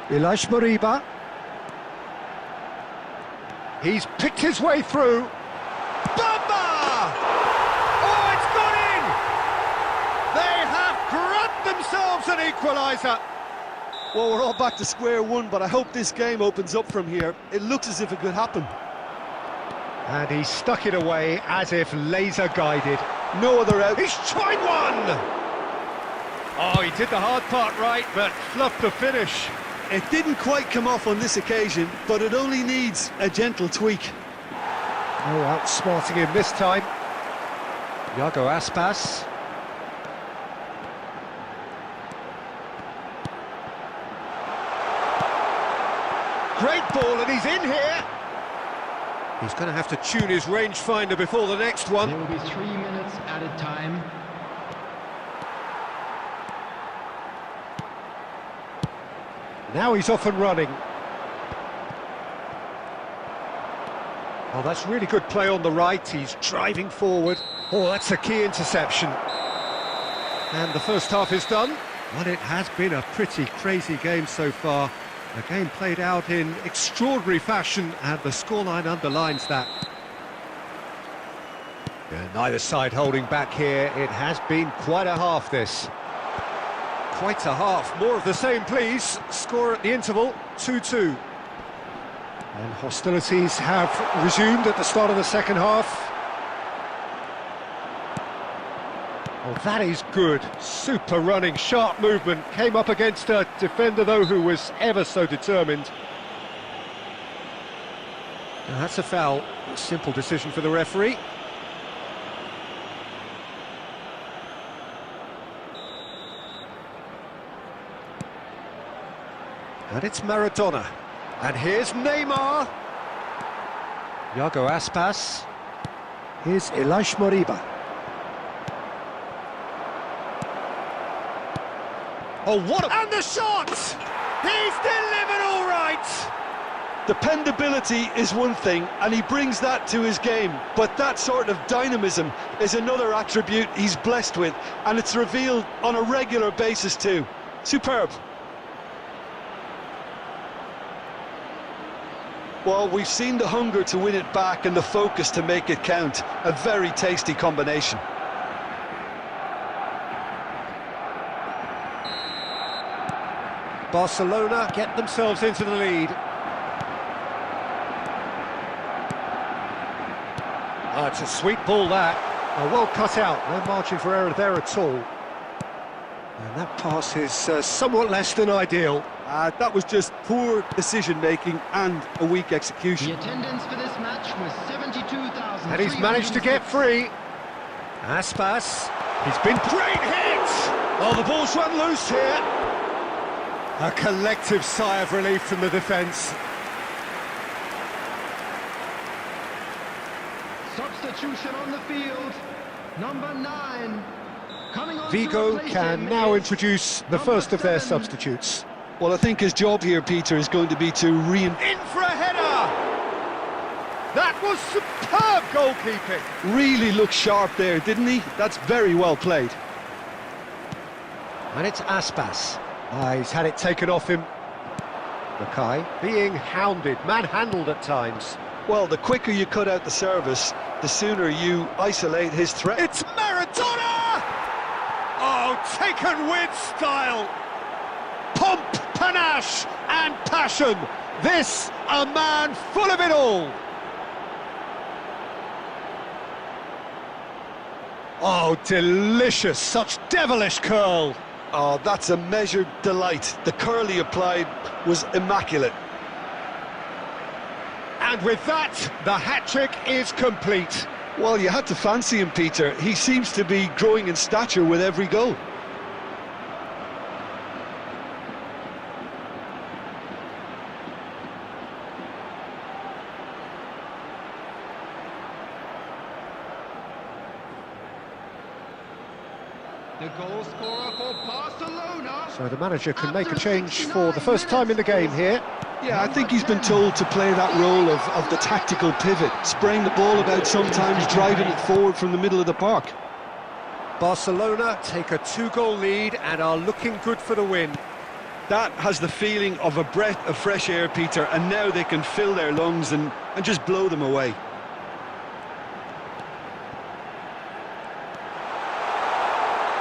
Ilaix Moriba. He's picked his way through. Bamba! Oh, it's gone in! They have grabbed themselves an equaliser. Well, we're all back to square one, but I hope this game opens up from here. It looks as if it could happen. And he stuck it away as if laser-guided. No other out. He's tried one! Oh, he did the hard part right, but fluffed the finish. It didn't quite come off on this occasion, but it only needs a gentle tweak. Oh, outsmarting him this time. Iago Aspas. Great ball, and he's in here. He's going to have to tune his rangefinder before the next one. There will be 3 minutes added time. Now he's off and running. Oh, that's really good play on the right. He's driving forward. Oh, that's a key interception. And the first half is done. Well, it has been a pretty crazy game so far. The game played out in extraordinary fashion, and the scoreline underlines that. Yeah, neither side holding back here. It has been quite a half, this. Quite a half. More of the same, please. Score at the interval, 2-2. And hostilities have resumed at the start of the second half. Oh, that is good. Super running, sharp movement. Came up against a defender, though, who was ever so determined. Now, that's a foul. Simple decision for the referee. And it's Maradona. And here's Neymar. Iago Aspas. Here's Elash Moriba. Oh, what a... And the shot! He's delivered all right! Dependability is one thing, and he brings that to his game, but that sort of dynamism is another attribute he's blessed with, and it's revealed on a regular basis too. Superb. Well, we've seen the hunger to win it back and the focus to make it count. A very tasty combination. Barcelona get themselves into the lead. Oh, it's a sweet ball, that. Oh, well cut out. No margin for error there at all. And that pass is somewhat less than ideal. That was just poor decision-making and a weak execution. The attendance for this match was 72,000. And he's managed to get free. Aspas, he's been great hit! Oh, the ball's run loose here. A collective sigh of relief from the defence. Substitution on the field. Number 9. Coming on Vigo can now introduce the first of their 7. substitutes. Well, I think his job here, Peter, is going to be to In for a header! That was superb goalkeeping! really look sharp there, didn't he? That's very well played. And it's Aspas. He's had it taken off him. Mackay being hounded, manhandled at times. Well, the quicker you cut out the service, the sooner you isolate his threat. It's Maradona! Oh, taken with style! Pomp, panache and passion. This, a man full of it all. Oh, delicious, such devilish curl. Oh, that's a measured delight. The curl he applied was immaculate. And with that, the hat-trick is complete. Well, you had to fancy him, Peter. He seems to be growing in stature with every goal. The goal scorer for Barcelona. So the manager can make a change for the first time in the game here. Yeah, I think he's been told to play that role of the tactical pivot, spraying the ball about sometimes, driving it forward from the middle of the park. Barcelona take a 2-goal lead and are looking good for the win. That has the feeling of a breath of fresh air, Peter, and now they can fill their lungs and just blow them away.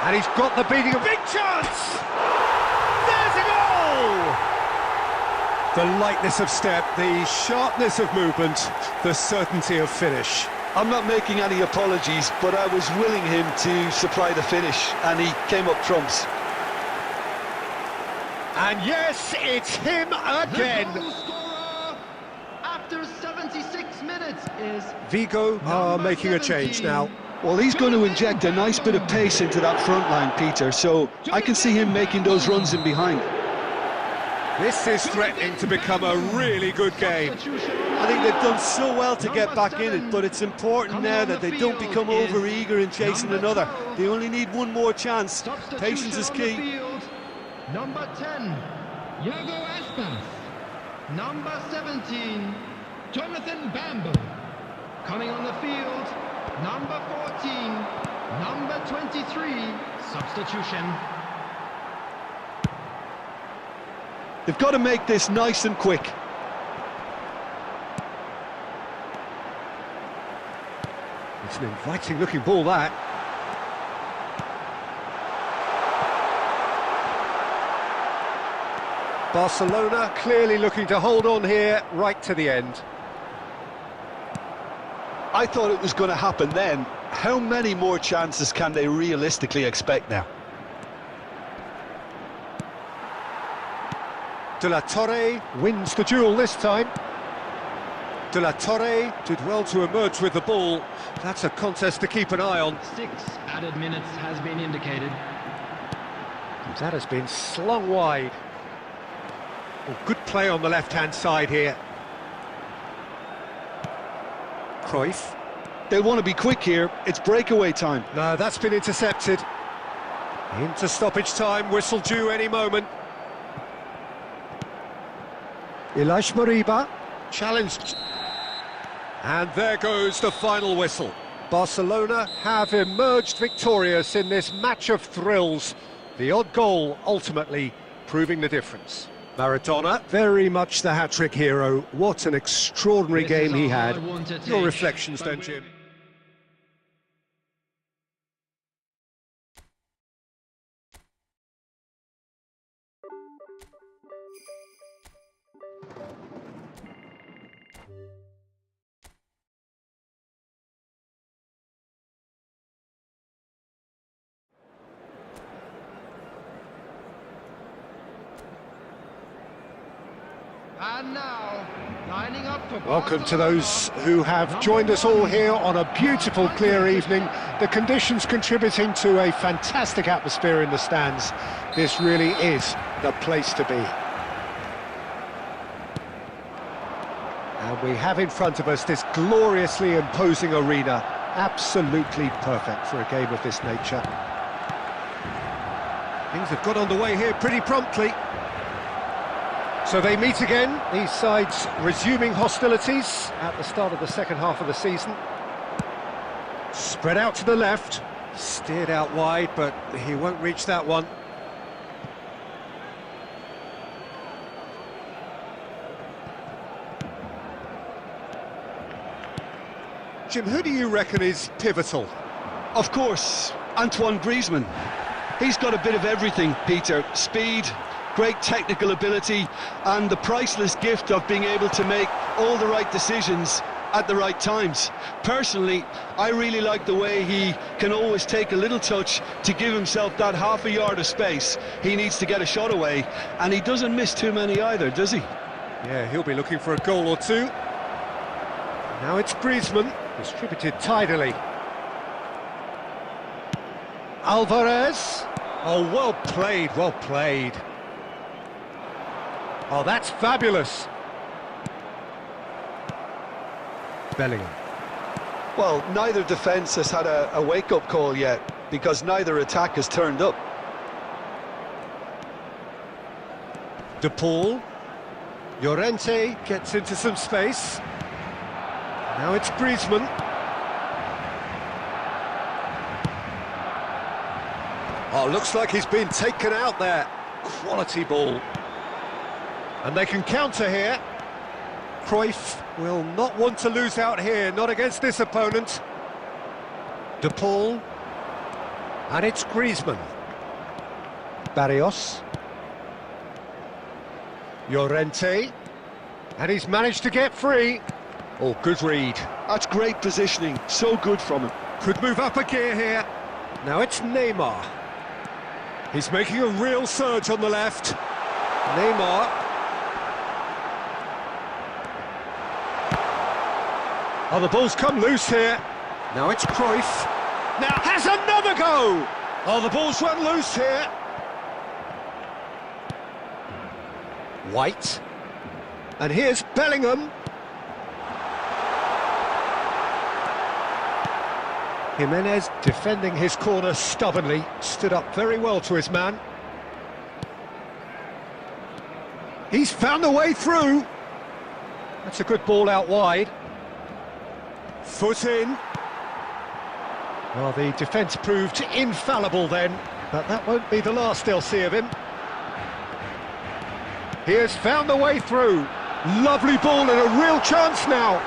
And he's got the beating of... Big chance! There's a goal! The lightness of step, the sharpness of movement, the certainty of finish. I'm not making any apologies, but I was willing him to supply the finish, and he came up trumps. And yes, it's him again. The goal scorer after 76 minutes is Vigo are number making a 17. change now. Well, he's going to inject a nice bit of pace into that front line, Peter, so I can see him making those runs in behind. This is threatening to become a really good game. Substitution on I think they've done so well to get back in it, but it's important now that they don't become over-eager in chasing another. They only need one more chance. Patience is key. Number 10, Yago Aspas. Number 17, Jonathan Bambo. Coming on the field, number 14, number 23, substitution. They've got to make this nice and quick. It's an inviting looking ball, that. Barcelona clearly looking to hold on here right to the end. I thought it was going to happen then. How many more chances can they realistically expect now? De La Torre wins the duel this time. De La Torre did well to emerge with the ball. That's a contest to keep an eye on. 6 added minutes has been indicated. That has been slung wide. Oh, good play on the left-hand side here. Cruyff. They'll want to be quick here. It's breakaway time. No, that's been intercepted. Into stoppage time, whistle due any moment. Ilash Moriba, challenged. And there goes the final whistle. Barcelona have emerged victorious in this match of thrills. The odd goal ultimately proving the difference. Maradona, very much the hat-trick hero. What an extraordinary game he had. Your reflections then, Jim? And now, lining up for Welcome to those who have joined us all here on a beautiful, clear evening. The conditions contributing to a fantastic atmosphere in the stands. This really is the place to be. And we have in front of us this gloriously imposing arena. Absolutely perfect for a game of this nature. Things have got underway here pretty promptly. So they meet again, these sides resuming hostilities at the start of the second half of the season. Spread out to the left, steered out wide, but he won't reach that one. Jim, who do you reckon is pivotal? Of course, Antoine Griezmann. He's got a bit of everything, Peter. Speed, great technical ability, and the priceless gift of being able to make all the right decisions at the right times. Personally, I really like the way he can always take a little touch to give himself that half a yard of space he needs to get a shot away, and he doesn't miss too many either, does he? Yeah, he'll be looking for a goal or two. Now it's Griezmann, distributed tidily. Alvarez. Oh, well played, well played. Oh, that's fabulous. Bellingham. Well, neither defence has had a wake-up call yet, because neither attack has turned up. De Paul. Llorente gets into some space. Now it's Griezmann. Oh, looks like he's been taken out there. Quality ball. And they can counter here. Cruyff will not want to lose out here, not against this opponent. De Paul. And it's Griezmann. Barrios. Llorente. And he's managed to get free. Oh, good read. That's great positioning, so good from him. Could move up a gear here. Now it's Neymar. He's making a real surge on the left. Neymar. Oh, the ball's come loose here. Now it's Cruyff. Now has another go! Oh, the ball's run loose here. White. And here's Bellingham. Jimenez defending his corner stubbornly, stood up very well to his man. He's found the way through. That's a good ball out wide. Foot in. Well, the defence proved infallible then, but that won't be the last they'll see of him. He has found the way through. Lovely ball and a real chance now.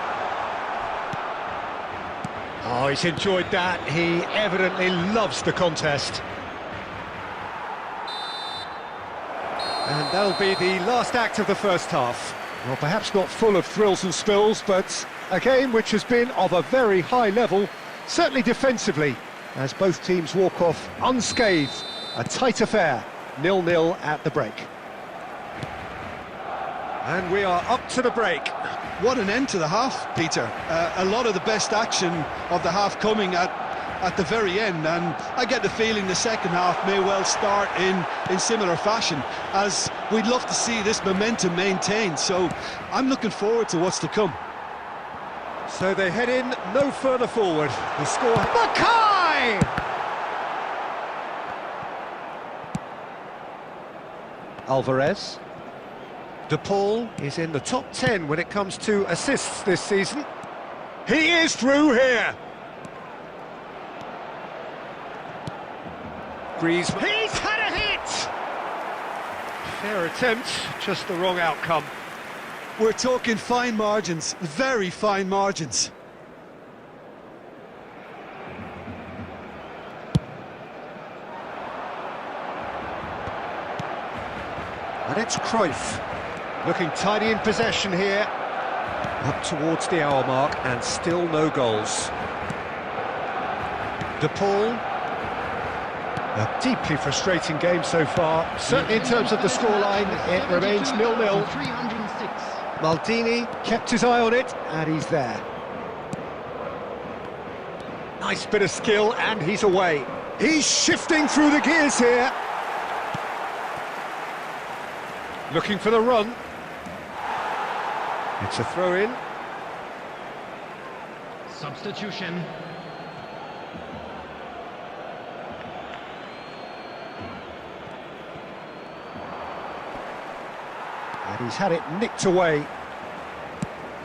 Oh, he's enjoyed that. He evidently loves the contest. And that'll be the last act of the first half. Well, perhaps not full of thrills and spills, but a game which has been of a very high level, certainly defensively, as both teams walk off unscathed. A tight affair, 0-0 at the break. And we are up to the break. What an end to the half, Peter. A lot of the best action of the half coming at the very end, and I get the feeling the second half may well start in similar fashion, as we'd love to see this momentum maintained, so I'm looking forward to what's to come. So they head in no further forward. The score... Mackay! Alvarez. De Paul is in the top 10 when it comes to assists this season. He is through here. Griezmann. He's had a hit! Fair attempt, just the wrong outcome. We're talking fine margins, very fine margins. And it's Cruyff, looking tidy in possession here. Up towards the hour mark, and still no goals. De Paul. A deeply frustrating game so far. Certainly in terms of the scoreline, it remains 0-0. 306. Maldini kept his eye on it, and he's there. Nice bit of skill, and he's away. He's shifting through the gears here. Looking for the run. It's a throw-in. Substitution. And he's had it nicked away.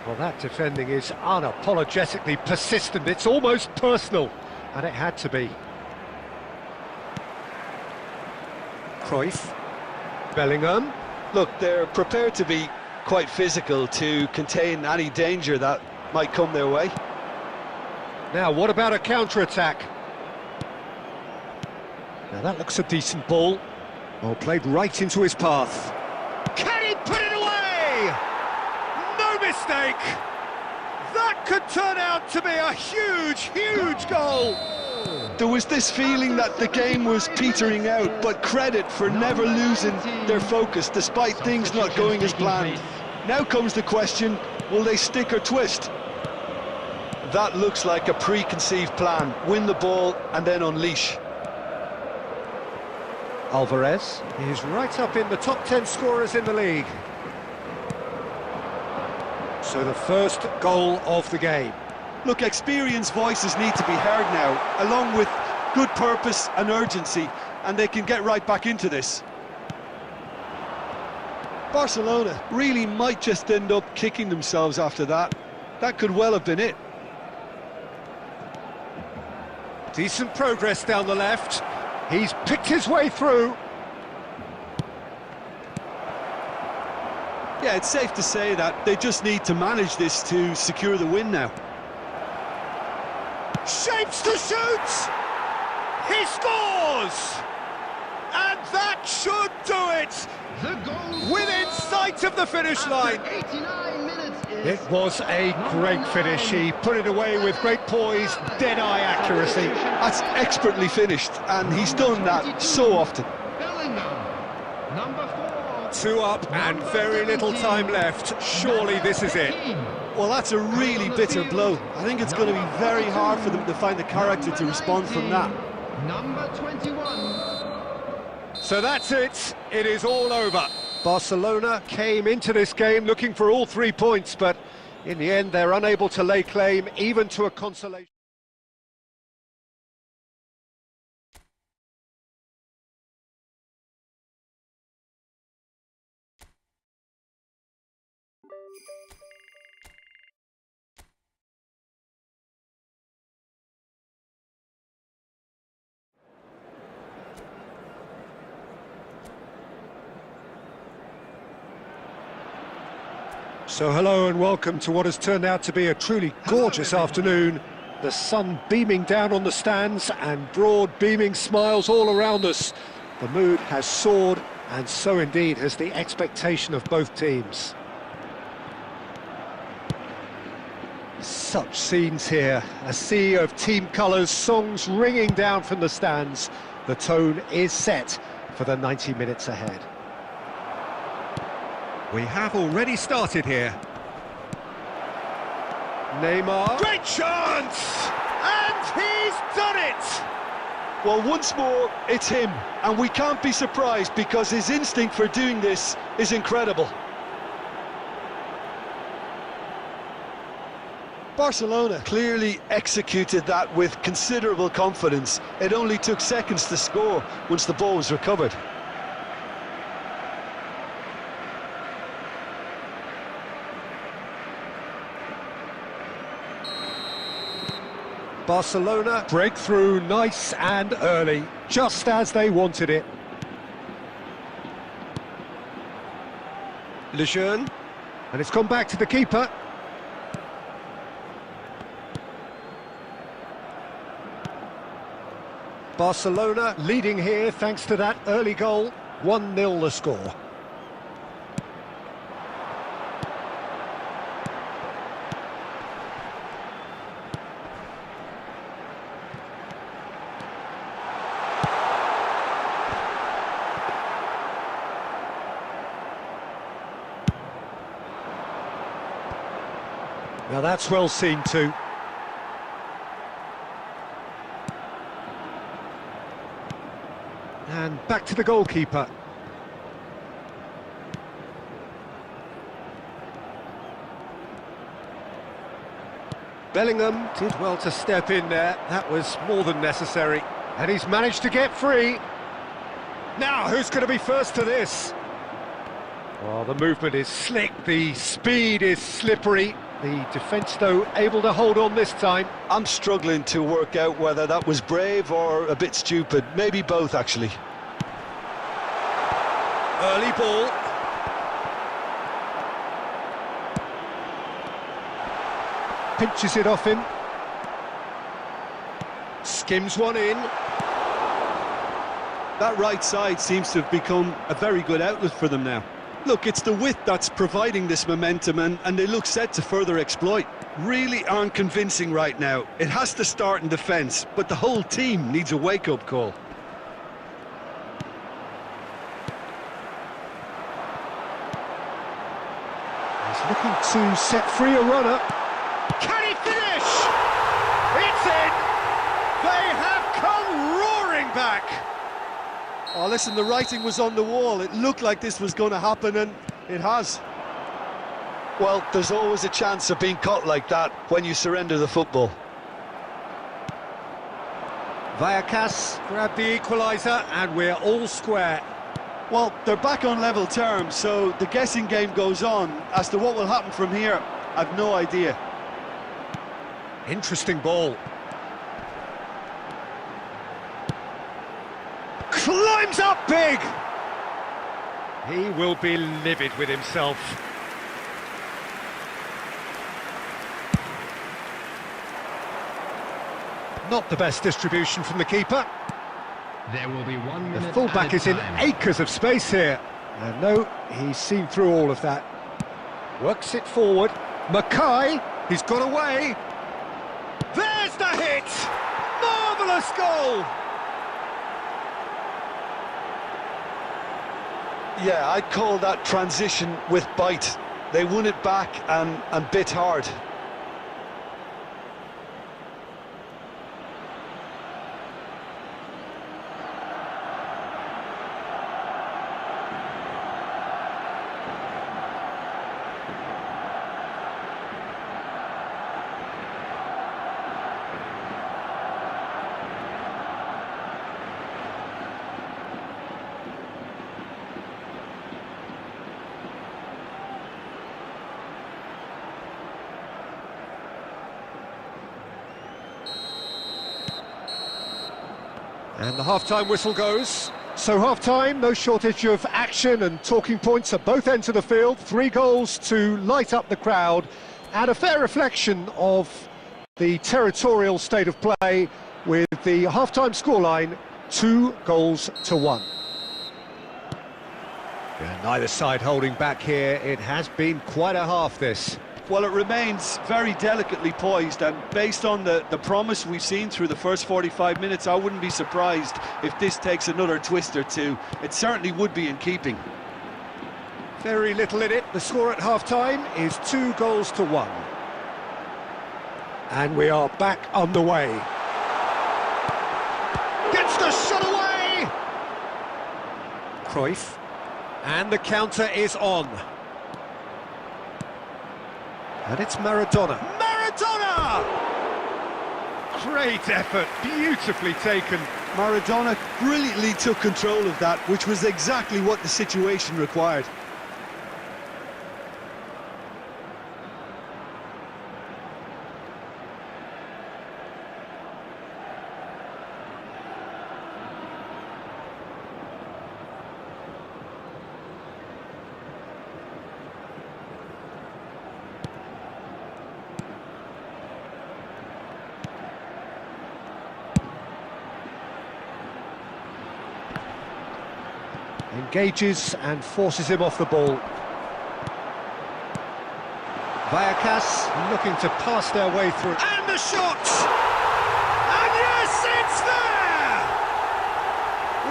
Well, that defending is unapologetically persistent. It's almost personal, and it had to be. Cruyff. Bellingham. Look, they're prepared to be quite physical to contain any danger that might come their way. Now, what about a counter-attack? Now, that looks a decent ball. Well, played right into his path. Can he put it away? No mistake! That could turn out to be a huge, huge goal! There was this feeling that the game was petering out, but credit for never losing their focus despite things not going as planned. Now comes the question, will they stick or twist? That looks like a preconceived plan. Win the ball and then unleash. Alvarez is right up in the top 10 scorers in the league. So the first goal of the game. Look, experienced voices need to be heard now, along with good purpose and urgency, and they can get right back into this. Barcelona really might just end up kicking themselves after that. That could well have been it. Decent progress down the left. He's picked his way through. Yeah, it's safe to say that they just need to manage this to secure the win now. Shapes to shoot! He scores! And that should do it! The goal Within sight of the finish line. 89 minutes is It was a great finish. He put it away with great poise, dead-eye accuracy. That's expertly finished, and he's done that so often. Bellingham. Number 4. 2 up and very little time left. Surely this is it. Well, that's a really bitter blow. I think it's going to be very hard for them to find the character to respond from that. Number 21. So that's it. It is all over. Barcelona came into this game looking for all 3 points, but in the end they're unable to lay claim even to a consolation. So hello and welcome to what has turned out to be a truly gorgeous afternoon. The sun beaming down on the stands and broad beaming smiles all around us. The mood has soared, and so indeed has the expectation of both teams. Such scenes here, a sea of team colours, songs ringing down from the stands. The tone is set for the 90 minutes ahead. We have already started here. Neymar. Great chance! And he's done it! Well, once more, it's him, and we can't be surprised because his instinct for doing this is incredible. Barcelona clearly executed that with considerable confidence. It only took seconds to score once the ball was recovered. Barcelona breakthrough nice and early, just as they wanted it. Lejeune, and it's gone back to the keeper. Barcelona leading here thanks to that early goal. 1-0 the score. Now that's well seen too. And back to the goalkeeper. Bellingham did well to step in there. That was more than necessary. And he's managed to get free. Now, who's going to be first to this? Well, the movement is slick, the speed is slippery. The defence, though, able to hold on this time. I'm struggling to work out whether that was brave or a bit stupid. Maybe both, actually. Early ball. Pinches it off him. Skims one in. That right side seems to have become a very good outlet for them now. Look, it's the width that's providing this momentum, and they look set to further exploit. Really aren't convincing right now. It has to start in defence, but the whole team needs a wake-up call. He's looking to set free a runner. Can he finish? It's in! They have come roaring back! Oh, listen, the writing was on the wall. It looked like this was going to happen, and it has. Well, there's always a chance of being caught like that when you surrender the football. Vallecas grabbed the equaliser, and we're all square. Well, they're back on level terms, so the guessing game goes on. As to what will happen from here, I've no idea. Interesting ball. Climbs up big! He will be livid with himself. Not the best distribution from the keeper. There will be 1 minute. The fullback is in acres of space here. And no, he's seen through all of that. Works it forward. Mackay, he's got away. There's the hit! Marvellous goal! Yeah, I'd call that transition with bite. They won it back and bit hard. And the half-time whistle goes. So half-time, no shortage of action and talking points at both ends of the field. 3 goals to light up the crowd, and a fair reflection of the territorial state of play, with the half-time scoreline 2-1. Yeah, neither side holding back here. It has been quite a half, this. Well, it remains very delicately poised, and based on the promise we've seen through the first 45 minutes, I wouldn't be surprised if this takes another twist or two. It certainly would be in keeping. Very little in it. The score at half-time is 2-1. And we are back underway. Gets the shot away! Cruyff. And the counter is on. And it's Maradona. Maradona! Great effort, beautifully taken. Maradona brilliantly took control of that, which was exactly what the situation required. Engages and forces him off the ball. Vallecas looking to pass their way through. And the shot! And yes, it's there!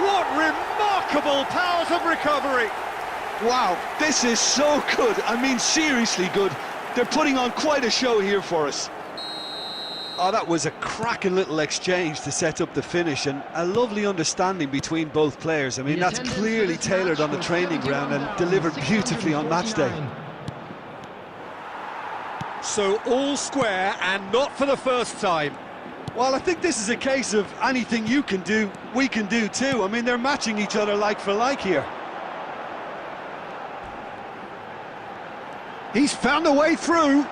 What remarkable powers of recovery! Wow, this is so good. I mean, seriously good. They're putting on quite a show here for us. Oh, that was a cracking little exchange to set up the finish, and a lovely understanding between both players. I mean, that's clearly tailored on the training ground and delivered beautifully on match day. So all square, and not for the first time. Well, I think this is a case of anything you can do, we can do too. I mean, they're matching each other like for like here. He's found a way through.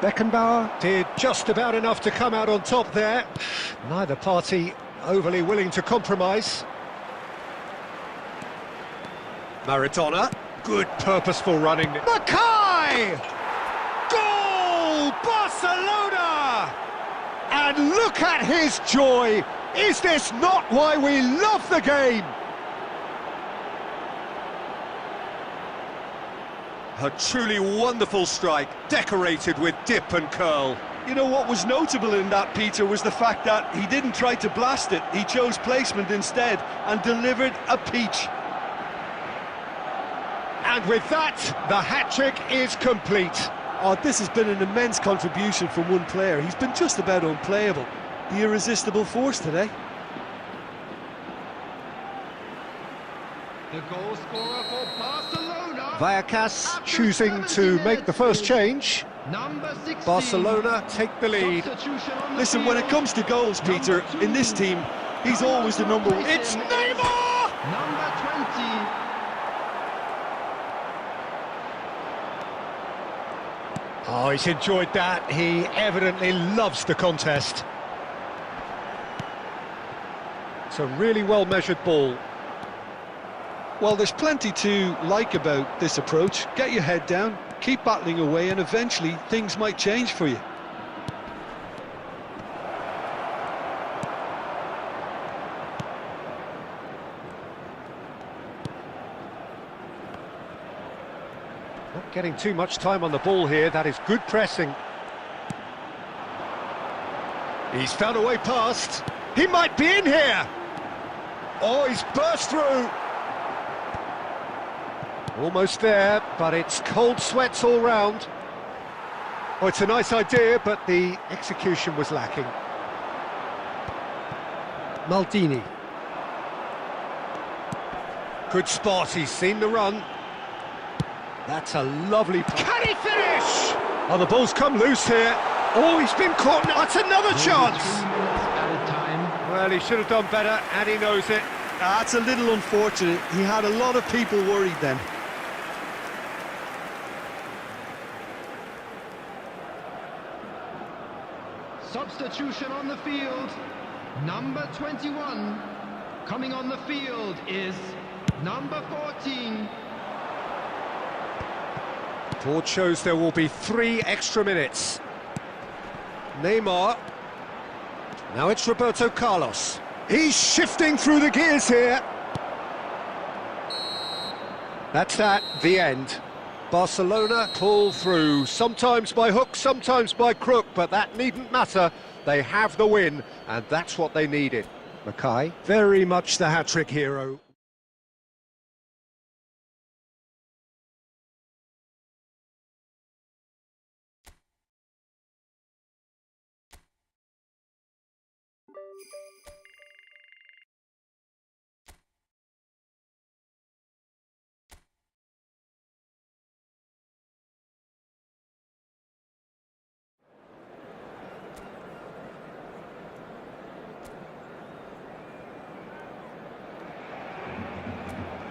Beckenbauer did just about enough to come out on top there. Neither party overly willing to compromise. Maradona, good purposeful running. Mackay! Goal! Barcelona! And look at his joy! Is this not why we love the game? A truly wonderful strike, decorated with dip and curl. You know what was notable in that, Peter, was the fact that he didn't try to blast it. He chose placement instead and delivered a peach. And with that, the hat-trick is complete. Oh, this has been an immense contribution from one player. He's been just about unplayable. The irresistible force today. The goal scorer for Barcelona. Vallecas choosing to make the first change. Number 16. Barcelona take the lead. Listen, when it comes to goals, Peter, in this team, he's always the number one. It's Neymar! Number 20. Oh, he's enjoyed that. He evidently loves the contest. It's a really well-measured ball. Well, there's plenty to like about this approach. Get your head down, keep battling away, and eventually things might change for you. Not getting too much time on the ball here. That is good pressing. He's found a way past. He might be in here. Oh, he's burst through. Almost there, but it's cold sweats all round. Oh, it's a nice idea, but the execution was lacking. Maldini. Good spot, he's seen the run. That's a lovely... Can he finish? Oh, the ball's come loose here. Oh, he's been caught. That's another chance. Well, he should have done better, and he knows it. That's a little unfortunate. He had a lot of people worried then. Substitution on the field. number 21. Coming on the field is number 14. Board shows there will be 3 extra minutes. Neymar. Now it's Roberto Carlos. He's shifting through the gears here. That's the end. Barcelona pull through, sometimes by hook, sometimes by crook, but that needn't matter. They have the win, and that's what they needed. Mackay, very much the hat-trick hero.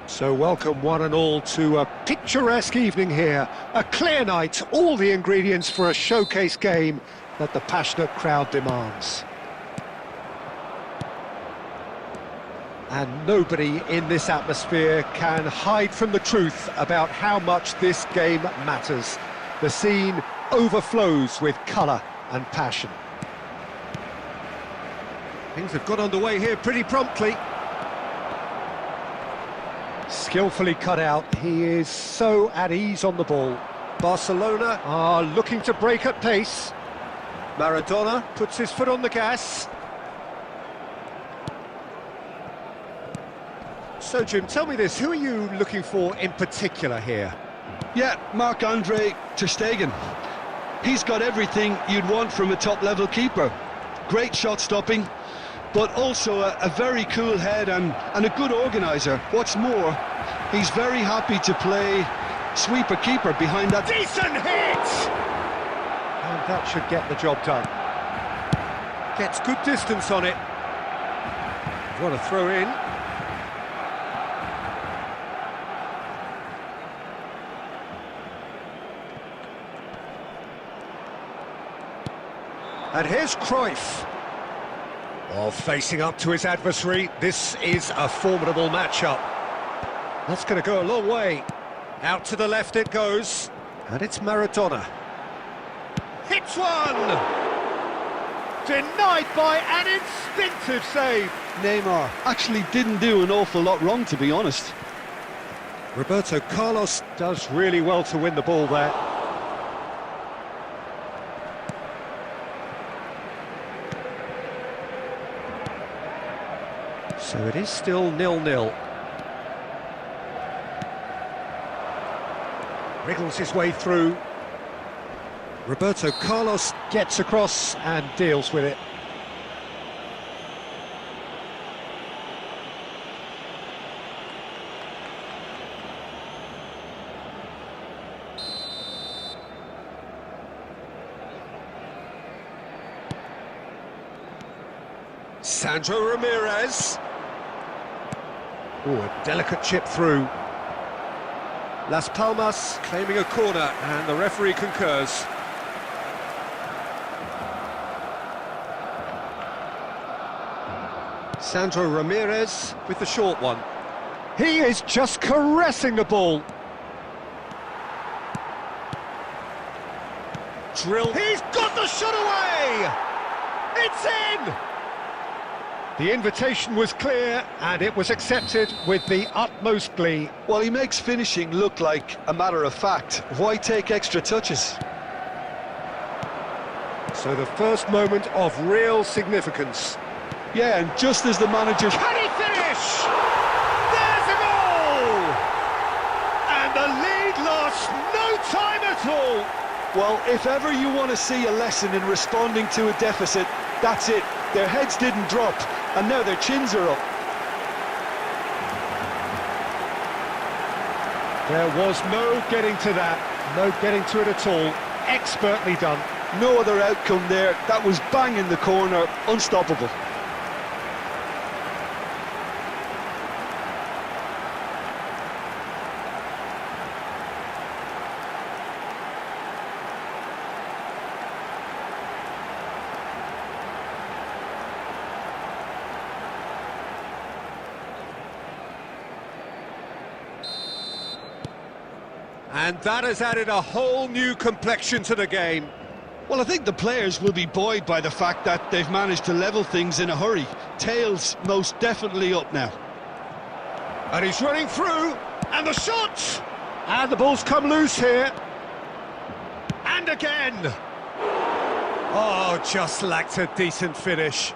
So welcome one and all to a picturesque evening here. A clear night, all the ingredients for a showcase game that the passionate crowd demands. And nobody in this atmosphere can hide from the truth about how much this game matters. The scene overflows with colour and passion. Things have got underway here pretty promptly. Skillfully cut out, he is so at ease on the ball. Barcelona are looking to break at pace. Maradona puts his foot on the gas. So Jim, tell me this, who are you looking for in particular here? Yeah, Marc-Andre ter Stegen. He's got everything you'd want from a top-level keeper. Great shot stopping, but also a very cool head and a good organiser. What's more, he's very happy to play sweeper-keeper behind that. Decent hit! And that should get the job done. Gets good distance on it. What a throw in. And here's Cruyff. While facing up to his adversary, this is a formidable matchup. That's going to go a long way. Out to the left it goes. And it's Maradona. Hits one! Denied by an instinctive save. Neymar actually didn't do an awful lot wrong, to be honest. Roberto Carlos does really well to win the ball there. So it is still 0-0. Wriggles his way through. Roberto Carlos gets across and deals with it. Sandro Ramirez. Oh, a delicate chip through. Las Palmas claiming a corner, and the referee concurs. Sandro Ramirez with the short one. He is just caressing the ball. Drill. He's got the shot away! It's in! The invitation was clear, and it was accepted with the utmost glee. Well, he makes finishing look like a matter of fact. Why take extra touches? So the first moment of real significance. Yeah, and just as the manager... Can he finish? There's a goal! And the lead lost no time at all. Well, if ever you want to see a lesson in responding to a deficit, that's it. Their heads didn't drop, and now their chins are up. There was no getting to that, no getting to it at all. Expertly done. No other outcome there. That was bang in the corner, unstoppable. And that has added a whole new complexion to the game. Well, I think the players will be buoyed by the fact that they've managed to level things in a hurry. Tails most definitely up now. And he's running through, and the shot! And the ball's come loose here. And again! Oh, just lacked a decent finish.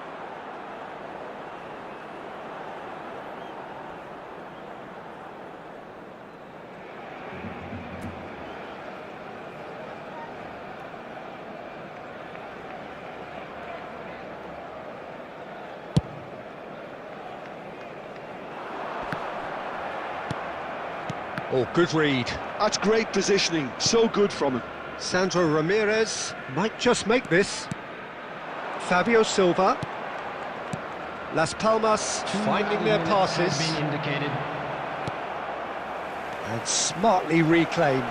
Oh, good read. That's great positioning, so good from him. Sandro Ramirez might just make this. Fabio Silva. Las Palmas finding their passes. Has been indicated. And smartly reclaimed.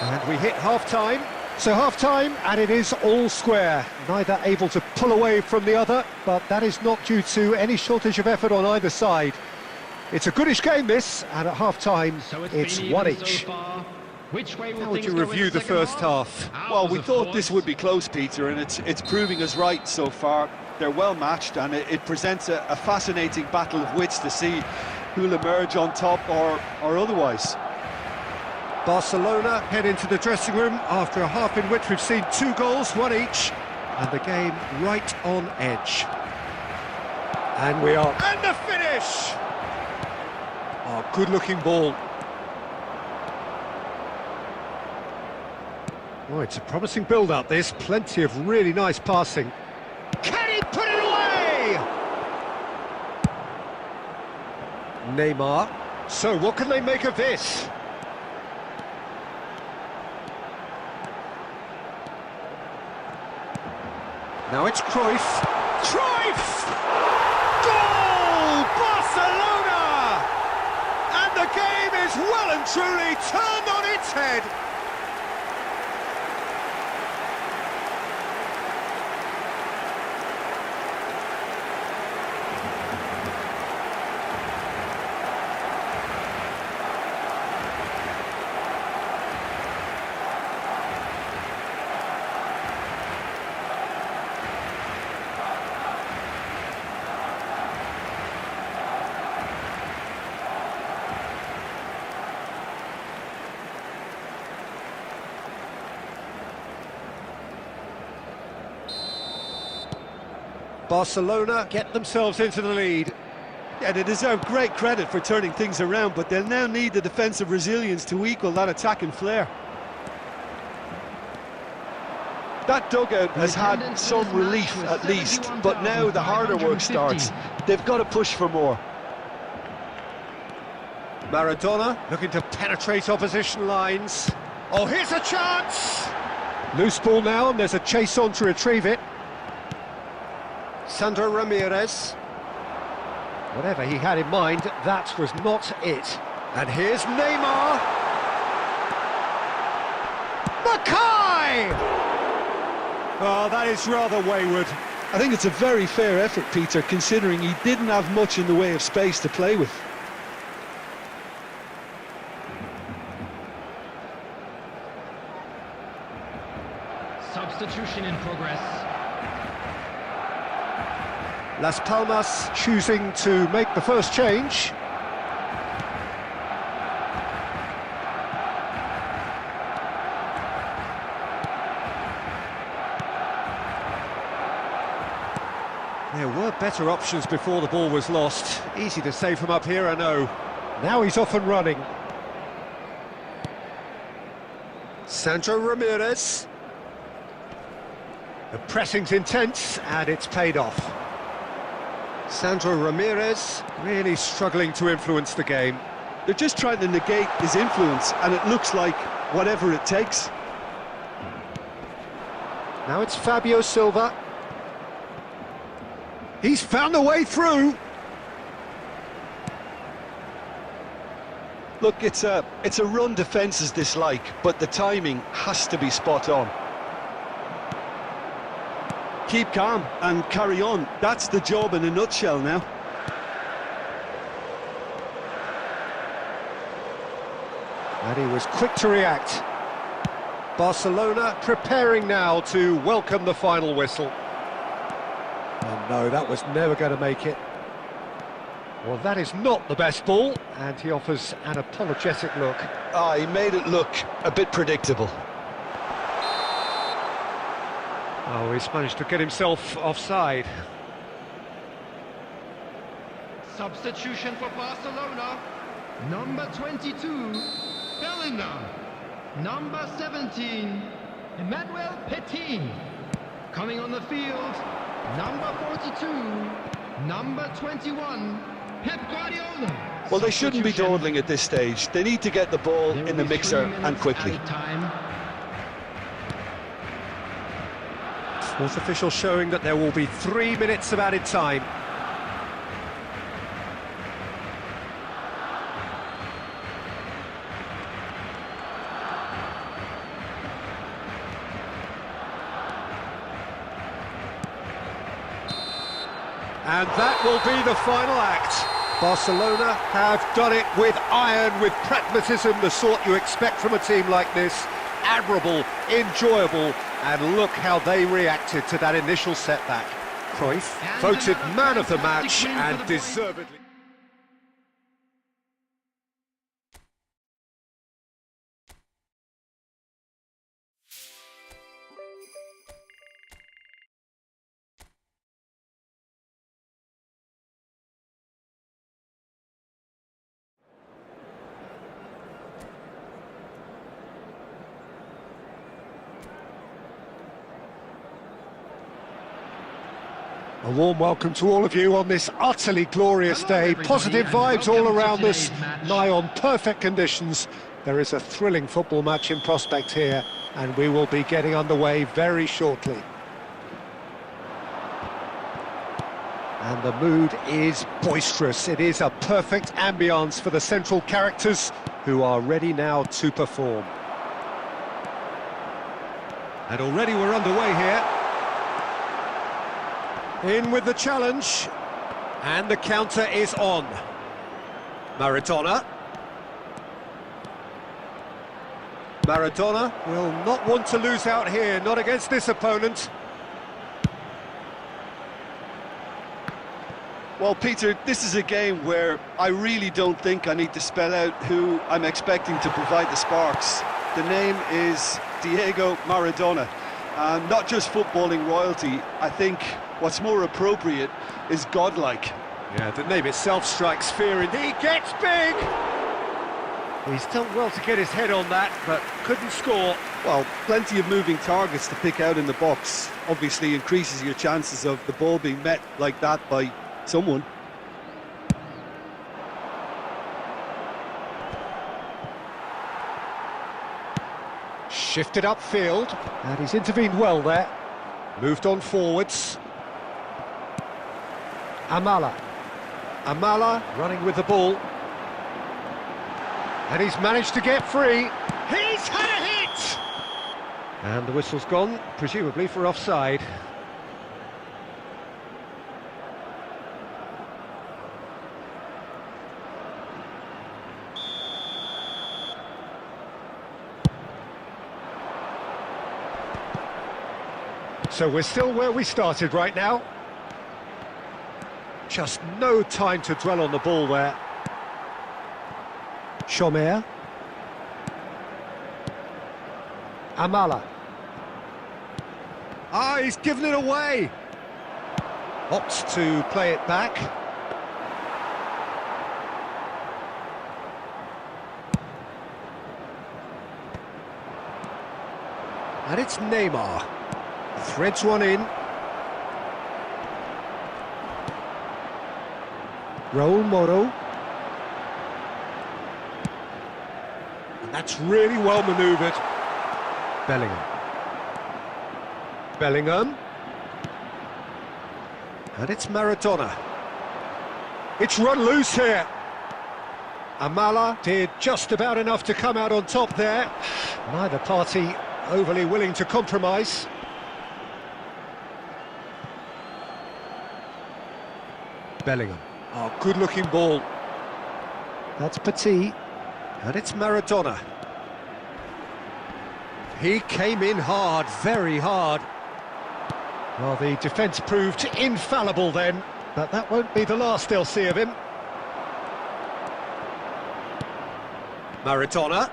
And we hit half-time. So half-time, and it is all square. Neither able to pull away from the other, but that is not due to any shortage of effort on either side. It's a goodish game, this, and at half-time, So it's been one even each. so far. Which way will How would things you go in review the second first half? Well, we Hours of thought this thought. would be close, Peter, and it's proving us right so far. They're well matched, and it presents a fascinating battle of wits to see who'll emerge on top or otherwise. Barcelona head into the dressing room after a half in which we've seen 2 goals, 1 each, and the game right on edge. And we are... And the finish! Oh, good-looking ball. Oh, it's a promising build-up, this. Plenty of really nice passing. Can he put it away? Neymar. So, what can they make of this? Now it's Cruyff. Cruyff! Goal! Barcelona! And the game is well and truly turned on its head. Barcelona get themselves into the lead. Yeah, they deserve great credit for turning things around, but they'll now need the defensive resilience to equal that attacking flair. That dugout has had some relief at least, but now the harder work starts. They've got to push for more. Maradona looking to penetrate opposition lines. Oh, here's a chance! Loose ball now, and there's a chase on to retrieve it. Sandro Ramirez. Whatever he had in mind, that was not it. And here's Neymar. Mackay! Oh, that is rather wayward. I think it's a very fair effort, Peter, considering he didn't have much in the way of space to play with. Substitution in progress. Las Palmas choosing to make the first change. There were better options before the ball was lost. Easy to say from up here, I know. Now he's off and running. Sandro Ramirez. The pressing's intense, and it's paid off. Sandro Ramirez really struggling to influence the game. They're just trying to negate his influence, and it looks like whatever it takes. Now it's Fabio Silva. He's found a way through. Look, it's a run defence's dislike, but the timing has to be spot on. Keep calm and carry on. That's the job in a nutshell now. And he was quick to react. Barcelona preparing now to welcome the final whistle. And no, that was never going to make it. Well, that is not the best ball, and he offers an apologetic look. He made it look a bit predictable. Oh, he's managed to get himself offside. Substitution for Barcelona. Number 22, Bellingham. Number 17, Emmanuel Petit. Coming on the field, number 42, number 21, Pep Guardiola. Well, they shouldn't be dawdling at this stage. They need to get the ball in the mixer and quickly. Fourth official showing that there will be 3 minutes of added time. And that will be the final act. Barcelona have done it with iron, with pragmatism, the sort you expect from a team like this. Admirable, enjoyable, and look how they reacted to that initial setback. Cruyff voted man of the match, and deservedly. A warm welcome to all of you on this utterly glorious day. Positive vibes all around us, nigh on perfect conditions. There is a thrilling football match in prospect here, and we will be getting underway very shortly. And the mood is boisterous. It is a perfect ambience for the central characters, who are ready now to perform. And already we're underway here. In with the challenge, and the counter is on. Maradona. Maradona will not want to lose out here, not against this opponent. Well, Peter, this is a game where I really don't think I need to spell out who I'm expecting to provide the sparks. The name is Diego Maradona. Not just footballing royalty, I think what's more appropriate is godlike. Yeah, the name itself strikes fear, and he gets big! He's done well to get his head on that, but couldn't score. Well, plenty of moving targets to pick out in the box. Obviously increases your chances of the ball being met like that by someone. Shifted upfield, and he's intervened well there. Moved on forwards. Amala. Amala running with the ball. And he's managed to get free. He's had a hit! And the whistle's gone, presumably for offside. So we're still where we started right now. Just no time to dwell on the ball there. Chomer. Amala. He's given it away. Opts to play it back. And it's Neymar. Threads one in. Raul Moro. And that's really well manoeuvred. Bellingham. Bellingham. And it's Maradona. It's run loose here. Amala did just about enough to come out on top there. Neither party overly willing to compromise. Bellingham. Oh, good-looking ball. That's Petit. And it's Maradona. He came in hard, very hard. Well, the defence proved infallible then, but that won't be the last they'll see of him. Maradona.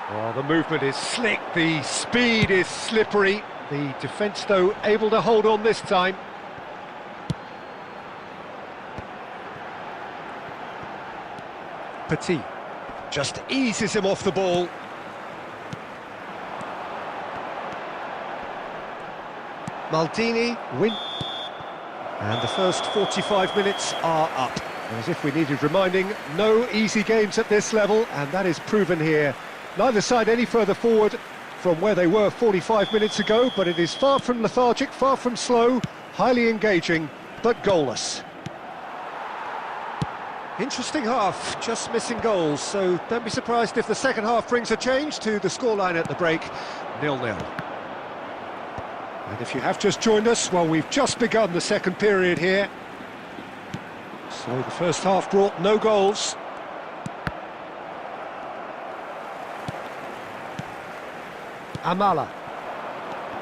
Oh, the movement is slick, the speed is slippery. The defence, though, able to hold on this time. Petit just eases him off the ball. Maldini win. And the first 45 minutes are up. And as if we needed reminding, no easy games at this level, and that is proven here. Neither side any further forward from where they were 45 minutes ago, but it is far from lethargic, far from slow, highly engaging, but goalless. Interesting half, just missing goals, so don't be surprised if the second half brings a change to the scoreline at the break, 0-0. And if you have just joined us, well, we've just begun the second period here. So the first half brought no goals. Amala.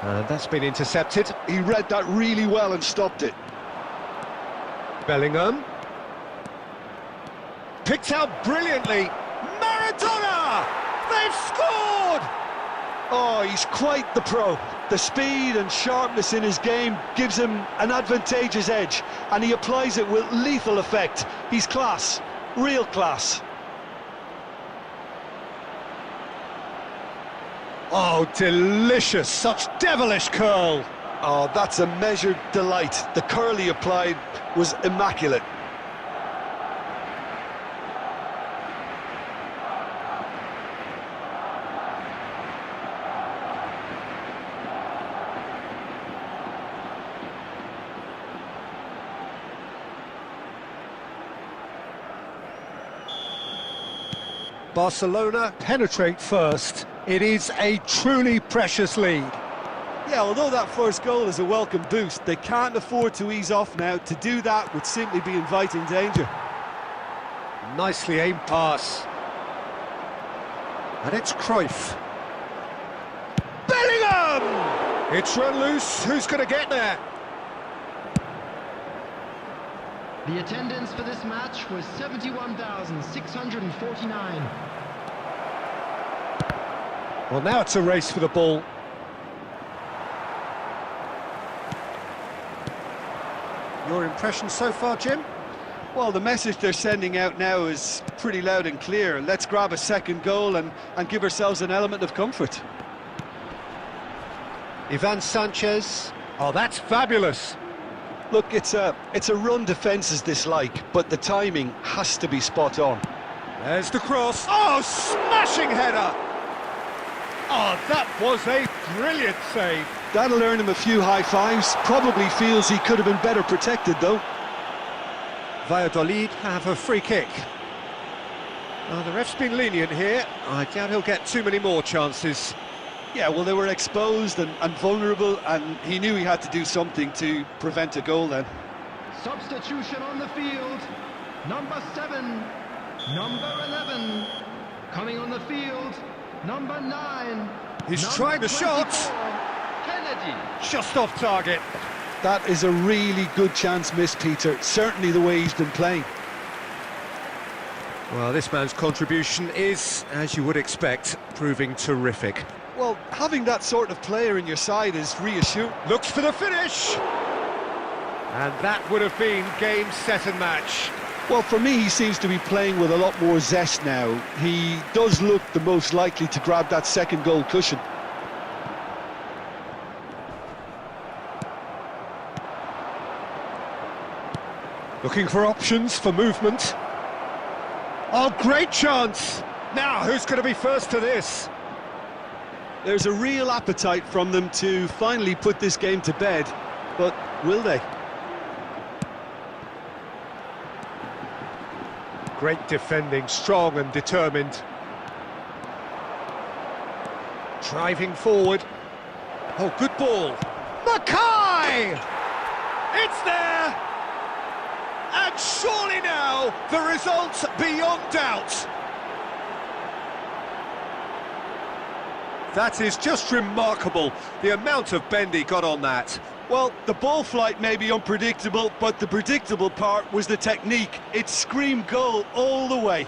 And that's been intercepted. He read that really well and stopped it. Bellingham. Picked out brilliantly. Maradona! They've scored! Oh, he's quite the pro. The speed and sharpness in his game gives him an advantageous edge, and he applies it with lethal effect. He's class, real class. Oh, delicious, such devilish curl. Oh, that's a measured delight. The curl he applied was immaculate. Barcelona penetrate first. It is a truly precious lead. Yeah, although that first goal is a welcome boost, they can't afford to ease off now. To do that would simply be inviting danger. Nicely aimed pass. And it's Cruyff. Bellingham! It's run loose. Who's going to get there? The attendance for this match was 71,649. Well, now it's a race for the ball. Your impression so far, Jim? Well, the message they're sending out now is pretty loud and clear. Let's grab a second goal and give ourselves an element of comfort. Ivan Sanchez. Oh, that's fabulous. Look, it's a run defence's dislike, but the timing has to be spot on. There's the cross. Oh, smashing header! Oh, that was a brilliant save. That'll earn him a few high fives. Probably feels he could have been better protected, though. Valladolid have a free kick. Oh, the ref's been lenient here. I doubt he'll get too many more chances. Yeah, well, they were exposed and vulnerable, and he knew he had to do something to prevent a goal then. Substitution on the field. Number 7, number 11. Coming on the field, number 9. He's number trying the 24, shot. Kennedy. Just off target. That is a really good chance missed, Peter. Certainly the way he's been playing. Well, this man's contribution is, as you would expect, proving terrific. Well, having that sort of player in your side is reassuring. Looks for the finish! And that would have been game, set and match. Well, for me, he seems to be playing with a lot more zest now. He does look the most likely to grab that second goal cushion. Looking for options for movement. Oh, great chance! Now, who's going to be first to this? There's a real appetite from them to finally put this game to bed, but will they? Great defending, strong and determined. Driving forward. Oh, good ball. Mackay! It's there! And surely now, the result's beyond doubt. That is just remarkable, the amount of bend he got on that. Well, the ball flight may be unpredictable, but the predictable part was the technique. It screamed goal all the way.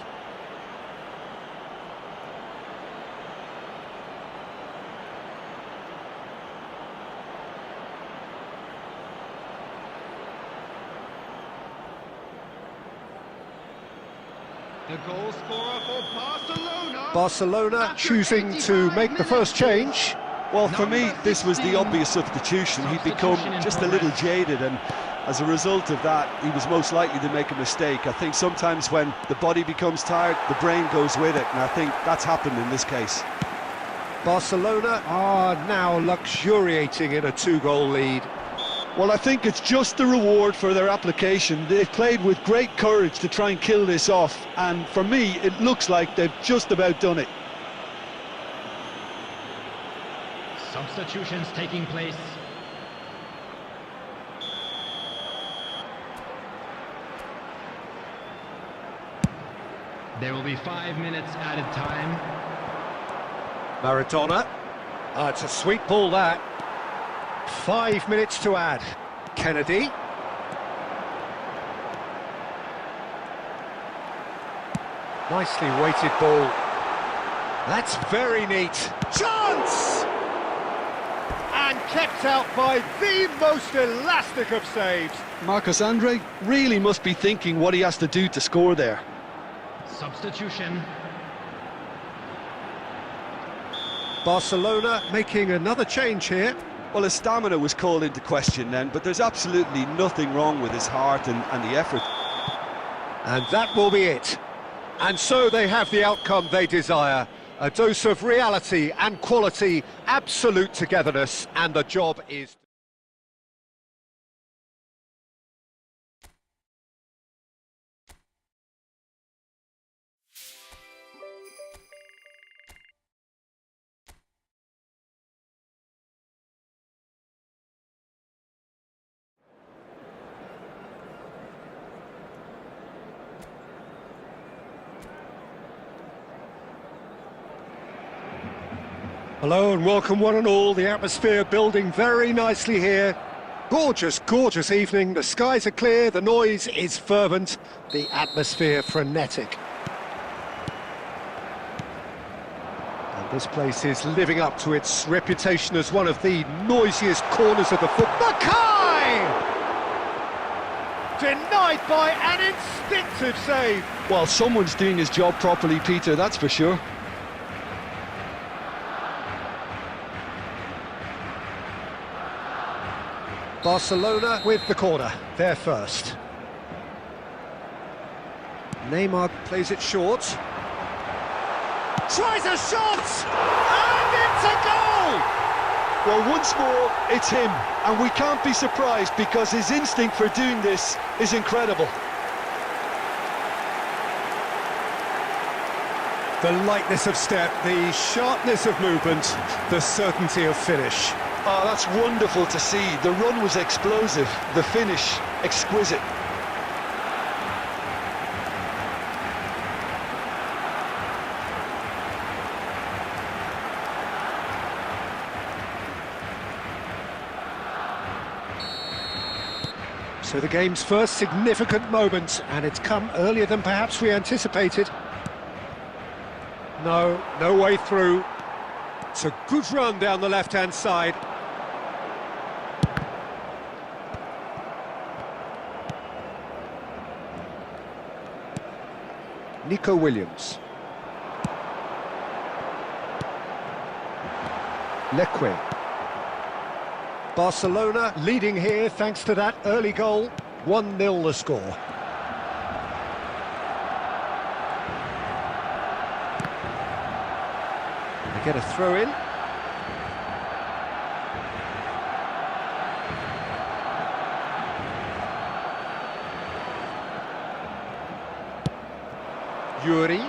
The goal scorer for Barcelona. Barcelona choosing to make the first change. Well, for me, this was the obvious substitution. He'd become just a little jaded, and as a result of that, he was most likely to make a mistake. I think sometimes when the body becomes tired, the brain goes with it, and I think that's happened in this case. Barcelona are now luxuriating in a 2-goal lead. Well, I think it's just the reward for their application. They've played with great courage to try and kill this off, and for me, it looks like they've just about done it. Substitutions taking place. There will be 5 minutes added time. Maradona. It's a sweet ball, that. 5 minutes to add. Kennedy. Nicely weighted ball. That's very neat. Chance! And kept out by the most elastic of saves. Marcos Andre really must be thinking what he has to do to score there. Substitution. Barcelona making another change here. Well, his stamina was called into question then, but there's absolutely nothing wrong with his heart and the effort. And that will be it. And so they have the outcome they desire. A dose of reality and quality, absolute togetherness, and the job is... Hello and welcome one and all, the atmosphere building very nicely here. Gorgeous, gorgeous evening, the skies are clear, the noise is fervent, the atmosphere frenetic. And this place is living up to its reputation as one of the noisiest corners of the football. Mackay! Denied by an instinctive save. Well, someone's doing his job properly, Peter, that's for sure. Barcelona with the corner, they're first. Neymar plays it short. Tries a shot! And it's a goal! Well, once more, it's him, and we can't be surprised because his instinct for doing this is incredible. The lightness of step, the sharpness of movement, the certainty of finish. Oh, that's wonderful to see. The run was explosive, the finish exquisite. So the game's first significant moment, and it's come earlier than perhaps we anticipated. No way through. It's a good run down the left-hand side. Nico Williams. Leque. Barcelona leading here thanks to that early goal. 1-0 the score. They get a throw in. Yuri.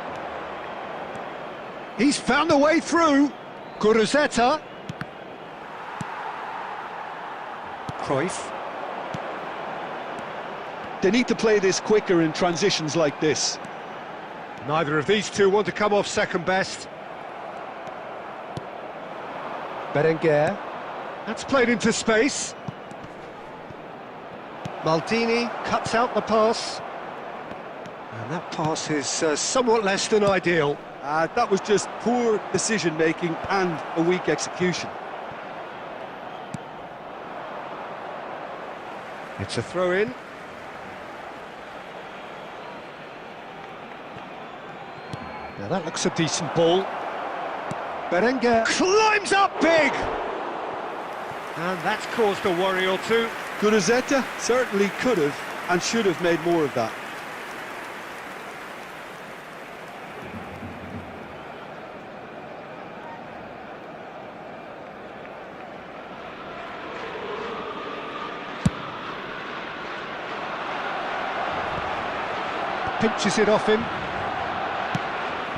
He's found a way through. Guruzzetta. Cruyff. They need to play this quicker in transitions like this. Neither of these two want to come off second best. Berenguer. That's played into space. Maldini cuts out the pass. And that pass is somewhat less than ideal. That was just poor decision-making and a weak execution. It's a throw-in. Now that looks a decent ball. Berenguer climbs up big! And that's caused a worry or two. Guruzzetta certainly could have and should have made more of that. Pinches it off him.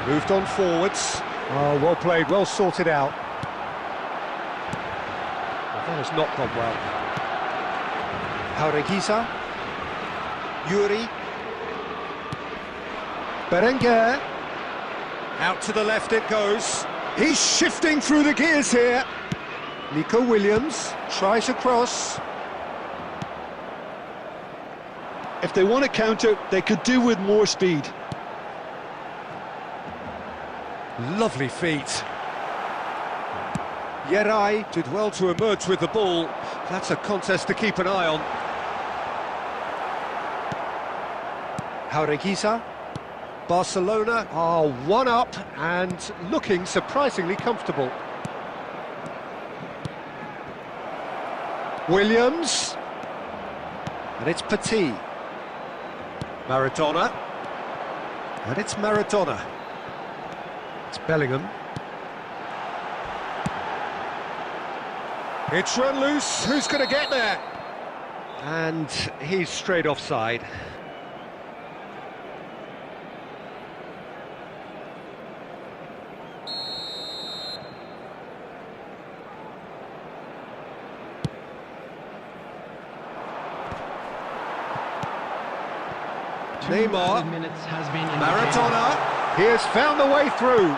Moved on forwards. Oh, well played, well sorted out. Well, that has not gone well. Jaureguiza. Yuri. Berenguer. Out to the left it goes. He's shifting through the gears here. Nico Williams tries a cross. If they want to counter, they could do with more speed. Lovely feet. Yerai did well to emerge with the ball. That's a contest to keep an eye on. Jaureguiza. Barcelona are one up and looking surprisingly comfortable. Williams. And it's Petit. Maradona. And it's Maradona. It's Bellingham. It's run loose. Who's going to get there? And he's straight offside. Neymar, Maradona, he has found the way through.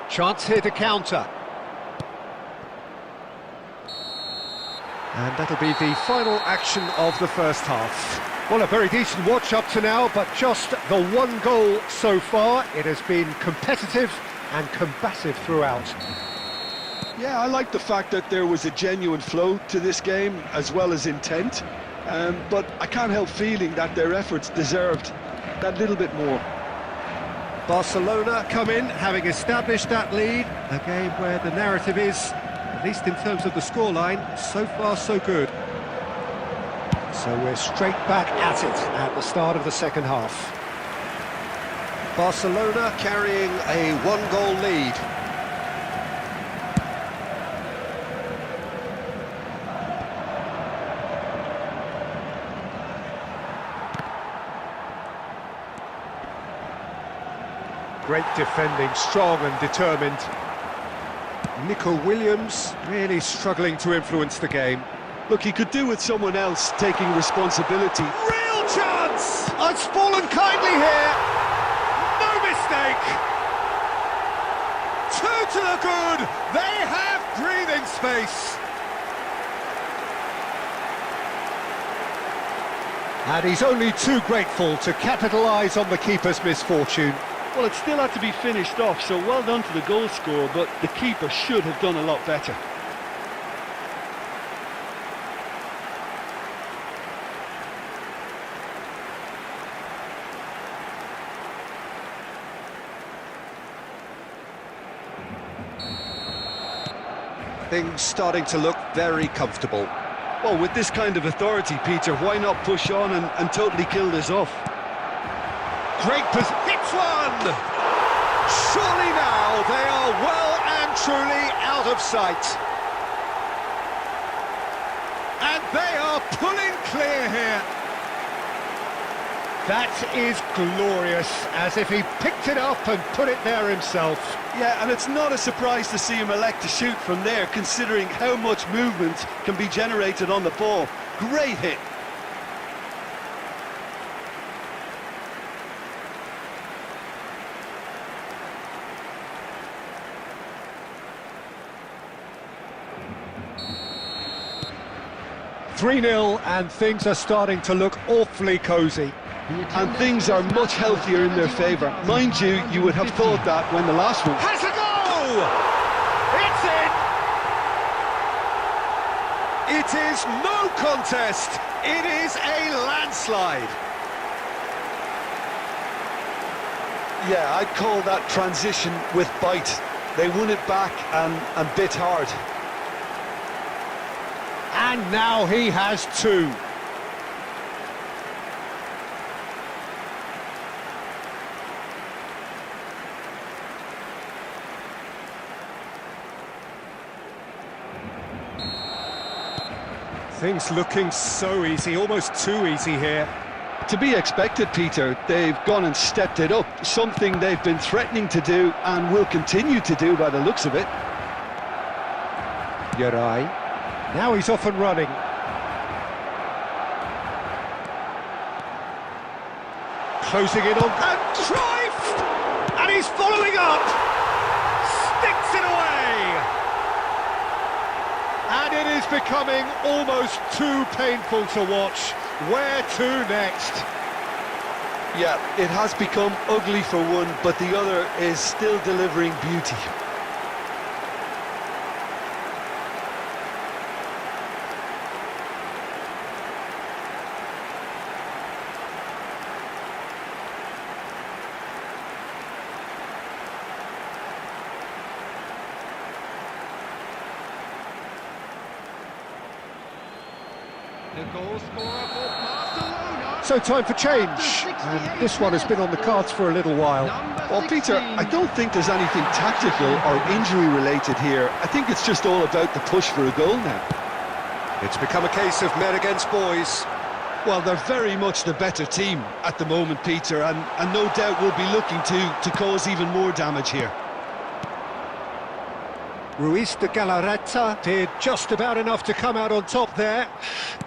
Chance here to counter. And that'll be the final action of the first half. Well, a very decent watch up to now, but just the one goal so far. It has been competitive and combative throughout. Yeah, I like the fact that there was a genuine flow to this game, as well as intent. But I can't help feeling that their efforts deserved that little bit more. Barcelona come in, having established that lead. A game where the narrative is, at least in terms of the scoreline, so far so good. So we're straight back at it at the start of the second half. Barcelona carrying a one-goal lead. Great defending, strong and determined. Nico Williams really struggling to influence the game. Look, he could do with someone else taking responsibility. Real chance! Oh, it's fallen kindly here. No mistake. Two to the good. They have breathing space. And he's only too grateful to capitalise on the keeper's misfortune. Well, it still had to be finished off, so well done to the goal scorer, but the keeper should have done a lot better. Things starting to look very comfortable. Well, with this kind of authority, Peter, why not push on and totally kill this off? Great position. Hits one! Surely now they are well and truly out of sight. And they are pulling clear here. That is glorious, as if he picked it up and put it there himself. Yeah, and it's not a surprise to see him elect to shoot from there, considering how much movement can be generated on the ball. Great hit. 3-0, and things are starting to look awfully cosy. And things are much healthier in their favour. Mind you, you would have thought that when the last one... Has a goal! It's in! It is no contest. It is a landslide. Yeah, I'd call that transition with bite. They won it back and bit hard. And now he has two. Things looking so easy, almost too easy here. To be expected, Peter. They've gone and stepped it up, something they've been threatening to do and will continue to do by the looks of it. Yurai. Now he's off and running. Closing in on... And Cruyff! And he's following up! Sticks it away! And it is becoming almost too painful to watch. Where to next? Yeah, it has become ugly for one, but the other is still delivering beauty. The goal scorer for Barcelona. So time for change. And this one has been on the cards for a little while. Well, Peter, I don't think there's anything tactical or injury-related here. I think it's just all about the push for a goal now. It's become a case of men against boys. Well, they're very much the better team at the moment, Peter, and no doubt will be looking to cause even more damage here. Ruiz de Galarreta did just about enough to come out on top there.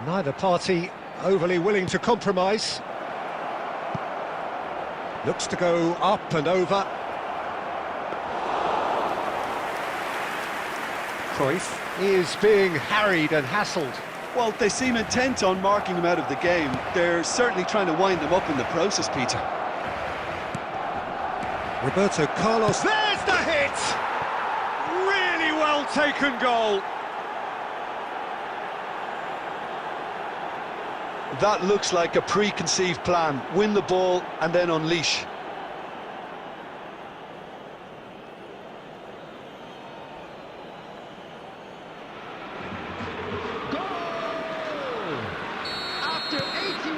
Neither party overly willing to compromise. Looks to go up and over. Cruyff is being harried and hassled. Well, they seem intent on marking him out of the game. They're certainly trying to wind him up in the process, Peter. Roberto Carlos, there's the hit! Really well taken goal. That looks like a preconceived plan. Win the ball and then unleash.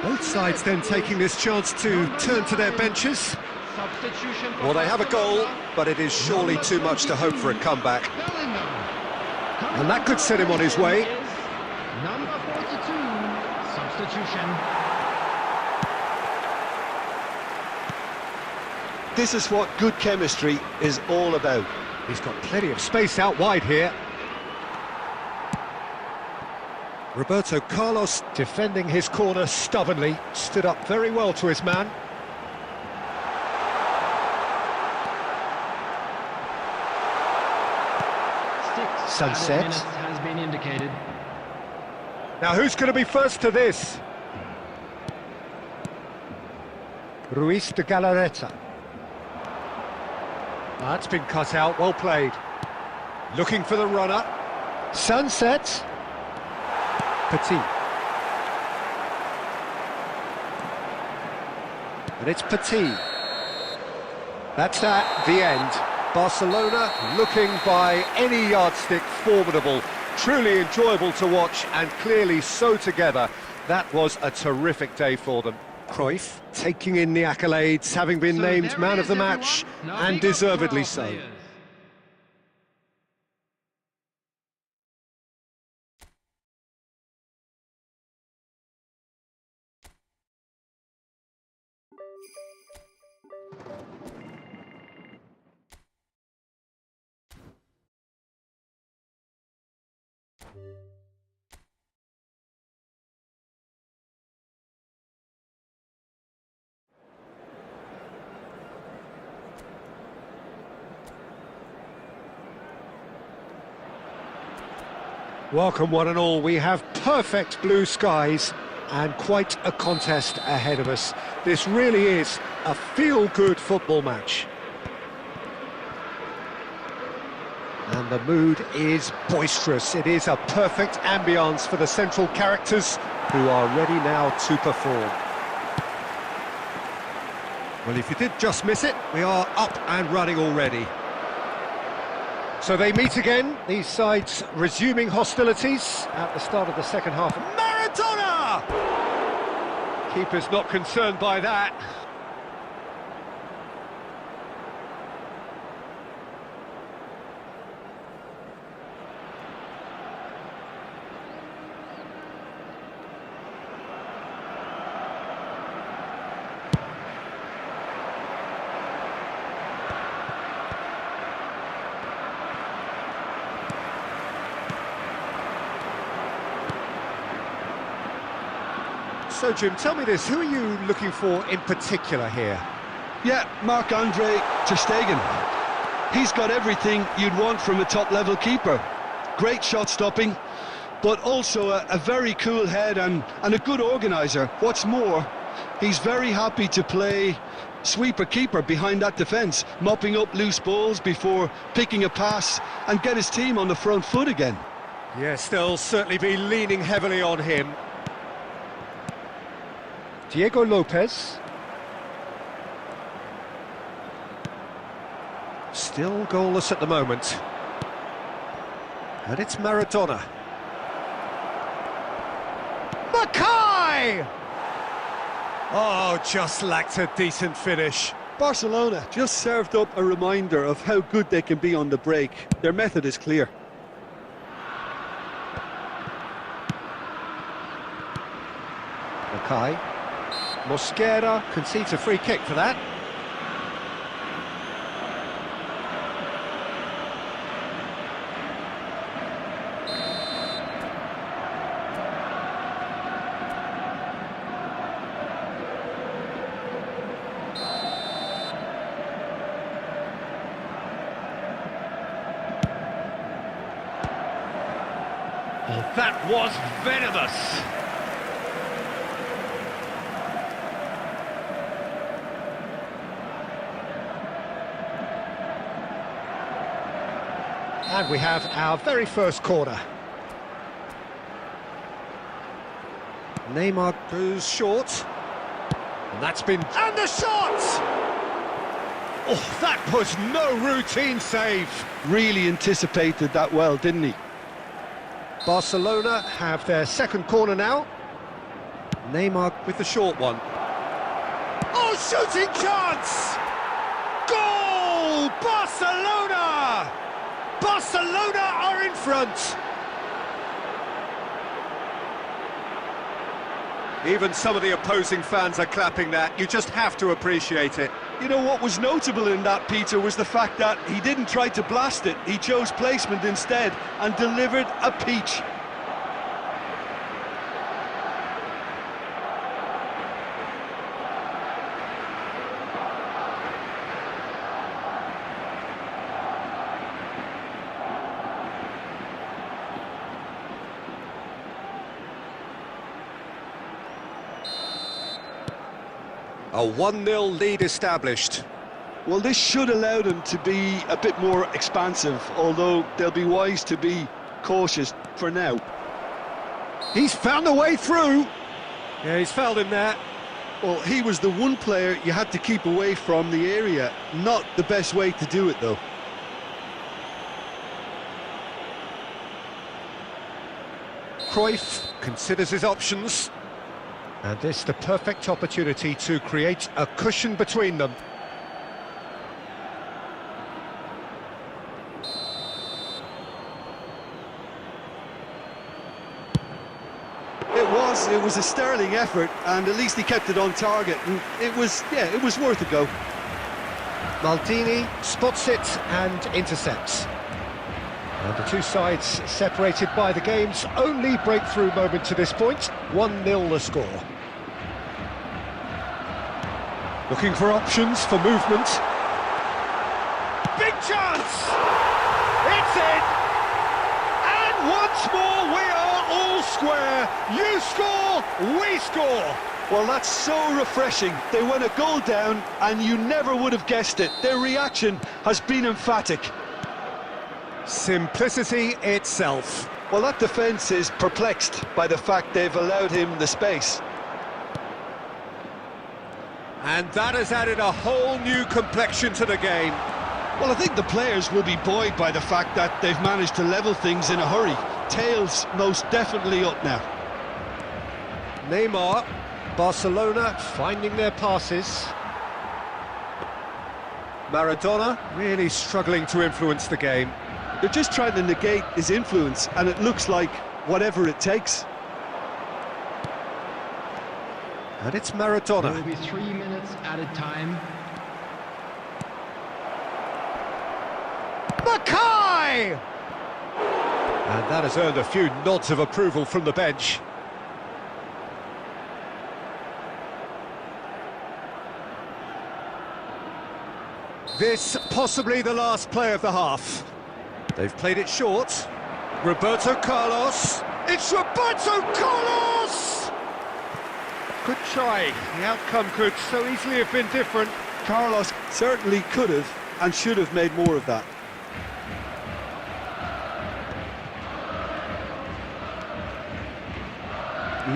Both sides then taking this chance to turn to their benches. Well, they have a goal, but it is surely too much to hope for a comeback. And that could set him on his way. Number 42, substitution. This is what good chemistry is all about. He's got plenty of space out wide here. Roberto Carlos defending his corner stubbornly, stood up very well to his man. Sunset. Has been indicated. Now who's going to be first to this? Ruiz de Galarreta. That's been cut out, well played. Looking for the runner. Sunset. Petit. And it's Petit. That's at the end. Barcelona looking by any yardstick formidable. Truly enjoyable to watch and clearly so together. That was a terrific day for them. Cruyff taking in the accolades, having been named man of the match, and deservedly so. Welcome one and all, we have perfect blue skies and quite a contest ahead of us. This really is a feel-good football match. And the mood is boisterous. It is a perfect ambience for the central characters who are ready now to perform. Well, if you did just miss it, we are up and running already. So they meet again, these sides resuming hostilities at the start of the second half. Maradona! Keeper's not concerned by that. So, Jim, tell me this, who are you looking for in particular here? Yeah, Marc-Andre ter Stegen. He's got everything you'd want from a top-level keeper. Great shot stopping, but also a very cool head and a good organiser. What's more, he's very happy to play sweeper-keeper behind that defence, mopping up loose balls before picking a pass and get his team on the front foot again. Yes, they'll certainly be leaning heavily on him. Diego Lopez. Still goalless at the moment. And it's Maradona. Mackay! Oh, just lacked a decent finish. Barcelona just served up a reminder of how good they can be on the break. Their method is clear. Mackay. Mosquera concedes a free kick for that. Oh, that was venomous. And we have our very first corner. Neymar goes short. And that's been... And the shot! Oh, that was no routine save. Really anticipated that well, didn't he? Barcelona have their second corner now. Neymar with the short one. Oh, shooting chance! Goal! Barcelona! Barcelona are in front. Even some of the opposing fans are clapping that. You just have to appreciate it. You know what was notable in that, Peter, was the fact that he didn't try to blast it. He chose placement instead and delivered a peach. A 1-0 lead established. Well, this should allow them to be a bit more expansive, although they'll be wise to be cautious for now. He's found a way through. Yeah, he's fouled him there. Well, he was the one player you had to keep away from the area. Not the best way to do it, though. Cruyff considers his options. And this the perfect opportunity to create a cushion between them. It was a sterling effort, and at least he kept it on target, and it was worth a go. Maldini spots it and intercepts. And the two sides separated by the game's only breakthrough moment to this point. 1-0 the score. Looking for options for movement. Big chance! It's in! And 1-0! Once more, we are all square. You score, we score. Well, that's so refreshing. They went a goal down, and you never would have guessed it. Their reaction has been emphatic. Simplicity itself. Well, that defence is perplexed by the fact they've allowed him the space. And that has added a whole new complexion to the game. Well, I think the players will be buoyed by the fact that they've managed to level things in a hurry. Tails most definitely up now. Neymar, Barcelona finding their passes. Maradona really struggling to influence the game. They're just trying to negate his influence, and it looks like whatever it takes. And it's There Maradona. will be 3 minutes added time. Mackay! And that has earned a few nods of approval from the bench. This possibly the last play of the half. They've played it short. Roberto Carlos. It's Roberto Carlos! Good try. The outcome could so easily have been different. Carlos certainly could have and should have made more of that.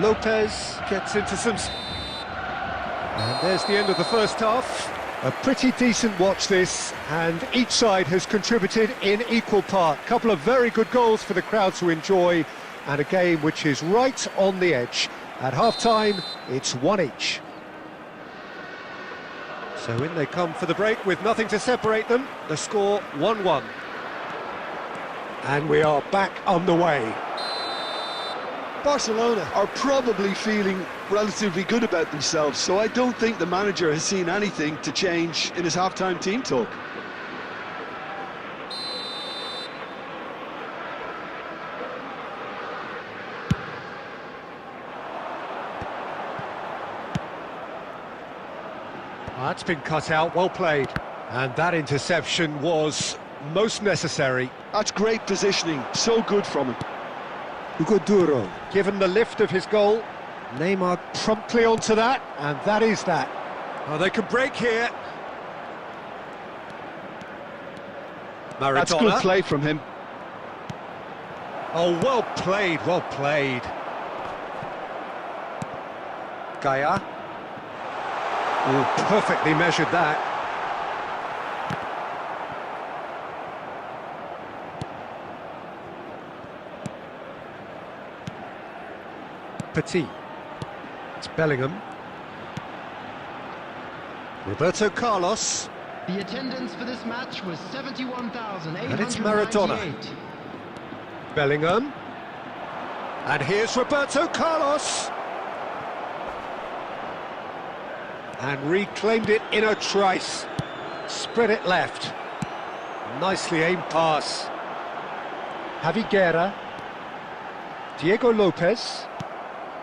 Lopez gets into some... And there's the end of the first half. A pretty decent watch this, and each side has contributed in equal part. Couple of very good goals for the crowd to enjoy, and a game which is right on the edge. At half-time, it's 1 each. So in they come for the break with nothing to separate them. The score 1-1. And we are back on the way. Barcelona are probably feeling relatively good about themselves, so I don't think the manager has seen anything to change in his half-time team talk. That's been cut out, well played. And that interception was most necessary. That's great positioning, so good from him. Hugo Duro, given the lift of his goal, Neymar promptly onto that, and that is that. Oh, they can break here. Maradona. That's good play from him. Oh, well played, well played. Gaia. Oh, perfectly measured that. Petit. It's Bellingham. Roberto Carlos. The attendance for this match was 71,898. And it's Maradona. Bellingham. And here's Roberto Carlos. And reclaimed it in a trice. Spread it left. Nicely aimed pass. Javi Guerra. Diego Lopez.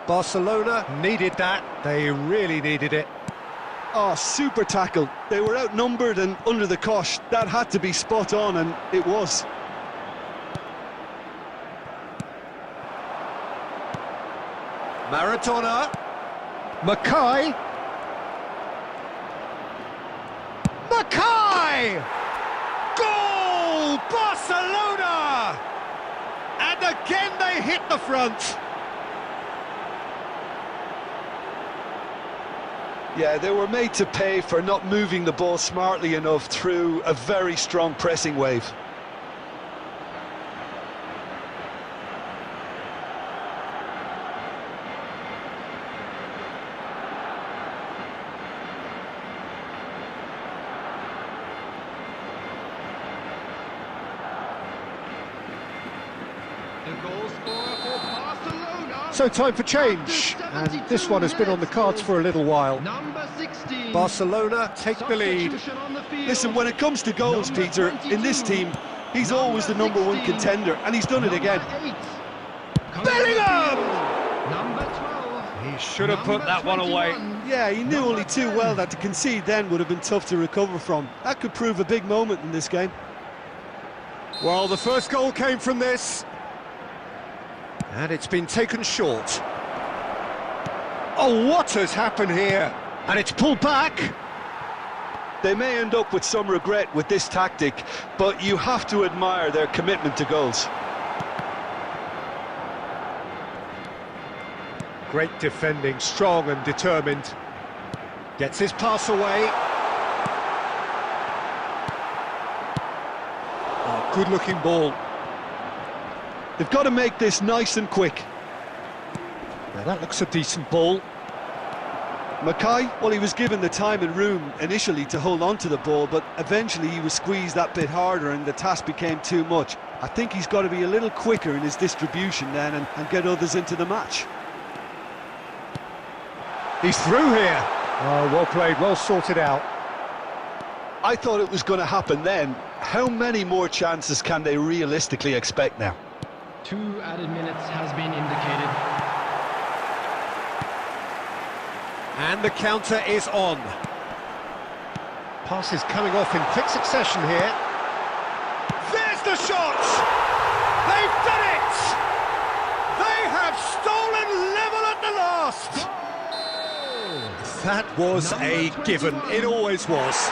Barcelona needed that. They really needed it. Oh, super tackle. They were outnumbered and under the cosh. That had to be spot on, and it was. Maradona. Mackay. Mackay! Goal! Barcelona! And again they hit the front. Yeah, they were made to pay for not moving the ball smartly enough through a very strong pressing wave. The goal scorer for Barcelona. So time for change, and this one has been on the cards for a little while. Number 16. Barcelona take the lead. Substitution on the field. Listen, when it comes to goals, Number Peter, in this 22. team, he's always the number one contender, and he's done it again. Bellingham! Number 12. He should have put that one away. Yeah, he knew only too well that to concede then would have been tough to recover from. That could prove a big moment in this game. Well, the first goal came from this. And it's been taken short. Oh, what has happened here? And it's pulled back. They may end up with some regret with this tactic, but you have to admire their commitment to goals. Great defending, strong and determined. Gets his pass away. Oh, good-looking ball. They've got to make this nice and quick. Now that looks a decent ball. Mackay, well, he was given the time and room initially to hold on to the ball, but eventually he was squeezed that bit harder and the task became too much. I think he's got to be a little quicker in his distribution then and get others into the match. He's through here. Oh, well played, well sorted out. I thought it was going to happen then. How many more chances can they realistically expect now? 2 added minutes has been indicated. And the counter is on. Pass is coming off in quick succession here. There's the shot! They've done it! They have stolen level at the last! That was a given, it always was.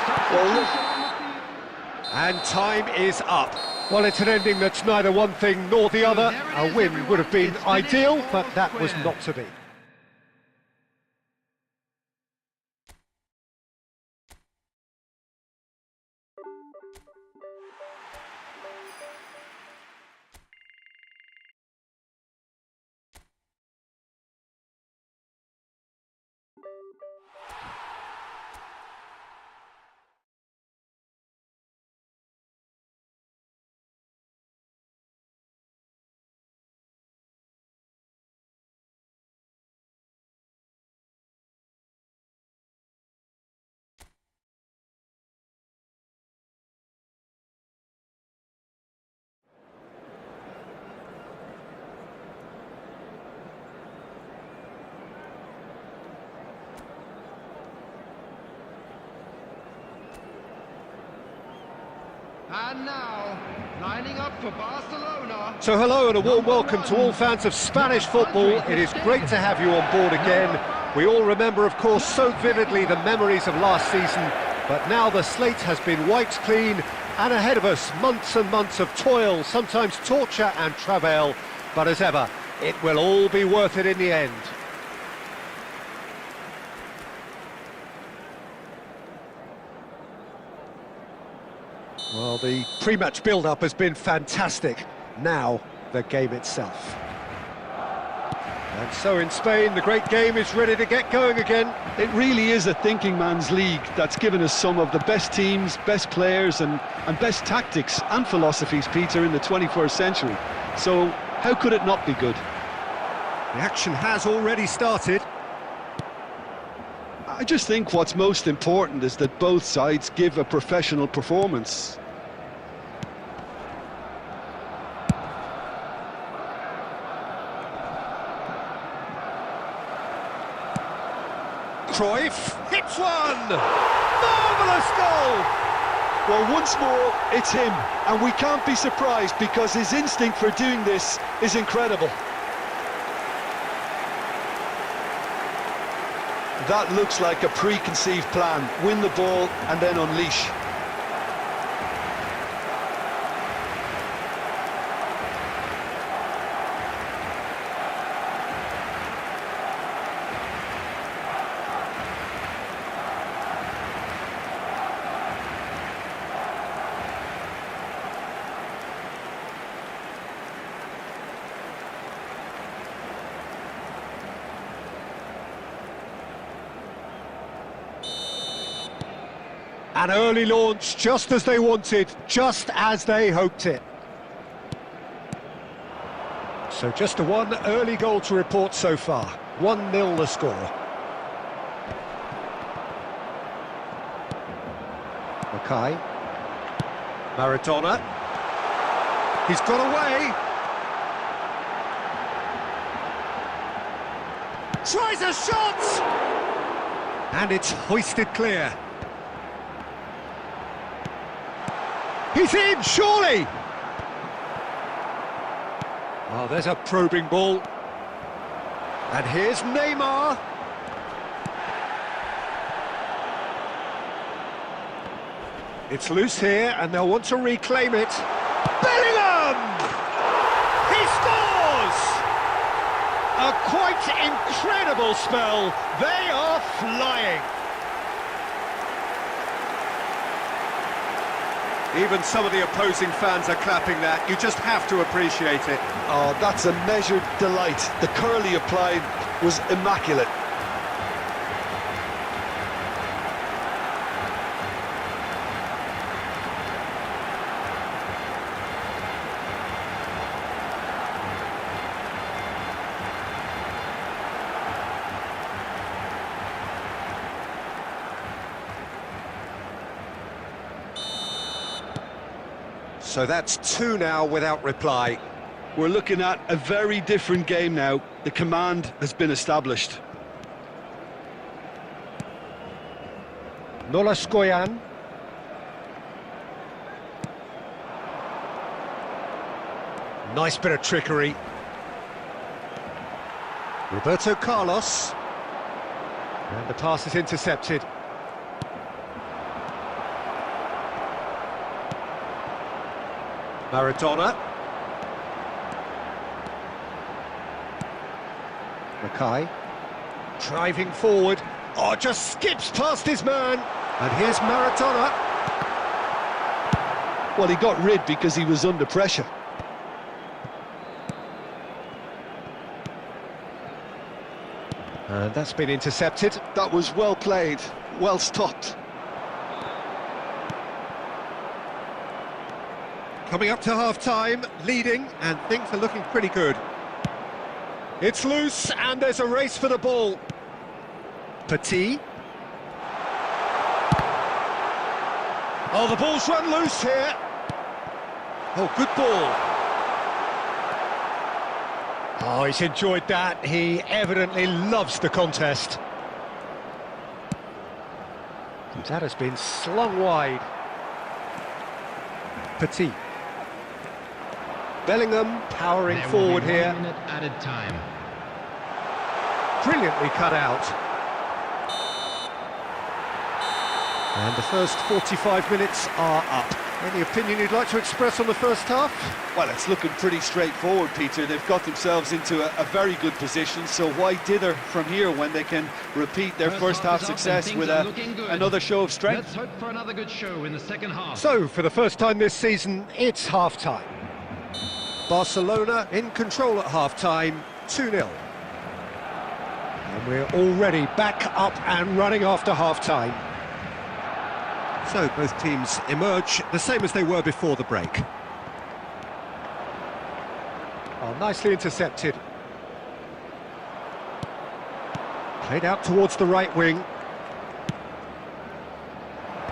And time is up. Well, it's an ending that's neither one thing nor the other. A win would have been ideal, but that was not to be. And now, lining up for Barcelona. So hello and a warm welcome to all fans of Spanish football. It is great to have you on board again. We all remember, of course, so vividly the memories of last season, but now the slate has been wiped clean, and ahead of us, months and months of toil, sometimes torture and travail, but as ever, it will all be worth it in the end. Well, the pre-match build-up has been fantastic. Now, the game itself. And so in Spain, the great game is ready to get going again. It really is a thinking man's league that's given us some of the best teams, best players and best tactics and philosophies, Peter, in the 21st century. So, how could it not be good? The action has already started. I just think what's most important is that both sides give a professional performance. Cruyff hits one! Marvellous goal! Well, once more, it's him, and we can't be surprised because his instinct for doing this is incredible. That looks like a preconceived plan. Win the ball and then unleash. An early launch, just as they wanted, just as they hoped it. So just a one early goal to report so far. 1-0 the score. Mackay. Maradona. He's got away. Tries a shot! And it's hoisted clear. He's in, surely! Oh, there's a probing ball. And here's Neymar. It's loose here, and they'll want to reclaim it. Bellingham! He scores! A quite incredible spell. They are flying. Even some of the opposing fans are clapping that. You just have to appreciate it. Oh, that's a measured delight. The curl he applied was immaculate. So that's 2 now without reply. We're looking at a very different game now. The command has been established. Nolaskoyan. Nice bit of trickery. Roberto Carlos. And the pass is intercepted. Maradona. Mackay. Driving forward. Oh, just skips past his man. And here's Maradona. Well, he got rid because he was under pressure. And that's been intercepted. That was well played, well stopped. Coming up to half-time, leading, and things are looking pretty good. It's loose, and there's a race for the ball. Petit. Oh, the ball's run loose here. Oh, good ball. Oh, he's enjoyed that. He evidently loves the contest. And that has been slung wide. Petit. Bellingham powering forward here. 1 minute added time. Brilliantly cut out. And the first 45 minutes are up. Any opinion you'd like to express on the first half? Well, it's looking pretty straightforward, Peter. They've got themselves into a very good position, so why dither from here when they can repeat their first half success with another show of strength? Let's hope for another good show in the second half. So, for the first time this season, it's half-time. Barcelona in control at half-time, 2-0. And we're already back up and running after half-time. So both teams emerge the same as they were before the break. Oh, nicely intercepted. Played out towards the right wing.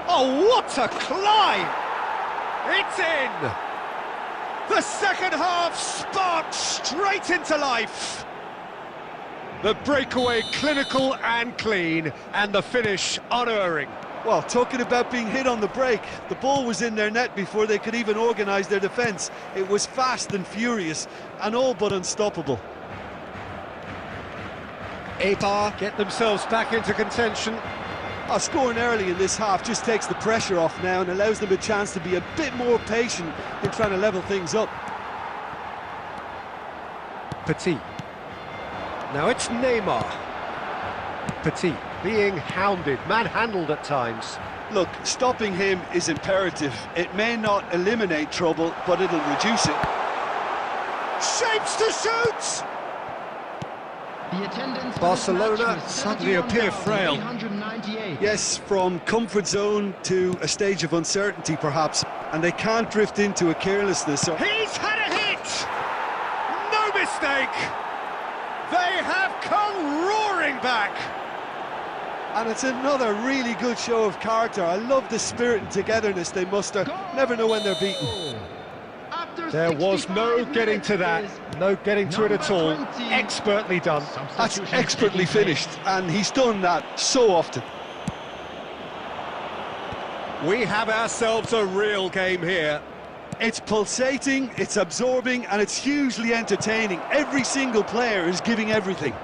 Oh, what a climb! It's in! The second half sparked straight into life. The breakaway clinical and clean, and the finish unerring. Well, talking about being hit on the break, the ball was in their net before they could even organise their defence. It was fast and furious, and all but unstoppable. Eibar get themselves back into contention. Scoring early in this half just takes the pressure off now and allows them a chance to be a bit more patient in trying to level things up. Petit. Now it's Neymar. Petit being hounded, manhandled at times. Look, stopping him is imperative. It may not eliminate trouble, but it'll reduce it. Shapes to shoot! The attendance Barcelona suddenly appear frail. Yes, from comfort zone to a stage of uncertainty perhaps, and they can't drift into a carelessness. He's had a hit! No mistake! They have come roaring back! And it's another really good show of character. I love the spirit and togetherness they muster. Never know when they're beaten. There was no getting to that, no getting to it at all. Expertly done. That's expertly finished, and he's done that so often. We have ourselves a real game here. It's pulsating, it's absorbing, and it's hugely entertaining. Every single player is giving everything.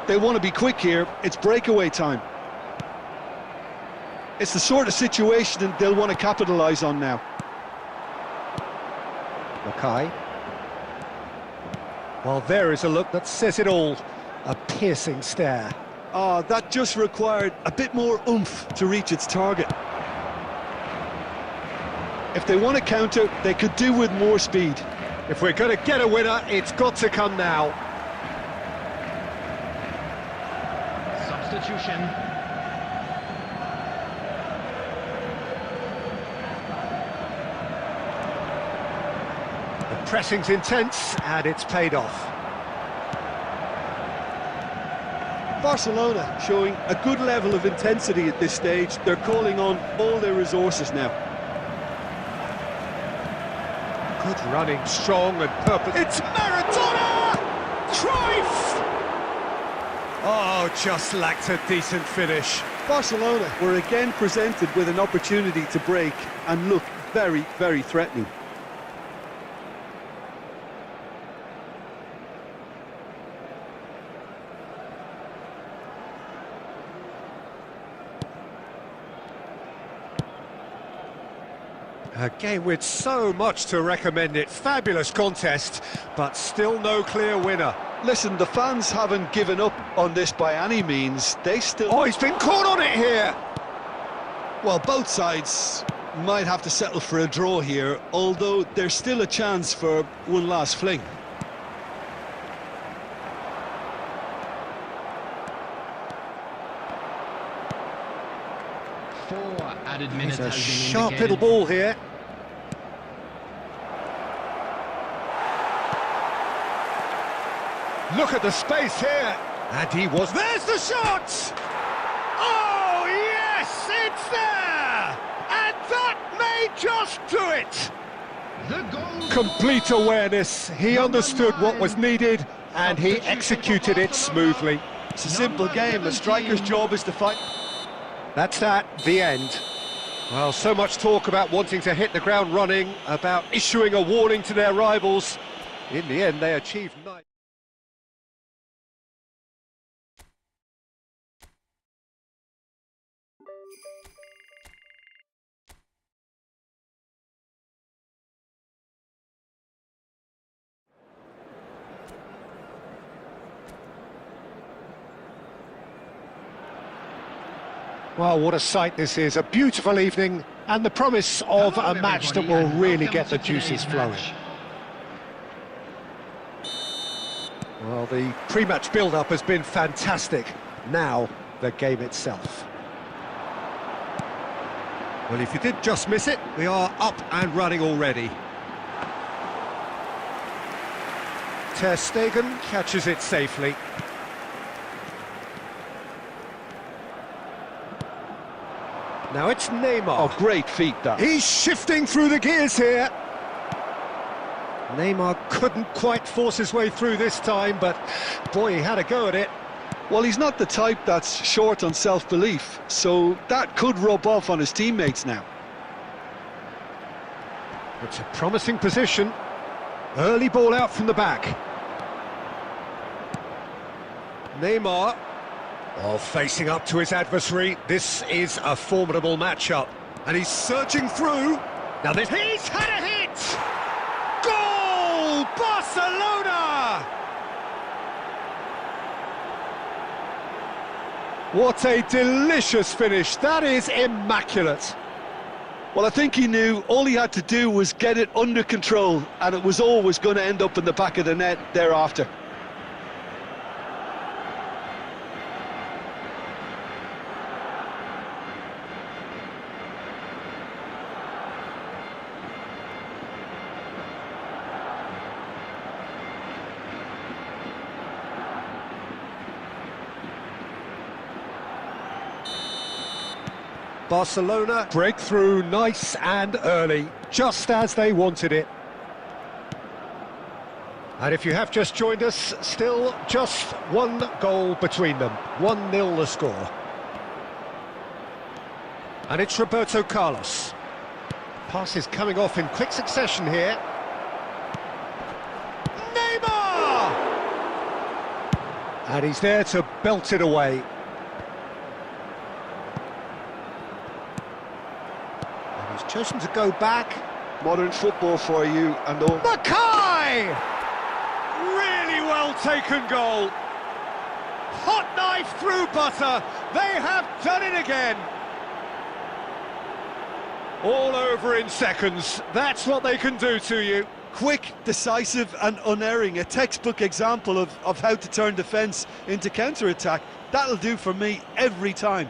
They want to be quick here. It's breakaway time. It's the sort of situation that they'll want to capitalise on now. Mackay. Well, there is a look that says it all. A piercing stare. Oh, that just required a bit more oomph to reach its target. If they want to counter, they could do with more speed. If we're going to get a winner, it's got to come now. Substitution. The pressing's intense, and it's paid off. Barcelona showing a good level of intensity at this stage. They're calling on all their resources now. Good running, strong and purpose. It's Maradona! Cruyff! Oh, just lacked a decent finish. Barcelona were again presented with an opportunity to break and look very, very threatening. A game with so much to recommend it. Fabulous contest, but still no clear winner. Listen, the fans haven't given up on this by any means. They still... Oh, he's been caught on it here! Well, both sides might have to settle for a draw here, although there's still a chance for one last fling. Added minutes. It's a sharp little ball here. Look at the space here. And he was... There's the shot! Oh, yes, it's there! And that may just do it! The goal. Complete awareness. He understood what was needed, and he executed it smoothly. It's a simple game. The striker's job is to fight. That's that, the end. Well, so much talk about wanting to hit the ground running, about issuing a warning to their rivals. In the end, they achieved nice. Well, what a sight this is. A beautiful evening and the promise of a match that will really get the juices flowing. Well, the pre-match build-up has been fantastic. Now, the game itself. Well, if you did just miss it, we are up and running already. Ter Stegen catches it safely. Now it's Neymar. Oh, great feat, that. He's shifting through the gears here. Neymar couldn't quite force his way through this time, but boy, he had a go at it. Well, he's not the type that's short on self-belief, so that could rub off on his teammates now. It's a promising position. Early ball out from the back. Neymar. Oh, facing up to his adversary. This is a formidable matchup. And he's surging through. Now this... He's had a hit! Goal! Barcelona! What a delicious finish. That is immaculate. Well, I think he knew all he had to do was get it under control, and it was always going to end up in the back of the net thereafter. Barcelona breakthrough nice and early, just as they wanted it. And if you have just joined us, still just one goal between them, 1-0 the score. And it's Roberto Carlos. Passes coming off in quick succession here. Neymar! And he's there to belt it away. And he's chosen to go back. Modern football for you, and all. Mackay! Really well taken goal. Hot knife through butter. They have done it again. All over in seconds. That's what they can do to you. Quick, decisive and unerring. A textbook example of how to turn defence into counter-attack. That'll do for me every time.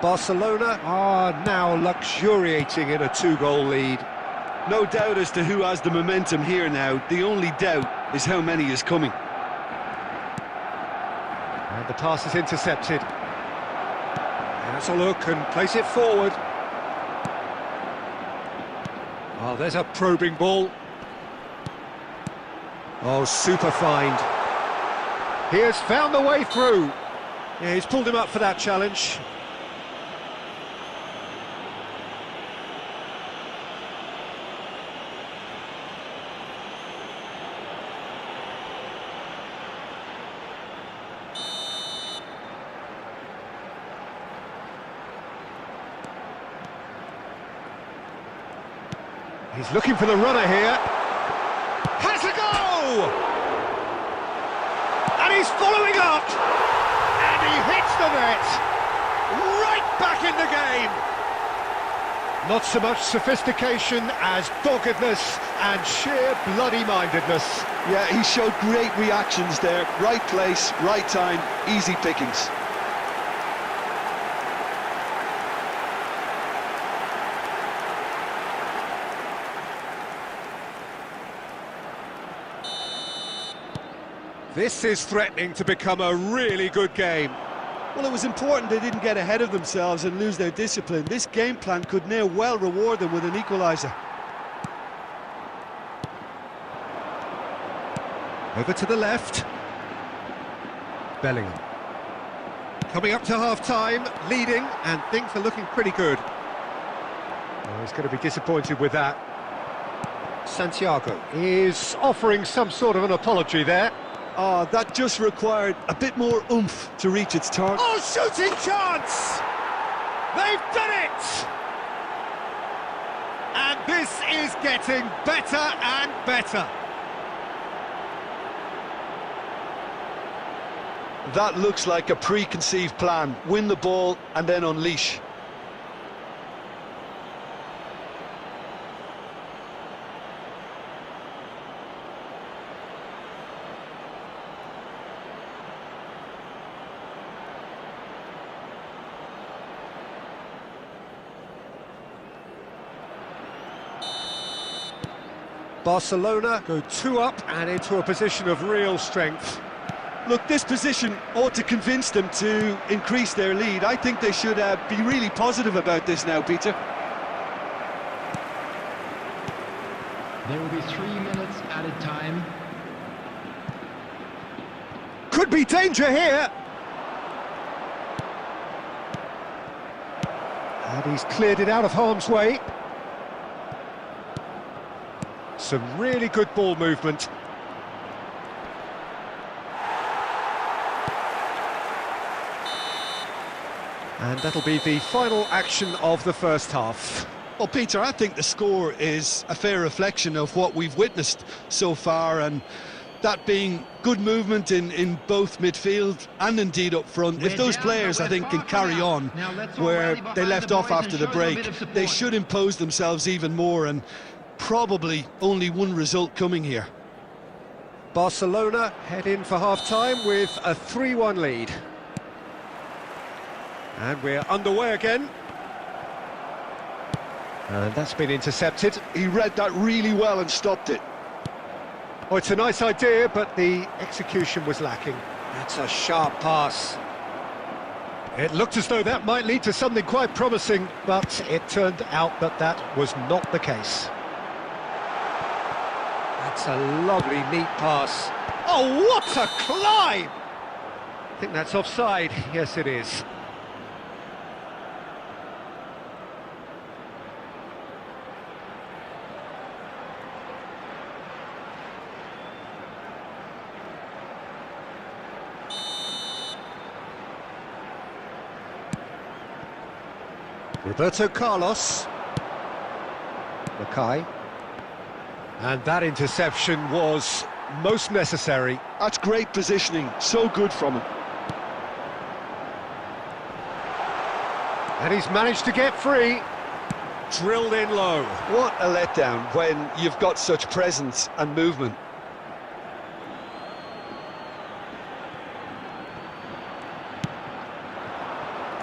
Barcelona are now luxuriating in a 2-goal lead. No doubt as to who has the momentum here now. The only doubt is how many is coming. And the pass is intercepted. Has a look and place it forward. Oh, there's a probing ball. Oh, super find. He has found the way through. Yeah, he's pulled him up for that challenge. He's looking for the runner here. Has a go! And he's following up! And he hits the net! Right back in the game! Not so much sophistication as doggedness and sheer bloody-mindedness. Yeah, he showed great reactions there. Right place, right time, easy pickings. This is threatening to become a really good game. Well, it was important they didn't get ahead of themselves and lose their discipline. This game plan could now well reward them with an equaliser. Over to the left. Bellingham. Coming up to half-time, leading, and things are looking pretty good. Oh, he's going to be disappointed with that. Santiago is offering some sort of an apology there. Oh, that just required a bit more oomph to reach its target. Oh, shooting chance! They've done it! And this is getting better and better. That looks like a preconceived plan. Win the ball and then unleash. Barcelona go 2 up and into a position of real strength. Look, this position ought to convince them to increase their lead. I think they should be really positive about this now, Peter. There will be 3 minutes added time. Could be danger here. And he's cleared it out of harm's way. Some really good ball movement. And that'll be the final action of the first half. Well, Peter, I think the score is a fair reflection of what we've witnessed so far, and that being good movement in both midfield and indeed up front. If those players, I think, can carry on where they left off after the break, they should impose themselves even more, and probably only one result coming here. Barcelona head in for half-time with a 3-1 lead. And we're underway again. And that's been intercepted. He read that really well and stopped it. Oh, it's a nice idea, but the execution was lacking. That's a sharp pass. It looked as though that might lead to something quite promising, but it turned out that that was not the case. That's a lovely, neat pass. Oh, what a climb! I think that's offside. Yes, it is. Roberto Carlos. Mackay. And that interception was most necessary. That's great positioning, so good from him. And he's managed to get free. Drilled in low. What a letdown when you've got such presence and movement.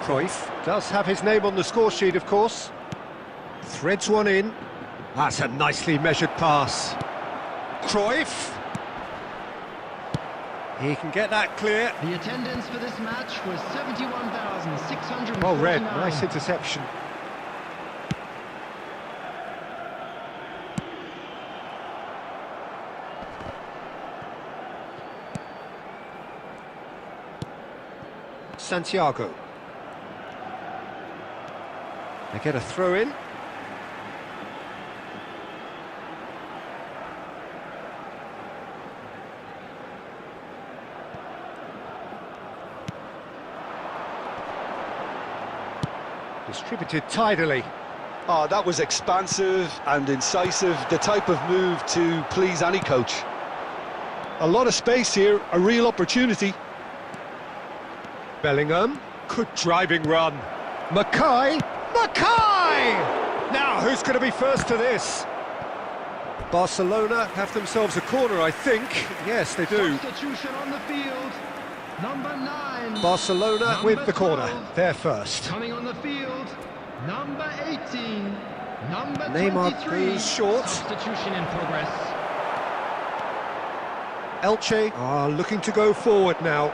Cruyff does have his name on the score sheet, of course. Threads one in. That's a nicely measured pass. Cruyff. He can get that clear. The attendance for this match was 71,649. Well read, nice interception. Santiago. They get a throw in. Distributed tidily. Oh, that was expansive and incisive, the type of move to please any coach. A lot of space here, a real opportunity. Bellingham, good driving run. Mackay, Mackay! Now, who's going to be first to this? Barcelona have themselves a corner, I think. Yes, they do. Substitution on the field. Number 9. Barcelona Number with the corner. 12. They're first. Coming on the field. Number 18. Number Neymar 23. goes short. Substitution in progress. Elche are looking to go forward now.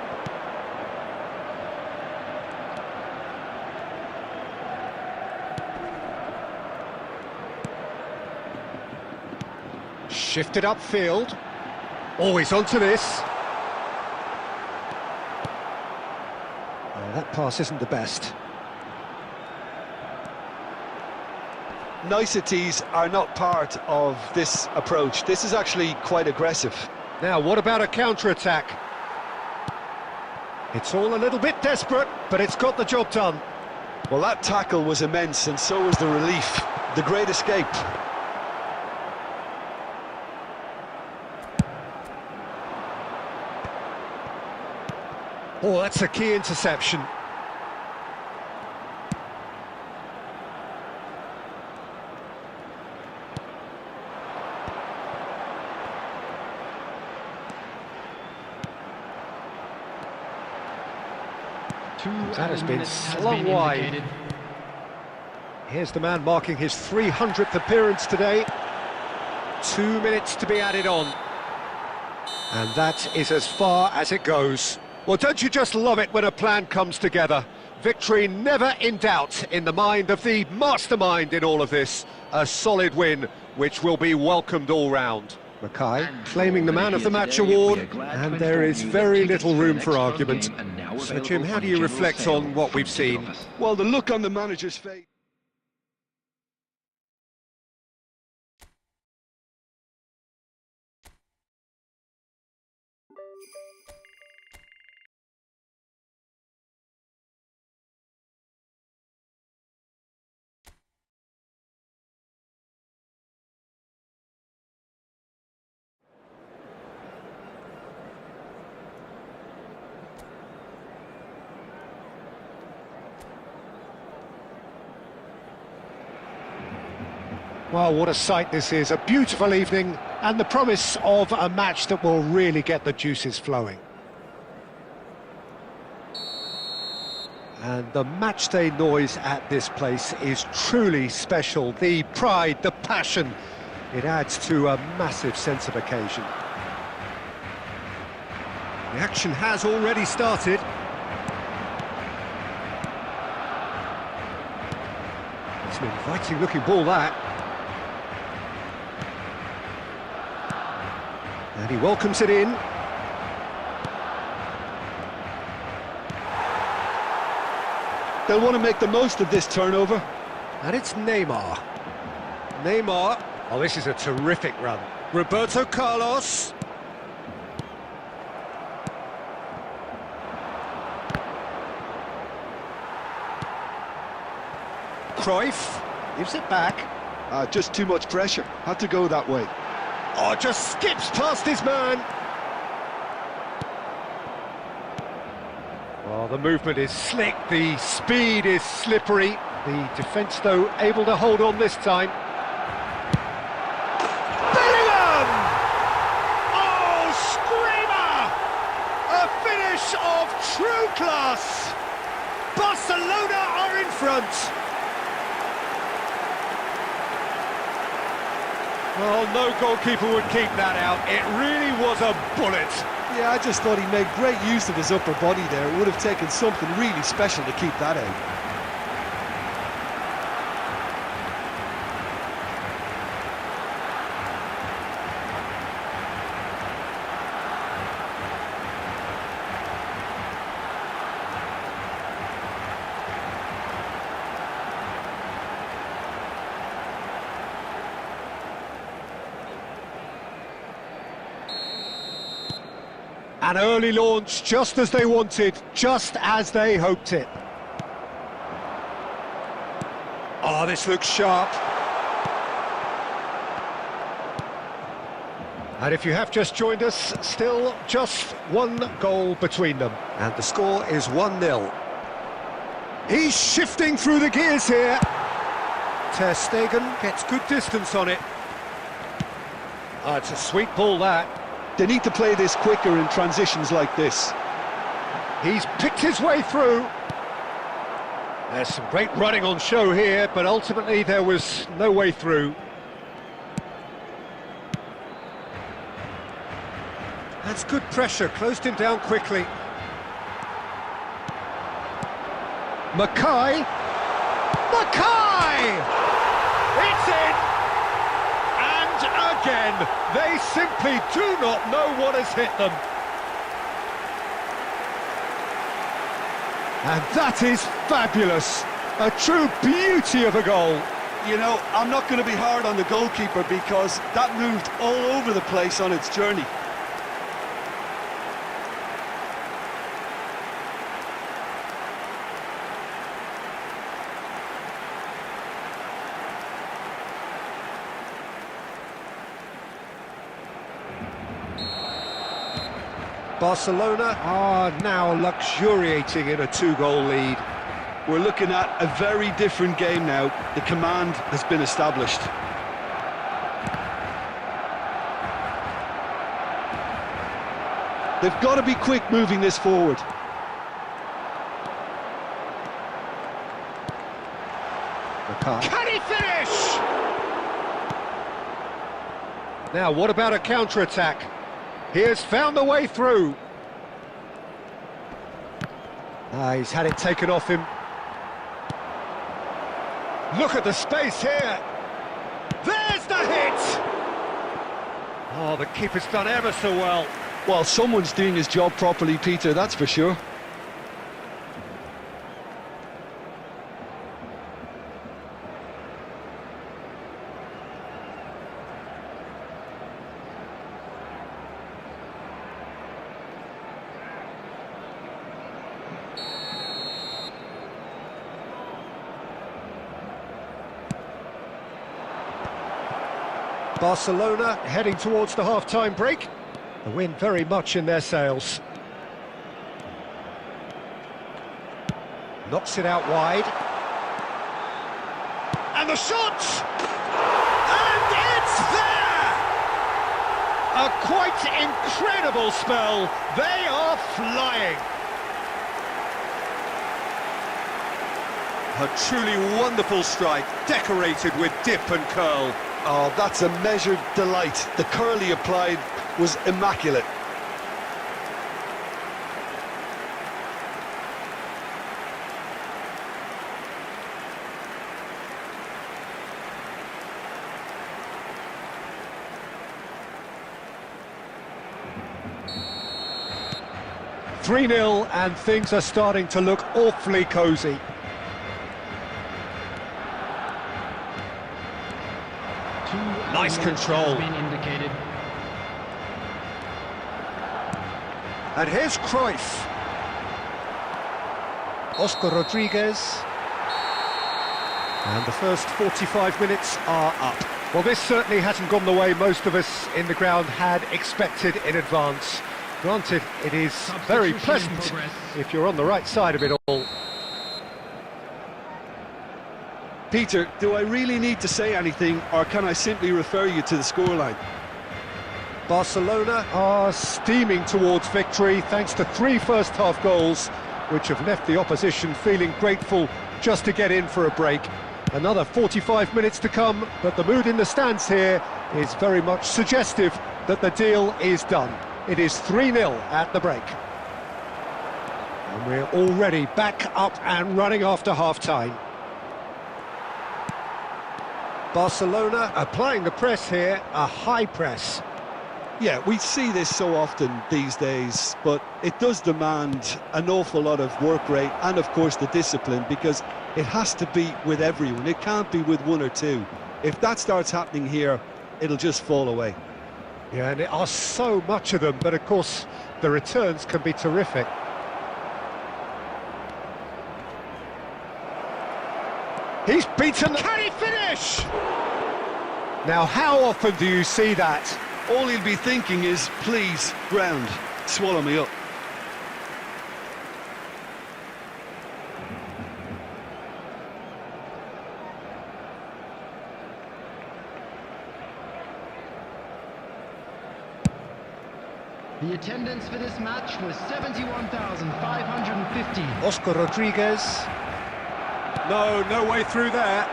Shifted upfield. Always onto this. That pass isn't the best. Niceties are not part of this approach. This is actually quite aggressive. Now, what about a counter-attack? It's all a little bit desperate, but it's got the job done. Well, that tackle was immense, and so was the relief. The great escape. Oh, that's a key interception. That has been slung wide. Here's the man marking his 300th appearance today. 2 minutes to be added on. And that is as far as it goes. Well, don't you just love it when a plan comes together? Victory never in doubt in the mind of the mastermind in all of this. A solid win, which will be welcomed all round. Mackay claiming the Man of the Match award, and there is very little room for argument. So, Jim, how do you reflect on what we've seen? Well, the look on the manager's face. Well, what a sight this is. A beautiful evening and the promise of a match that will really get the juices flowing. And the matchday noise at this place is truly special. The pride, the passion, it adds to a massive sense of occasion. The action has already started. It's an inviting looking ball, that. And he welcomes it in. They'll want to make the most of this turnover. And it's Neymar. Neymar. Oh, this is a terrific run. Roberto Carlos. Cruyff gives it back. Just too much pressure. Had to go that way. Oh, just skips past his man. Oh, the movement is slick, the speed is slippery. The defence, though, able to hold on this time. Bellingham! Oh, screamer! A finish of true class. Barcelona are in front. Well, no goalkeeper would keep that out. It really was a bullet. Yeah, I just thought he made great use of his upper body there. It would have taken something really special to keep that out. An early launch, just as they wanted, just as they hoped it. Oh, this looks sharp. And if you have just joined us, still just one goal between them. And the score is 1-0. He's shifting through the gears here. Ter Stegen gets good distance on it. Oh, it's a sweet ball, that. They need to play this quicker in transitions like this. He's picked his way through. There's some great running on show here, but ultimately there was no way through. That's good pressure, closed him down quickly. Mackay! Mackay! It's in! And again, they simply do not know what has hit them. And that is fabulous. A true beauty of a goal. You know, I'm not going to be hard on the goalkeeper because that moved all over the place on its journey. Barcelona are now luxuriating in a two-goal lead. We're looking at a very different game now. The command has been established. They've got to be quick moving this forward. Can he finish? Now, what about a counter-attack? He has found the way through. He's had it taken off him. Look at the space here. There's the hit! Oh, the keeper's done ever so well. Well, someone's doing his job properly, Peter, that's for sure. Barcelona heading towards the half-time break. The wind very much in their sails. Knocks it out wide. And the shot! And it's there! A quite incredible spell. They are flying. A truly wonderful strike, decorated with dip and curl. Oh, that's a measured delight. The curl he applied was immaculate. 3-0 and things are starting to look awfully cosy. Nice control. Been indicated. And here's Cruyff. Oscar Rodriguez. And the first 45 minutes are up. Well, this certainly hasn't gone the way most of us in the ground had expected in advance. Granted, it is very pleasant if you're on the right side of it all. Peter, do I really need to say anything, or can I simply refer you to the scoreline? Barcelona are steaming towards victory thanks to 3 first-half goals, which have left the opposition feeling grateful just to get in for a break. Another 45 minutes to come, but the mood in the stands here is very much suggestive that the deal is done. It is 3-0 at the break. And we're already back up and running after half-time. Barcelona applying the press here, a high press. Yeah, we see this so often these days, but it does demand an awful lot of work rate and, of course, the discipline, because it has to be with everyone. It can't be with one or two. If that starts happening here, it'll just fall away. Yeah, and there are so much of them, but of course, the returns can be terrific. He's beaten. Can he finish? Now, how often do you see that? All he'll be thinking is, please, ground, swallow me up. The attendance for this match was 71,550. Oscar Rodriguez. No way through there.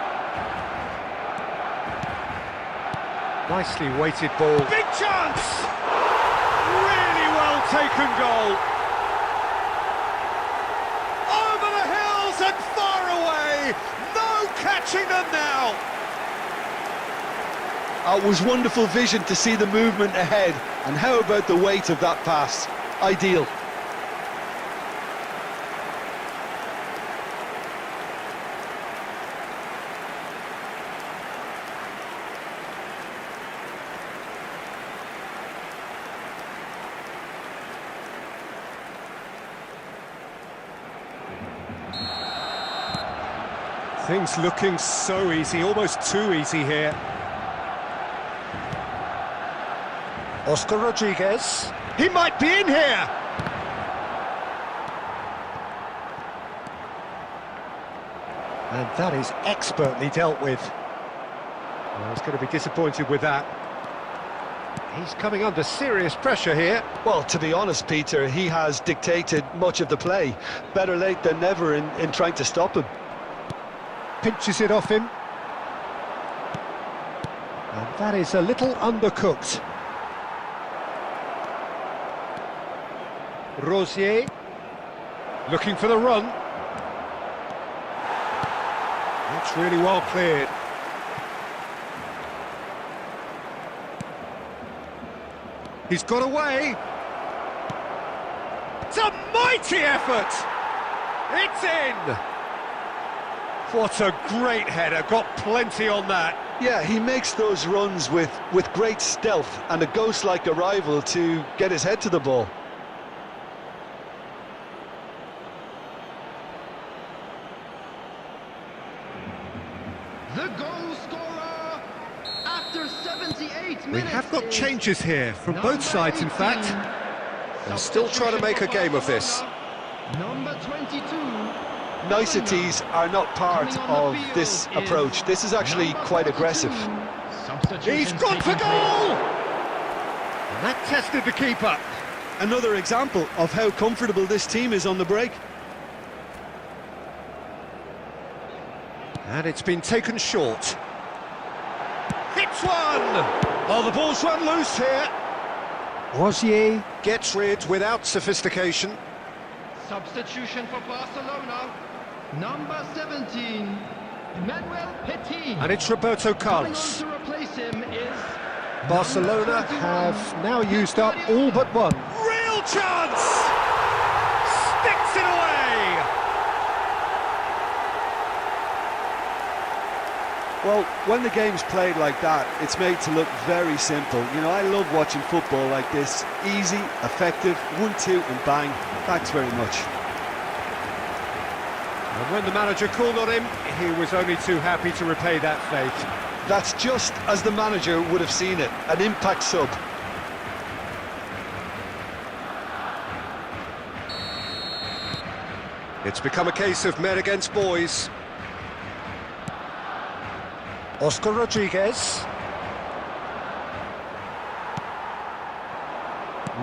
Nicely weighted ball. Big chance! Really well taken goal. Over the hills and far away. No catching them now. It was wonderful vision to see the movement ahead. And how about the weight of that pass? Ideal. Things looking so easy, almost too easy here. Oscar Rodriguez. He might be in here! And that is expertly dealt with. I was going to be disappointed with that. He's coming under serious pressure here. Well, to be honest, Peter, he has dictated much of the play. Better late than never in trying to stop him. Pinches it off him. And that is a little undercooked. Rosier, looking for the run. That's really well cleared. He's got away. It's a mighty effort. It's in. What a great header, got plenty on that. Yeah, he makes those runs with great stealth and a ghost-like arrival to get his head to the ball. The goal scorer after 78 minutes. We have got is changes here from both sides, in fact. And still trying to make a game of this. Number 22. Niceties are not part of this approach. This is actually quite aggressive. He's gone for goal! And that tested the keeper. Another example of how comfortable this team is on the break. And it's been taken short. Hits one! Oh, the ball's run loose here. Rosier gets rid without sophistication. Substitution for Barcelona. Number 17, Manuel Petit. And it's Roberto Carlos. Coming on to replace him is Barcelona have now used up all but one. Real chance! sticks it away! Well, when the game's played like that, it's made to look very simple. You know, I love watching football like this. Easy, effective, 1-2 and bang. Thanks very much. And when the manager called on him, he was only too happy to repay that fate. That's just as the manager would have seen it, an impact sub. It's become a case of men against boys. Oscar Rodriguez.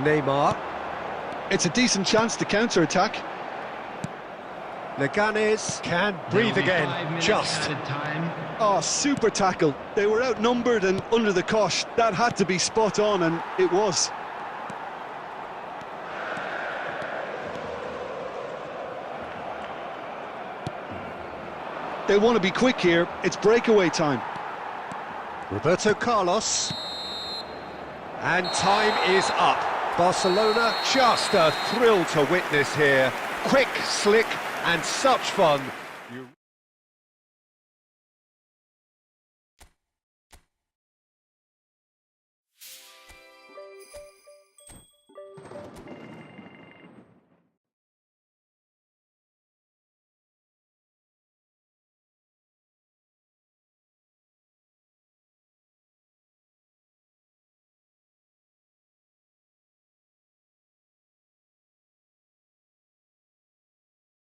Neymar. It's a decent chance to counter-attack. Leganes can breathe again, just. Time. Oh, super tackle. They were outnumbered and under the cosh. That had to be spot on, and it was. They want to be quick here. It's breakaway time. Roberto Carlos. And time is up. Barcelona, just a thrill to witness here. Quick, slick, and such fun.